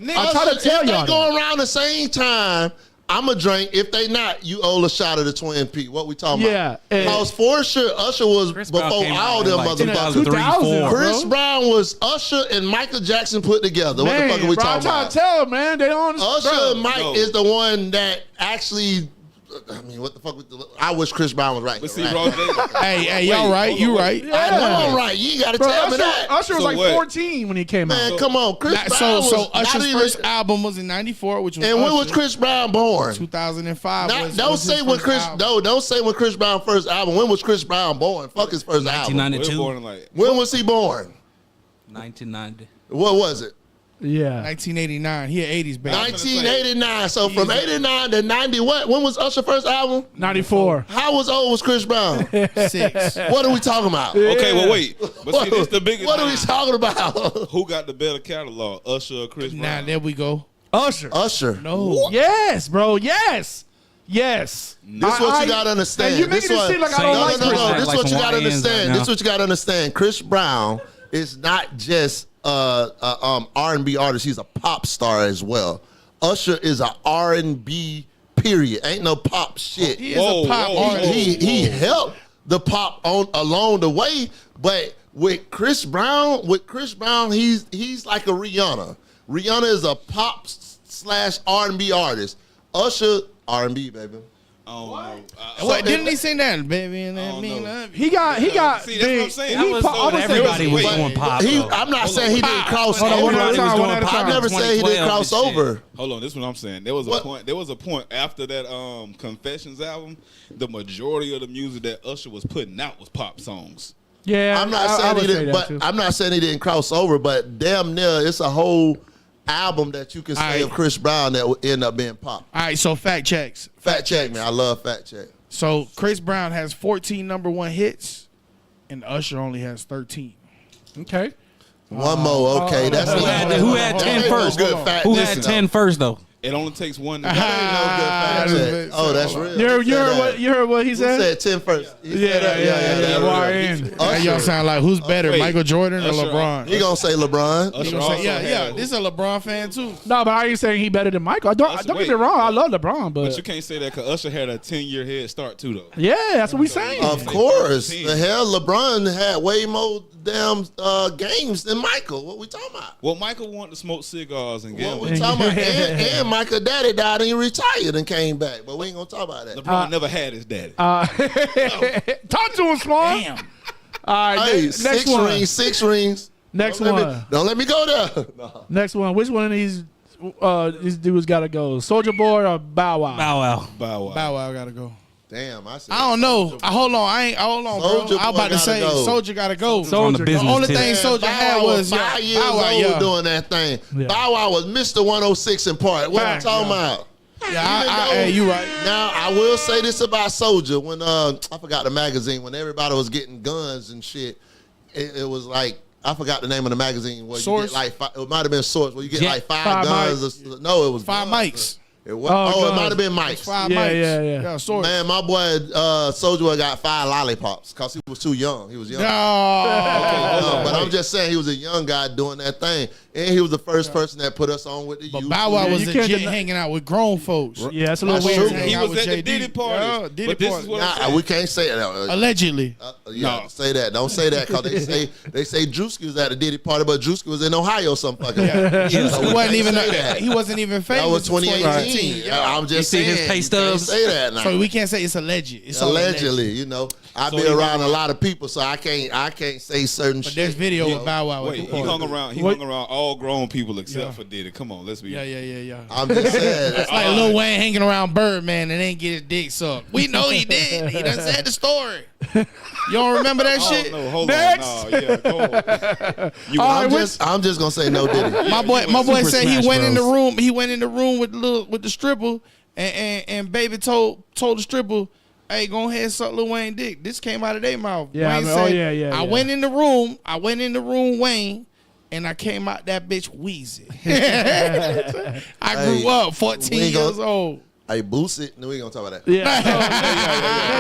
I'm trying to tell if y'all they go around the same time, I'ma drink. If they not, you owe a shot of the Twin P. What we talking Yeah, about? and- Because for sure, Usher was Chris before Brown came all out them in like motherfuckers. 2000, Chris bro. Brown was Usher and Michael Jackson put together. What the fuck are we bro, I'm talking trying about? to tell them, man. They don't Usher bro. and Mike No. is the one that actually. I mean, what the fuck? I wish Chris Brown was right. But here, see, right? Raw J. Hey, y'all right. hold You on, right. I know I'm right. You gotta Bro, tell me that. Usher was So like what? 14 when he came Man, out. come on, Chris Brown So was not Usher's even- first album was in '94, which was And when was Usher. Chris Brown born? 2005. Don't was say his when first Chris. album. No, don't say when Chris Brown first album. When was Chris Brown born? Fuck his first album. 1992. We're born in like When was he born? 1990. What was it? Yeah. 1989. He an 80s baby. 1989. So from 89 to 90, what? When was Usher's first album? 94. How old was Chris Brown? 6. What are we talking about? Okay, well wait. But see, this the biggest. What are we talking about? Who got the better catalog, Usher or Chris Now Brown? there we go. Usher. Usher. No. Yes, bro. Yes. Yes. This what you gotta understand. And you making it seem like I don't no, like no, Chris no, Brown. This Like what you some gotta YNs right understand. now. This what you gotta understand. Chris Brown is not just R&B artist. He's a pop star as well. Usher is a R&B period. Ain't no pop shit. He is a pop artist. He helped the pop on along the way, but with Chris Brown, he's like a Rihanna. Rihanna is a pop / R&B artist. Usher R&B, baby. I don't know. What didn't he sing that, baby? And that don't mean know. love you? He got See, that's what big. I'm saying. He I was pop- told I would say- Everybody was Wait. doing pop. He, though. I'm not saying he didn't cross Hold on, one at a over. time, one at a I time. never said he didn't 2012 cross and shit. over. Hold on, this is what I'm saying. There was a What? point. There was a point after that Confessions album. The majority of the music that Usher was putting out was pop songs. Yeah, I'm not I saying would he say didn't, that but too. I'm not saying he didn't cross over. But damn near, it's a whole album that you can say Aight. of Chris Brown that will end up being pop. All right, so fact checks. Fact check, man. I love fact check. So Chris Brown has 14 #1 hits, and Usher only has 13. Okay. One more, okay. That's Who had 10 first? Good fact. Who Listen, had 10 first, though? It only takes one. To That ain't no good fact check. Oh, that's real. You heard what he Who said? said 10 first? He Yeah, said that? yeah. that's real. YN. Now y'all sound like who's better, Wait, Michael Jordan or Usher- LeBron? He gonna say LeBron. Usher He gonna also say, yeah. had- This is a LeBron fan too. No, but I ain't saying he better than Michael. Don't get me wait. wrong. I love LeBron, But but you can't say that because Usher had a 10-year head start too, though. yeah, that's what we saying. Of course. 13. The hell, LeBron had way more damn games than Michael. What we talking about? Well, Michael wanted to smoke cigars and What gamble. we talking about? And Michael daddy died and he retired and came back. But we ain't gonna talk about that. LeBron never had his daddy. Talk to him, Swann. Damn. All right, Hey, next one. six rings. Next Don't let one. me- don't let me go there. No. Next one. Which one of these dudes got to go? Soldier Boy or Bow Wow? Bow Wow. Bow Wow. Bow Wow gotta go. Damn, I said. I don't know. Hold on. Hold on, bro. Soulja I was about Boy to say gotta go. Soldier gotta go. On the Soldier. business The only tip. thing Soldier had was 5 years Bow Wow, old yeah. doing that thing. Yeah. Bow Wow was Mr. 106 in part. What Fact, I'm talking about? Yeah, hey, you right. Now I will say this about Soldier. When I forgot the magazine, when everybody was getting guns and shit, it was like I forgot the name of the magazine. Where Source? you get like it might have been Source. Where you get Jet. like five Five guns. No, it was 5 guns. mics. It was, Oh, it guns. might have been mics. 5 Yeah, mics. yeah. Yeah, sword. Man, my boy Soldier got 5 lollipops because he was too young. He was young. No. But I'm just saying he was a young guy doing that thing, and he was the first person that put us on with the But youth. Bow Wow Yeah, was you can't legit deny- hanging out with grown folks. Yeah, that's a little That's weird. true. Hang He out was with at the JD. Diddy party. Yeah, Diddy But this party. is what I'm Nah, saying. we can't say that. Allegedly. Yeah, don't say that. Don't say that because they say Drewski was at the Diddy party, but Drewski was in Ohio some fucking. Yeah. So we He wasn't can't even say that. he wasn't even famous. That was in 2018. I'm just You see saying. his pay you stubs? can't say that now. So we can't say it's alleged. It's all alleged. Allegedly, you know, I So be he around hung a lot of people, so I can't say certain But shit. there's video you with know. Bow Wow. Wait, at the he party. hung around. He Wait. hung around all grown people except Yeah. for Diddy. Come on, let's be. Yeah. I'm just saying. It's like Lil Wayne hanging around Birdman and ain't get his dick sucked. We know he did. He done said the story. You don't remember that Oh shit? no, hold Next. on. No, yeah, go on. You All right, I'm just gonna say no, Diddy. My boy Super said he Smash went in the Bros. room. He went in the room with the stripper, and baby told the stripper, "Hey, go ahead and suck Lil Wayne dick." This came out of their mouth. Yeah, Wayne I mean, said, yeah. I went in the room, Wayne, and I came out that bitch wheezing. I grew Hey, up 14 we ain't gonna- years old. Hey, boost it. No, we ain't gonna talk about that. Yeah.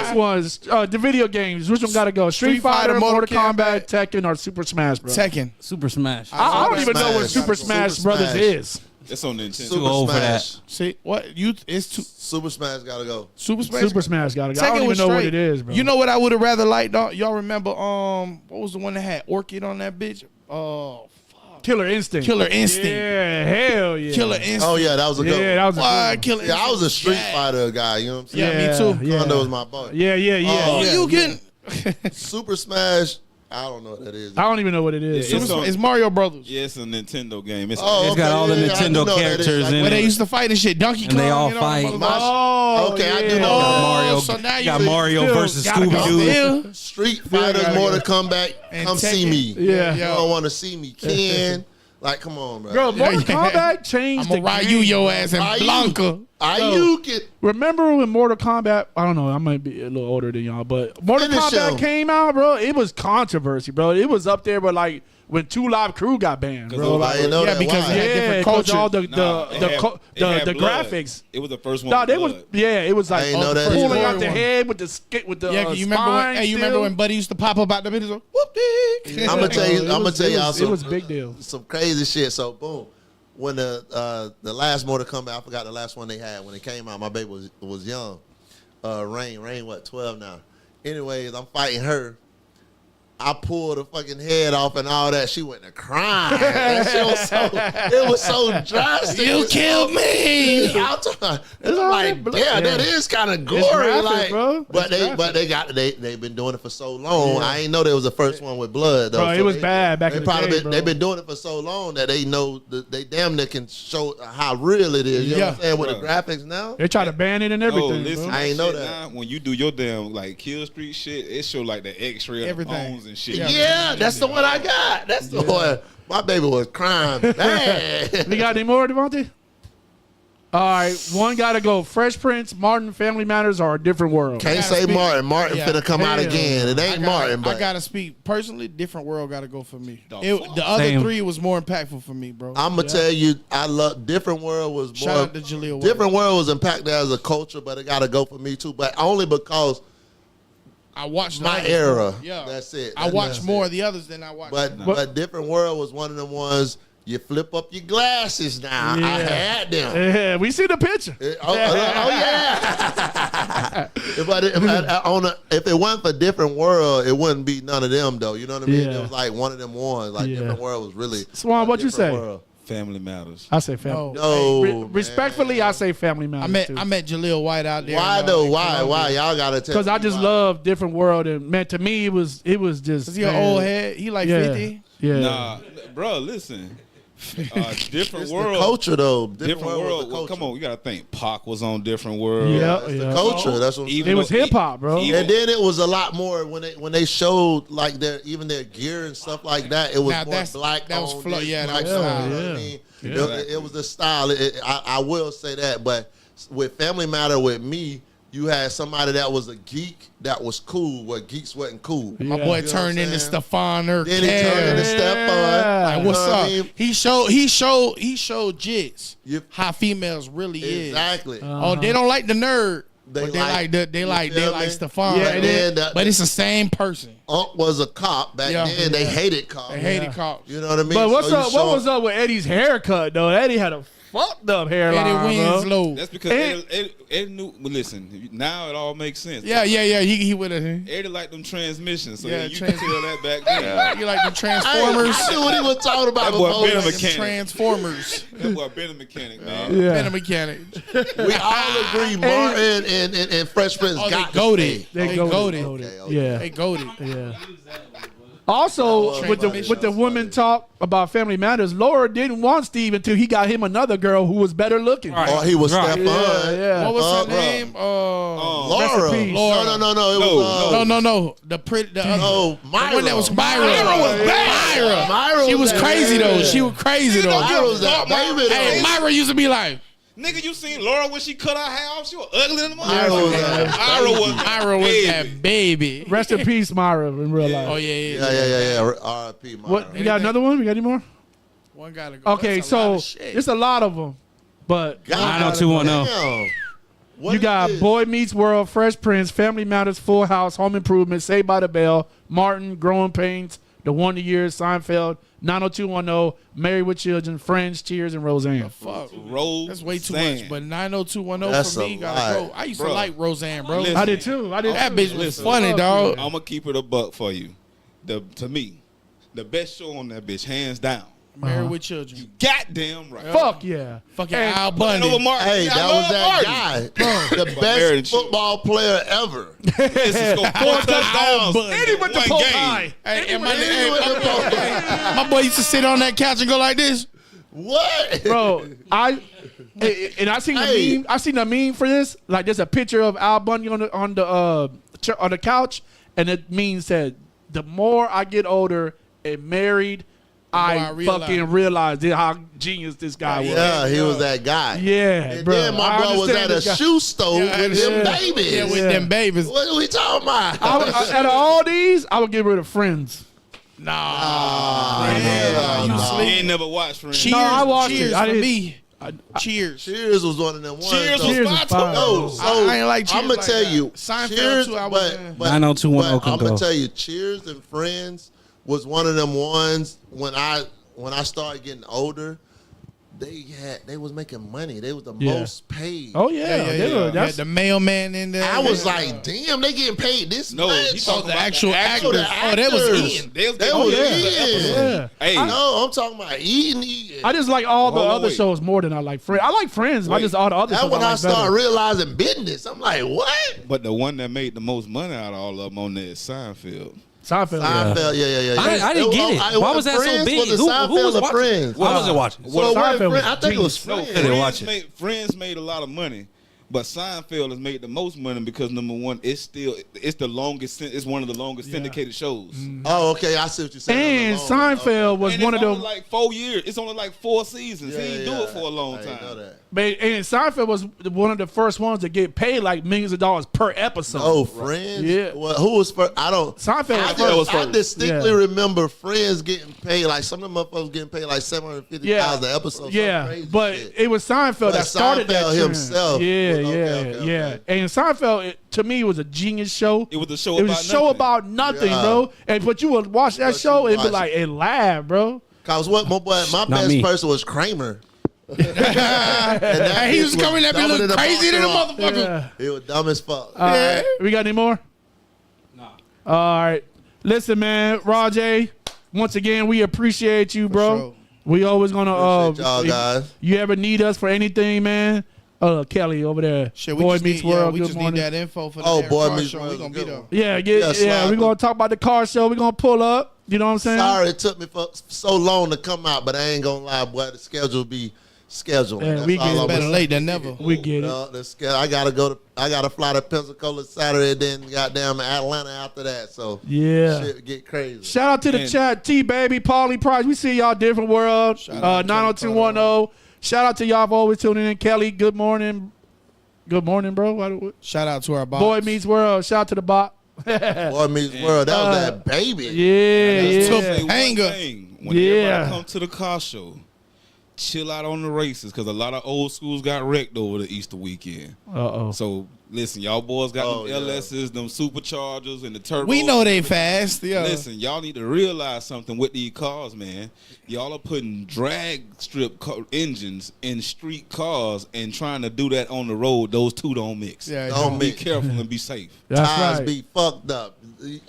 Next one is the video games. Which one got to go? Street Fighter, Mortal Kombat, Tekken, or Super Smash Bros? Second. Super Smash. I don't even know what Smash. Super Smash Super Brothers Smash. is. It's on Nintendo. Super old for that. Smash. See what it's Super Smash gotta go. Super Smash. Super Smash got to go. I Tekken don't even was know what straight. it is, bro. You know what I would have rather liked? Y'all remember? What was the one that had Orchid on that bitch? Oh, Killer Instinct. Killer Instinct. Yeah, hell yeah. Killer Instinct. Oh yeah, that was a good. Yeah, that was a Why good Killer Yeah, I was a Street Yeah. Fighter guy. You know what I'm saying? Yeah, me too. Yeah. Kondo was my boy. Yeah. Oh, Yeah, you getting? Super Smash. I don't know what that is. I don't even know what it is. Yeah, Super It's Mario Brothers. Yeah, it's a Nintendo game. It's Oh, It's got all the yeah, I Nintendo do know that characters is. Like, in Where they it. used to fight and shit. Donkey Kong. And they all you know, fight. motherfuckers. Oh, Okay, I do yeah. know Got that. Mario, so now you got see- Mario Still versus gotta go. Scooby Doo. Yeah. Street Fighters, gotta Mortal go. Kombat. And Come see Tekken. me. Yeah. You don't want to see me, Ken. Like, come on, bro. Bro, Mortal Yeah. Kombat changed I'm gonna the ride game. you your ass and Ryu. Blanca. You get Remember when Mortal Kombat? I don't know. I might be a little older than y'all, but Mortal Finish Kombat him. came out, bro. It was controversy, bro. It was up there, but like when 2 Live Crew got banned, bro. I didn't know Yeah, that. because Why? it had Yeah, different because culture. all the the graphics. It was the first one. No, with they was blood. it was like I ain't know that pulling either. out the head with the skit with the Yeah, you remember when? Hey, you remember when Buddy used to pop up out the middle? Whoop dick. I'm gonna tell you. It I'm gonna was- tell it y'all was- some. it was a big deal. Some crazy shit. So boom, when the last Mortal Kombat, I forgot the last one they had when it came out. My baby was young. Rain, what 12 now? Anyways, I'm fighting her. I pulled the fucking head off and all that. She went to crying. That shit was so drastic. You killed me. I'm like, damn, that is kind of gory, graphic, like, bro. but they've been doing it for so long. I ain't know there was the first one with blood though. Bro, it So was bad back they in the probably day, been, bro. they've been doing it for so long that they know they damn near can show how real it is. You know what I'm saying with Bro. the graphics now. They try to ban it and everything. Oh, listen, bro. I ain't know shit that. Now, when you do your damn like Kill Street shit, it show like the X-ray of the Everything. bones and shit. Yeah, that's the one I got. That's the one. My baby was crying bad. We got any more, Devontae? All right, one got to go. Fresh Prince, Martin, Family Matters, or A Different World. Can't gotta say speak. Martin. Martin Yeah. finna come out Hell. again. It ain't Martin, but I gotta speak personally. Different World gotta go for me. The fuck? The other Same. 3 was more impactful for me, bro. I'm gonna tell you, I love Different World was more. Shout out to Jaleel White. Different World was impacted as a culture, but it gotta go for me too. But only because I watched the my others, era. bro. Yeah, That's it. I watched That's more it. of the others than I watched. But Different World was one of them ones You flip up your glasses now. I had them. Yeah, we see the picture. Yeah. If it wasn't for Different World, it wouldn't be none of them though. You know what I mean? Yeah. It was like one of them ones. Like Different World was really. Swan, what you say? World. Family Matters. I say family. No, respectfully, I say Family Matters. I met Jaleel White out there. Why though? Why? Y'all gotta tell. Because I just love Different World, and man, to me, it was just. Is he an old head? He like 50? Yeah. Nah, bro, listen. Different It's World. the culture though. Different World. Well, come on, you gotta think. Pac was on Different World. Yeah, That's the culture. That's what I'm saying. It was hip hop, bro. And then it was a lot more when they showed like their gear and stuff like that. It was Now, more that's- black. that was on flow- this, yeah, that black was on, style. you know what I Yeah. mean? Yeah. It was the style. I will say that, but with Family Matter with me, you had somebody that was a geek that was cool, where geeks wasn't cool. My boy You know what turned I'm into saying? Stefan Urkel. Then he turned into Stefan. Like, what's You know what up? I mean? He showed Jits how females really is. Exactly. Oh, they don't like the nerd. They They like- like Stefan. Yeah, and then but it's the same person. Unc was a cop back then. They hated cops. They hated cops. You know what I mean? But what's So you up? show What was up with Eddie's haircut though? Eddie had a fucked up hairline. Eddie bro. Winslow. That's because Eddie knew. Well, listen, now it all makes sense. Yeah. He with it. Eddie liked them transmissions, so Yeah, you can tell that back then. You like the Transformers? I knew what he was talking about. That boy before. been a Like them mechanic. Transformers. That boy been a mechanic, man. Yeah. Been a mechanic. We all agree Martin and Fresh Prince Oh, got they goated. They They goated. goated. Yeah. They goated. Yeah. Also, with the women talk about Family Matters, Laura didn't want Steve until he got him another girl who was better looking. Oh, he was Right. Stefan. Yeah. What was her bro. name? Laura. Rest in peace. No. It was No. The other. Oh, The Myra. one that was Myra. Myra. Myra She was that crazy baby. though. She was crazy though. Myra was that baby. Hey, though. Myra used to be like. Nigga, you seen Laura when she cut her hair off? She was ugly in the Myra was that Myra was baby. that baby. Rest in peace, Myra, in real life. Oh yeah. Yeah. R.I.P. Myra. What? You got another one? We got any more? One gotta go. Okay, That's a lot so of shit. it's a lot of them, but God, 90210. damn. What you is got this? Boy Meets World, Fresh Prince, Family Matters, Full House, Home Improvement, Saved by the Bell, Martin, Growing Pains, The Wonder Years, Seinfeld, 90210, Married with Children, Friends, Cheers, and Roseanne. Fuck. Rose. That's way too Sand. much. But 90210 That's for a me gotta lot. go. I used to Bro. like Roseanne, bro. Listen. I did too. I did. That too. bitch was Listen. funny, dog. I'm gonna keep it a buck for you. To me, the best show on that bitch, hands down. Married with Children. Goddamn right. Fuck yeah. Fucking Hey, Al And Bundy. over Martin. Hey, Yeah, I that love was that Martin. guy. The Married best Children. football player ever. Listen, scored 4 touchdowns. And he went to One Polk game. High. Hey, and What? my boy used to sit on that couch and go like this. Bro, I seen Hey. the meme. I seen the meme for this. Like, there's a picture of Al Bundy on the couch, and it means that the more I get older and married, I realize. fucking realized how genius this guy was. Yeah, he was that guy. Yeah, And bro. then my I boy was understand at a this guy. shoe store Yeah, with yeah. them babies. Yeah, with Yeah. them babies. What are we talking about? Out of all these, I would get rid of Friends. Nah. You ain't never watched Friends. Cheers, No, I watched cheers it. I for didn't- me. Cheers. Cheers was one of them ones. Cheers though. was Cheers fire is fire. too. No, so I ain't like Cheers I'm gonna like tell that. you, Seinfeld Cheers, too, I was in. 90210 can I'm gonna go. tell you, Cheers and Friends was one of them ones when I started getting older. They was making money. They was the Yeah. most paid. Oh yeah, they were- Yeah, that's the mailman in there. I was like, damn, they getting paid this No, much. he talking the about actual the actors. the Oh, they was actors. eating. They was They getting was paid. eating. yeah. Hey, No, I'm talking about eating. I just like all the Wait, other wait. shows more than I like Friends. I like Friends, but I Wait. just all the other That's shows when I like better. started realizing business. I'm like, what? but the one that made the most money out of all of them on there is Seinfeld. Seinfeld. Seinfeld, yeah. I didn't get it. Why was that so Friends? big? Was it Who Seinfeld was or watching? Friends? I wasn't watching. So what, Seinfeld was I think it was genius. Friends. didn't watch it. Friends made a lot of money, but Seinfeld has made the most money because number one, it's the longest. It's one of the longest syndicated shows. Oh, okay. I see what you're saying. And Seinfeld was And one it's of only them. like 4 years. It's only like 4 seasons. Yeah, he didn't do it for a long I didn't know time. that. And Seinfeld was one of the first ones to get paid like millions of dollars per episode. Oh, Friends? Yeah. Well, who was first? I don't. Seinfeld was I first. distinctly Yeah. remember Friends getting paid. Like some of them motherfuckers getting paid like $750,000 an episode. Yeah, some crazy but shit. it was Seinfeld But that started that Seinfeld trend. himself Yeah, was- okay. yeah. And Seinfeld, to me, was a genius show. It was a show It was about a show nothing. about nothing, Yeah. bro. But you would watch that But show you and be watch like, and laugh, bro. Cause what my best me. person was Kramer. And he was coming at me looking crazy than a motherfucker. Yeah. He was dumb as fuck. All right. We got any more? Nah. All right. Listen, man, RAW J, once again, we appreciate you, bro. sure. We always gonna Appreciate y'all, if guys. you ever need us for anything, man. Kelly over there. Shit, we Boy just Meets need, World. we Good just morning. need that info for the Oh, damn Boy car Meets show. World We gonna is be good there. one. Yeah, Yeah, slide we're through. gonna talk about the car show. We're gonna pull up. You know what I'm saying? Sorry it took me for so long to come out, but I ain't gonna lie, boy. The schedule be scheduling. Yeah, That's we all get it. I'm Better gonna late say. than never. We get it. The schedule. I gotta fly to Pensacola Saturday, then goddamn Atlanta after that. So Yeah. shit get crazy. Shout out to the chat, T Baby, Paulie Price. We see y'all different world. Shout out to 90210. Shout out to y'all for always tuning in. Kelly, good morning. Good morning, bro. Shout out to our boss. Boy Meets World. Shout out to the bot. Boy Meets World. That was that baby. Yeah, tough. yeah. Say one Hanger. thing. When Yeah. everybody come to the car show, chill out on the races because a lot of old schools got wrecked over the Easter weekend. Uh-oh. So listen, y'all boys got Oh, them yeah. LSs, them superchargers, and the turbos. We know they fast. Yeah. Listen, y'all need to realize something with these cars, man. Y'all are putting drag strip engines in street cars and trying to do that on the road. Those two don't mix. Yeah, Don't Be mix. careful and be safe. That's Tires right. be fucked up.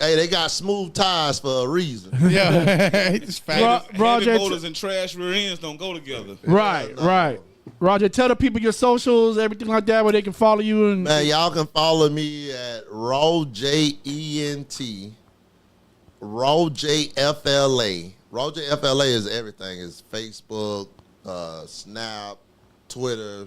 Hey, they got smooth tires for a reason. Yeah. It's fast. Bro- Roger, Heavy motors and trash rear ends don't go together. Right. Roger, tell the people your socials, everything like that, where they can follow you. And Man, y'all can follow me at RAW J ENT, RAW J FLA. RAW J FLA is everything. It's Facebook, Snap, Twitter,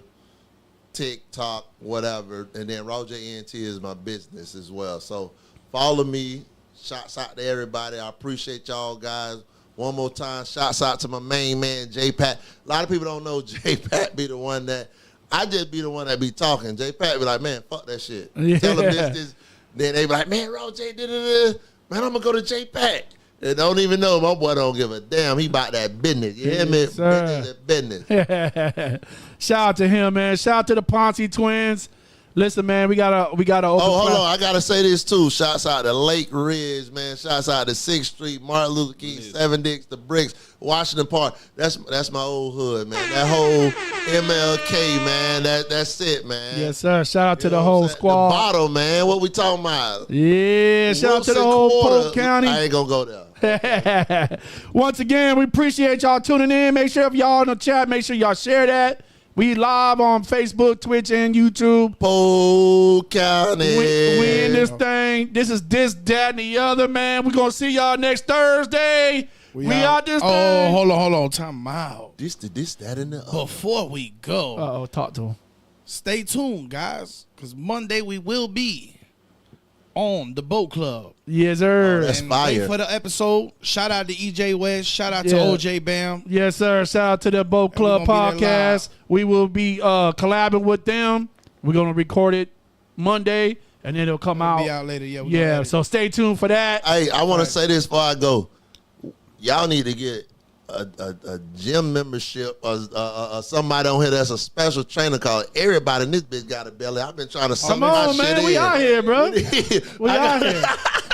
TikTok, whatever. And then RAW J ENT is my business as well. So follow me. Shouts out to everybody. I appreciate y'all guys. One more time, shouts out to my main man, J Pat. A lot of people don't know J Pat be the one that, I just be the one that be talking. J Pat be like, man, fuck that shit. Yeah. Tell them this. Then they be like, man, RAW J, man, I'm going to go to J Pat. They don't even know. My boy don't give a damn. He about that business. You hear me? Yes, sir. Business. Shout out to him, man. Shout out to the Ponce twins. Listen, man, we gotta open. Oh, hold on. I got to say this, too. Shouts out to Lake Ridge, man. Shouts out to 6th Street, Martin Luther King, 7 Dicks, The Bricks, Washington Park. That's my old hood, man. That whole MLK, man. That's it, man. Yes, sir. Shout out to You the know whole what I'm saying? squad. The bottle, man. What we talking about? Yeah, shout out to the Wilson whole Quarter. Polk County. I ain't going to go there. Once again, we appreciate y'all tuning in. Make sure if y'all in the chat, make sure y'all share that. We live on Facebook, Twitch, and YouTube. Polk County. We in this thing. This is this, that, and the other, man. We're going to see y'all next Thursday. We out this Oh, thing. hold on. Time out. This, that, and the other. Before we go, Uh-oh, talk to him. stay tuned, guys, because Monday we will be on the Boat Club. Yes, sir. That's And fire. wait for the episode. Shout out to EJ West. Shout out to Yeah. OJ Bam. Yes, sir. Shout out to the Boat Club we gonna be there podcast. We will be collabing with them. We're going to record it Monday, and then it'll come out. Be out later. Yeah. we gonna Yeah, edit. so stay tuned for that. Hey, I want to say this before I go. Y'all need to get a gym membership or somebody on here that's a special trainer called everybody in this bitch got a belly. I've been trying to suck Come my on, shit man. We in. out here, bro. We out here.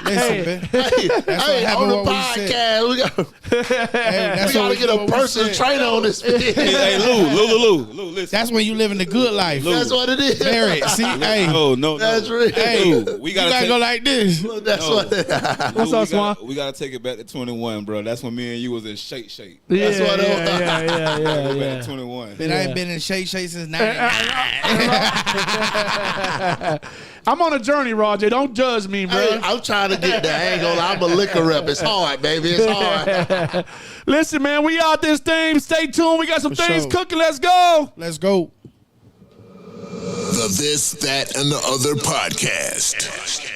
Listen, man. Hey, happened on the what we said. podcast, we That's got to what get a we personal said. trainer on this bitch. Hey, Lou, listen. That's when you living the good life. That's what it is. Barry, see, hey, No. That's real. hey, Lou, we you gotta take- go like this. That's No. what it is. What's up, Swan? We gotta take it back to 21, bro. That's when me and you was in shake. Yeah, That's what it was. yeah. Go back to 21. Man, I ain't been in Shake since 99. I'm on a journey, Roger. Don't judge me, bro. Hey, I'm trying to get there. I ain't gonna lie. I'm a liquor rep. It's hard, baby. It's hard. Listen, man, we out this thing. Stay tuned. We got some For things sure. cooking. Let's go. Let's go. The This, That, and the Other podcast.